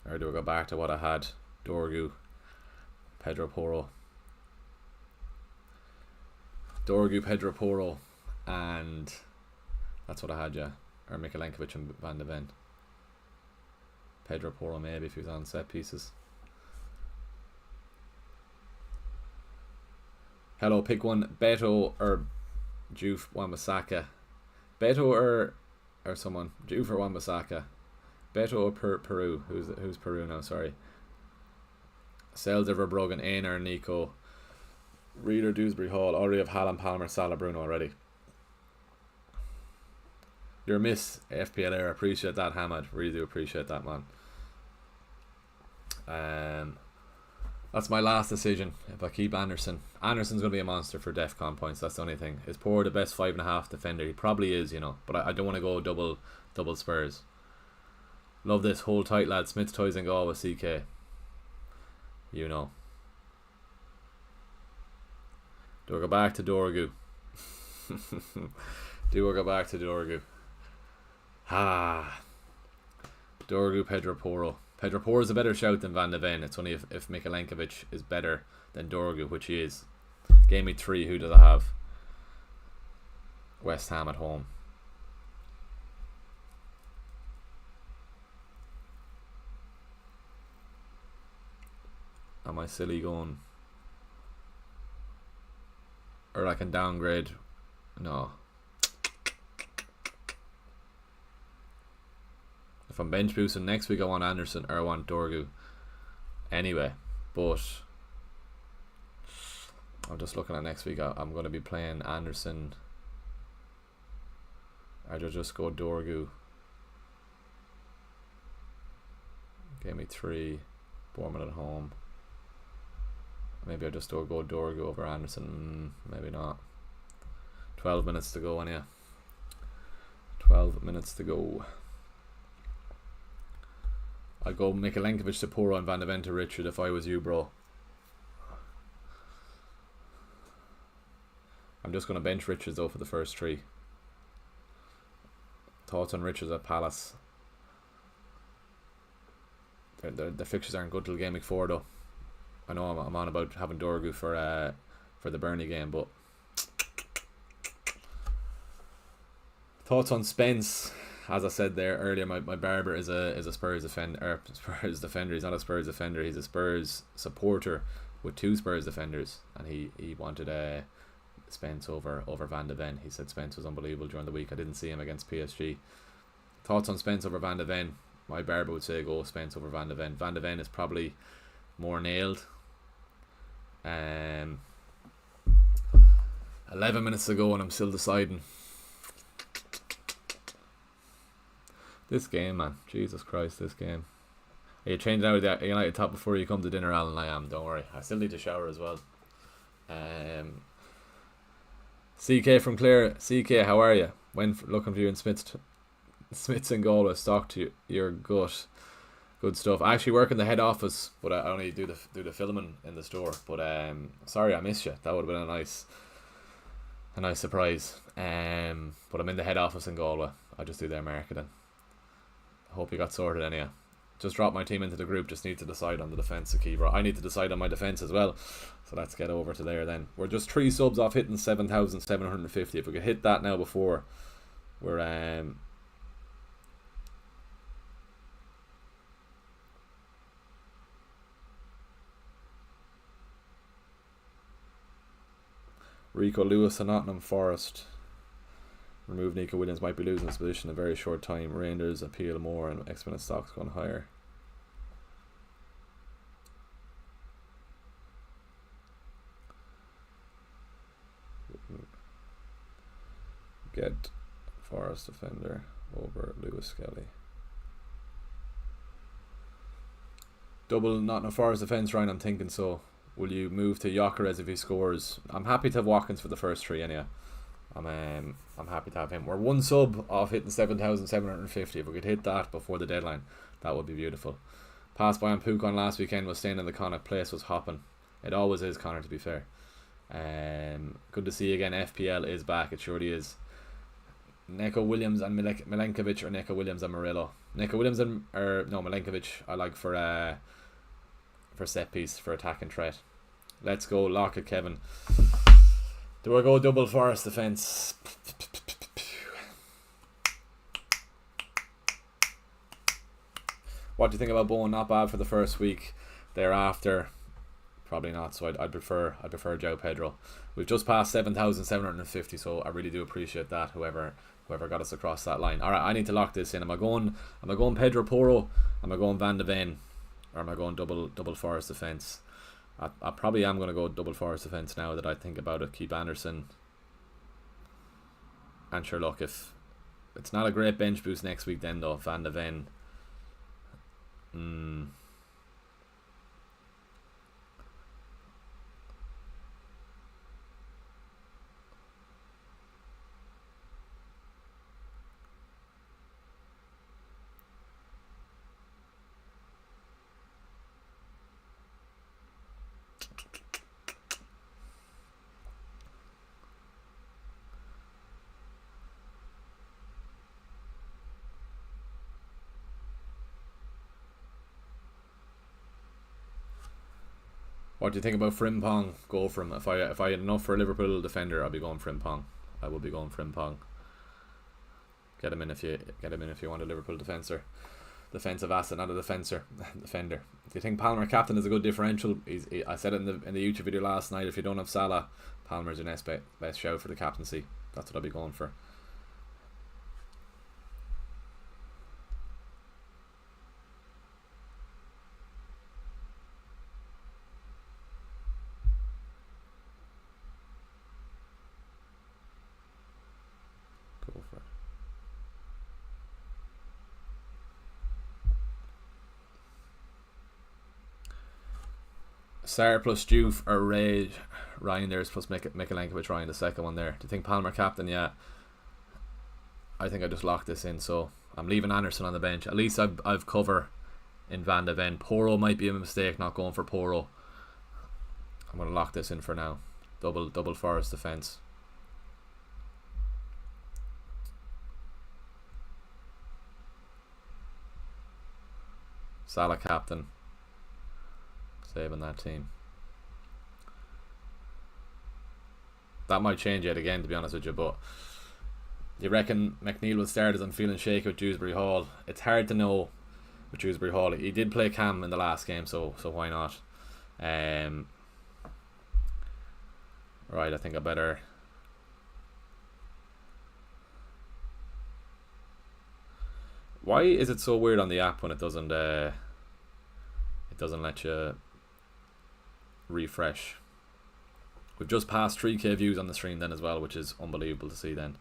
Or do I go back to what I had? Dorgu, Pedro Porro. Dorgu, Pedro Porro, and that's what I had, yeah. Or Mikalenkovic and Van de Ven. Pedro Porro maybe if he was on set pieces. Hello, pick one. Beto or Juve Wan-Bissaka. Beto or someone. Juve or Wan-Bissaka. Beto or Peru. Who's Peru now? Sorry. Selzer, Verbruggen, Ainer, Nico, Reader, Dewsbury Hall. Already have Haaland, Palmer, Salah, Bruno already. You're a miss, FPL era. Appreciate that, Hamad. Really do appreciate that, man. That's my last decision. If I keep Anderson's going to be a monster for DEFCON points. That's the only thing. Is Poor the best 5.5 defender? He probably is, you know. But I don't want to go double Spurs. Love this. Hold tight, lad. Smith, Toys and Gaul with CK. You know. Do I go back to Dorgu? Do I go back to Dorgu? Dorgu, Pedro Porro. Pedro Porro is a better shout than Van de Ven. It's only if Mikalenkovic is better than Dorgu, which he is. Game week 3, who does I have? West Ham at home. Am I silly going? Or I can downgrade? No. If I'm bench boosting next week, I want Anderson or I want Dorgu. anyway. But I'm just looking at next week. I'm going to be playing Anderson. I just go Dorgu. Gave me 3. Bournemouth at home. Maybe I just go Dorgu over Anderson. Maybe not. 12 minutes to go, anyhow. 12 minutes to go. I'd go Mikalenkovic to Poro and Van de Ven to Richard if I was you, bro. I'm just going to bench Richards though for the first 3. Thoughts on Richards at Palace? The fixtures aren't good till game week 4 though. I know I'm on about having Dorgu for the Burnley game, but thoughts on Spence? As I said there earlier, my barber is a Spurs defender. Spurs defender. He's not a Spurs defender. He's a Spurs supporter with 2 Spurs defenders, and he wanted Spence over Van de Ven. He said Spence was unbelievable during the week. I didn't see him against PSG. Thoughts on Spence over Van de Ven? My barber would say go Spence over Van de Ven. Van de Ven is probably more nailed. 11 minutes to go and I'm still deciding. This game, man. Jesus Christ, this game. Are you changing out the United top before you come to dinner, Alan? I am, don't worry. I still need to shower as well. CK from Clare. CK, how are you? When looking for you in Smith's and Galway. Stock to your gut. Good stuff. I actually work in the head office, but I only do the filming in the store. But sorry I missed you. That would have been a nice surprise. But I'm in the head office in Galway. I just do their marketing. I hope you got sorted anyhow. Just dropped my team into the group. Just need to decide on the defence of keeper. I need to decide on my defence as well. So let's get over to there then. We're just 3 subs off hitting 7,750. If we could hit that now before we're Rico Lewis and Nottingham Forest. Remove Nico Williams, might be losing his position in a very short time. Rangers appeal more and exponent stocks going higher. Get Forest defender over Lewis Skelly. Double Nottingham Forest defence, Ryan. I'm thinking so. Will you move to Gyökeres if he scores? I'm happy to have Watkins for the first 3 anyway. I'm happy to have him. We're 1 sub off hitting 7,750. If we could hit that before the deadline, that would be beautiful. Passed by on Pukon last weekend, was staying in the Connacht. Place was hopping. It always is, Connor, to be fair. Good to see you again. FPL is back. It surely is. Neko Williams and Milenkovic, or Neko Williams and Murillo. Neko Williams and Milenkovic I like for set piece, for attack and threat. Let's go Lockett, Kevin. Do I go double Forest defence? What do you think about Bowen? Not bad for the first week. Thereafter, probably not. So I'd prefer João Pedro. We've just passed 7,750, so I really do appreciate that. Whoever got us across that line. All right, I need to lock this in. Am I going Pedro Porro? Am I going Van de Ven? Or am I going double Forest defence? I probably am going to go double Forest defence now that I think about it. Keep Anderson. And sure, look, if it's not a great bench boost next week then though, Van de Ven. What do you think about Frimpong? Go for him. If I had enough for a Liverpool defender, I'd be going Frimpong. I will be going Frimpong. Get him in if you want a Liverpool defender. Defensive asset, not a defender. Do you think Palmer captain is a good differential? I said it in the YouTube video last night. If you don't have Salah, Palmer's your next best shout for the captaincy. That's what I'll be going for. Sarah plus Juve or Rage. Ryan there's plus Mikalenkovic Ryan, the second one there. Do you think Palmer captain? Yeah. I think I just locked this in, so I'm leaving Anderson on the bench. At least I've cover in Van de Ven. Poro might be a mistake not going for Poro. I'm going to lock this in for now. Double Forest defence. Salah captain. Saving that team. That might change yet again, to be honest with you, but you reckon McNeil will start as I'm feeling shaky with Dewsbury Hall? It's hard to know with Dewsbury Hall. He did play Cam in the last game, so why not? Right, I think I better. Why is it so weird on the app when it doesn't let you refresh? We've just passed 3k views on the stream then as well, which is unbelievable to see. Then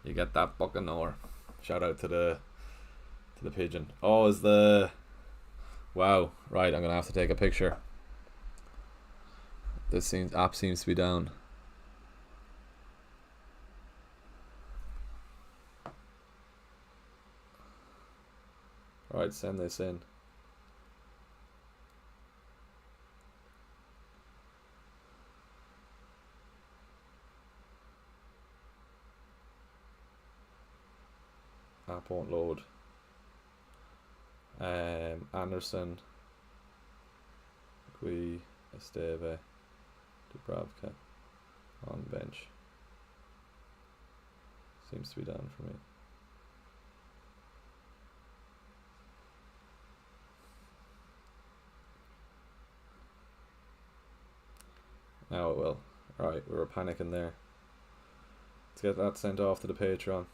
you get that fucking hour. Shout out to the pigeon. Oh, is the wow, right, I'm gonna have to take a picture. This app seems to be down. Right, send this in. App won't load. Anderson, Gui, Esteve, Dubravka on bench. Seems to be down for me. Now it will. Alright, we were panicking there. Let's get that sent off to the Patreon.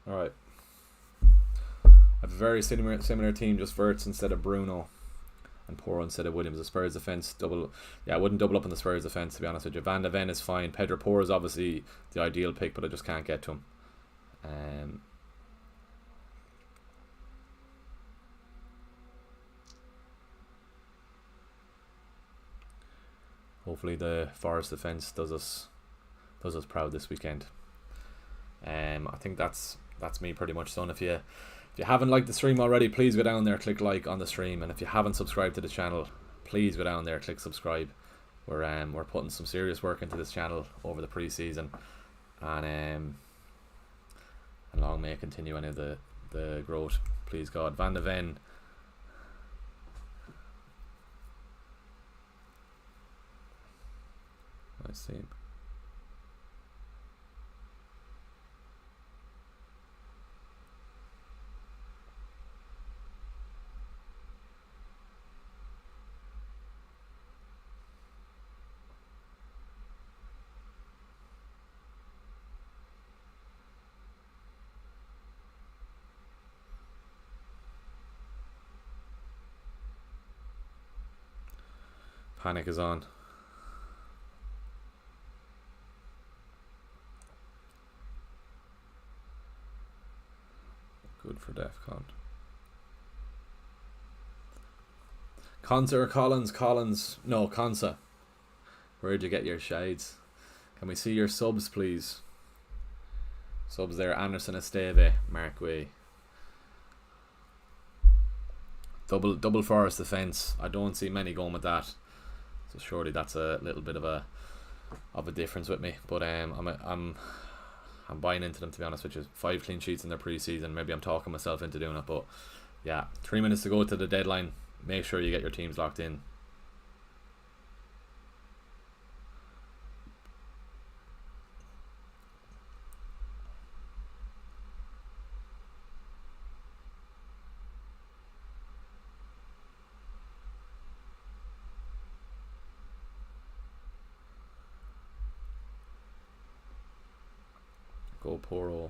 Alright. I have a very similar team, just Verts instead of Bruno and Poro instead of Williams. The Spurs defence double. Yeah, I wouldn't double up on the Spurs defence, to be honest with you. Van de Ven is fine. Pedro Poro is obviously the ideal pick, but I just can't get to him. Hopefully the Forest defence does us proud this weekend. I think that's me pretty much done. If you haven't liked the stream already, please go down there, click like on the stream, and if you haven't subscribed to the channel, please go down there, click subscribe. We're putting some serious work into this channel over the pre-season, and long may it continue any of the growth, please God. Van de Ven. Nice team. Panic is on. Good for DEFCON. Consa or Collins? Collins. No, Consa. Where'd you get your shades? Can we see your subs, please? Subs there. Anderson, Esteve, Mark Way. Double Forest defence. I don't see many going with that. So surely that's a little bit of a difference with me. But I'm buying into them, to be honest with you. 5 clean sheets in their pre-season. Maybe I'm talking myself into doing it, but yeah, 3 minutes to go to the deadline. Make sure you get your teams locked in. Go Poro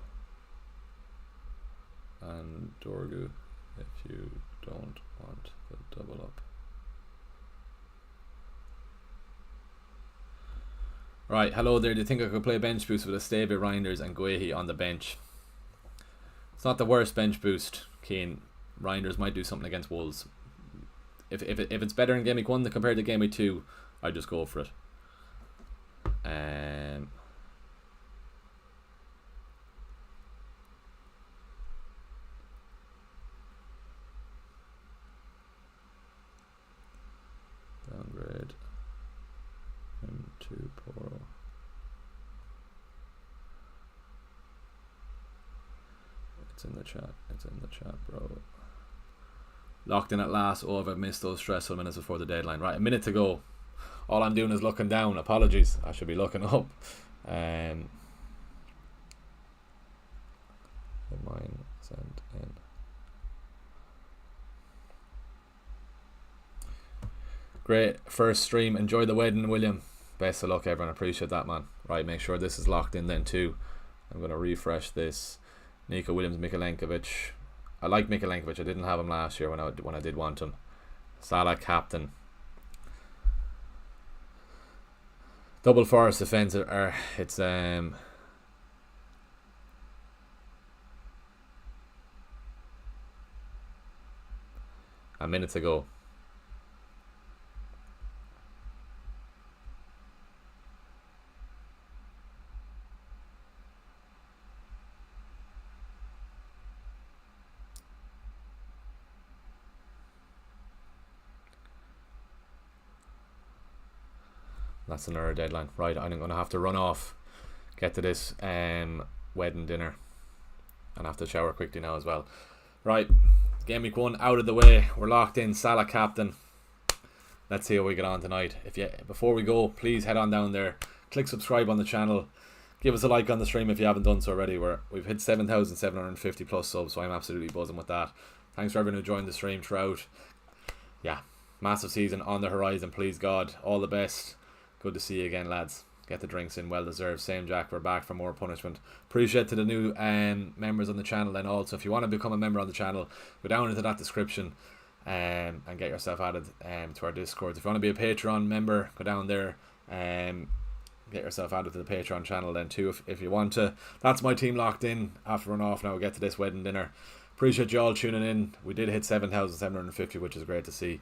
and Dorgu if you don't want the double up. Right, hello there. Do you think I could play bench boost with Esteve, Reinders and Guehi on the bench? It's not the worst bench boost, Keane. Reinders might do something against Wolves. If it's better in Game Week 1 compared to Game Week 2, I'd just go for it. Downgrade him to Poro. It's in the chat. It's in the chat, bro. Locked in at last. Oh, I've missed those stressful minutes before the deadline. Right, a minute to go. All I'm doing is looking down. Apologies. I should be looking up. Mine sent in. Great first stream. Enjoy the wedding, William. Best of luck, everyone. Appreciate that, man. Right, make sure this is locked in then too. I'm going to refresh this. Nico Williams, Mikalenkovic. I like Mikalenkovic. I didn't have him last year when I did want him. Salah captain. Double Forest defense. It's a minute to go. That's another deadline. Right, I'm going to have to run off, get to this wedding dinner, and have to shower quickly now as well. Right, Game Week 1 out of the way. We're locked in. Salah captain. Let's see how we get on tonight. Before we go, please head on down there, click subscribe on the channel, give us a like on the stream if you haven't done so already. We've hit 7,750 plus subs, so I'm absolutely buzzing with that. Thanks for everyone who joined the stream throughout. Yeah, massive season on the horizon. Please God, all the best. Good to see you again, lads. Get the drinks in, well deserved. Same Jack, we're back for more punishment. Appreciate to the new members on the channel. Then also, if you want to become a member on the channel, go down into that description and get yourself added to our Discord. If you want to be a Patreon member, go down there and get yourself added to the Patreon channel then too if you want to. That's my team locked in. I have to run off now. We'll get to this wedding dinner. Appreciate you all tuning in. We did hit 7,750, which is great to see.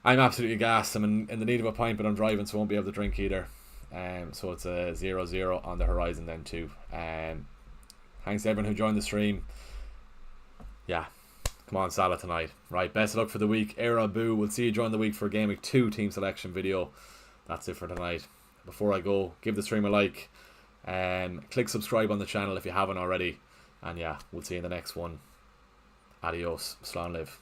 I'm absolutely gassed. I'm in the need of a pint, but I'm driving, so I won't be able to drink either. So it's a 0-0 on the horizon then too. Thanks to everyone who joined the stream. Yeah, come on Salah tonight. Right, best of luck for the week. Era Boo. We'll see you during the week for Game Week 2 team selection video. That's it for tonight. Before I go, give the stream a like. Click subscribe on the channel if you haven't already. And yeah, we'll see you in the next one. Adios. Slán live.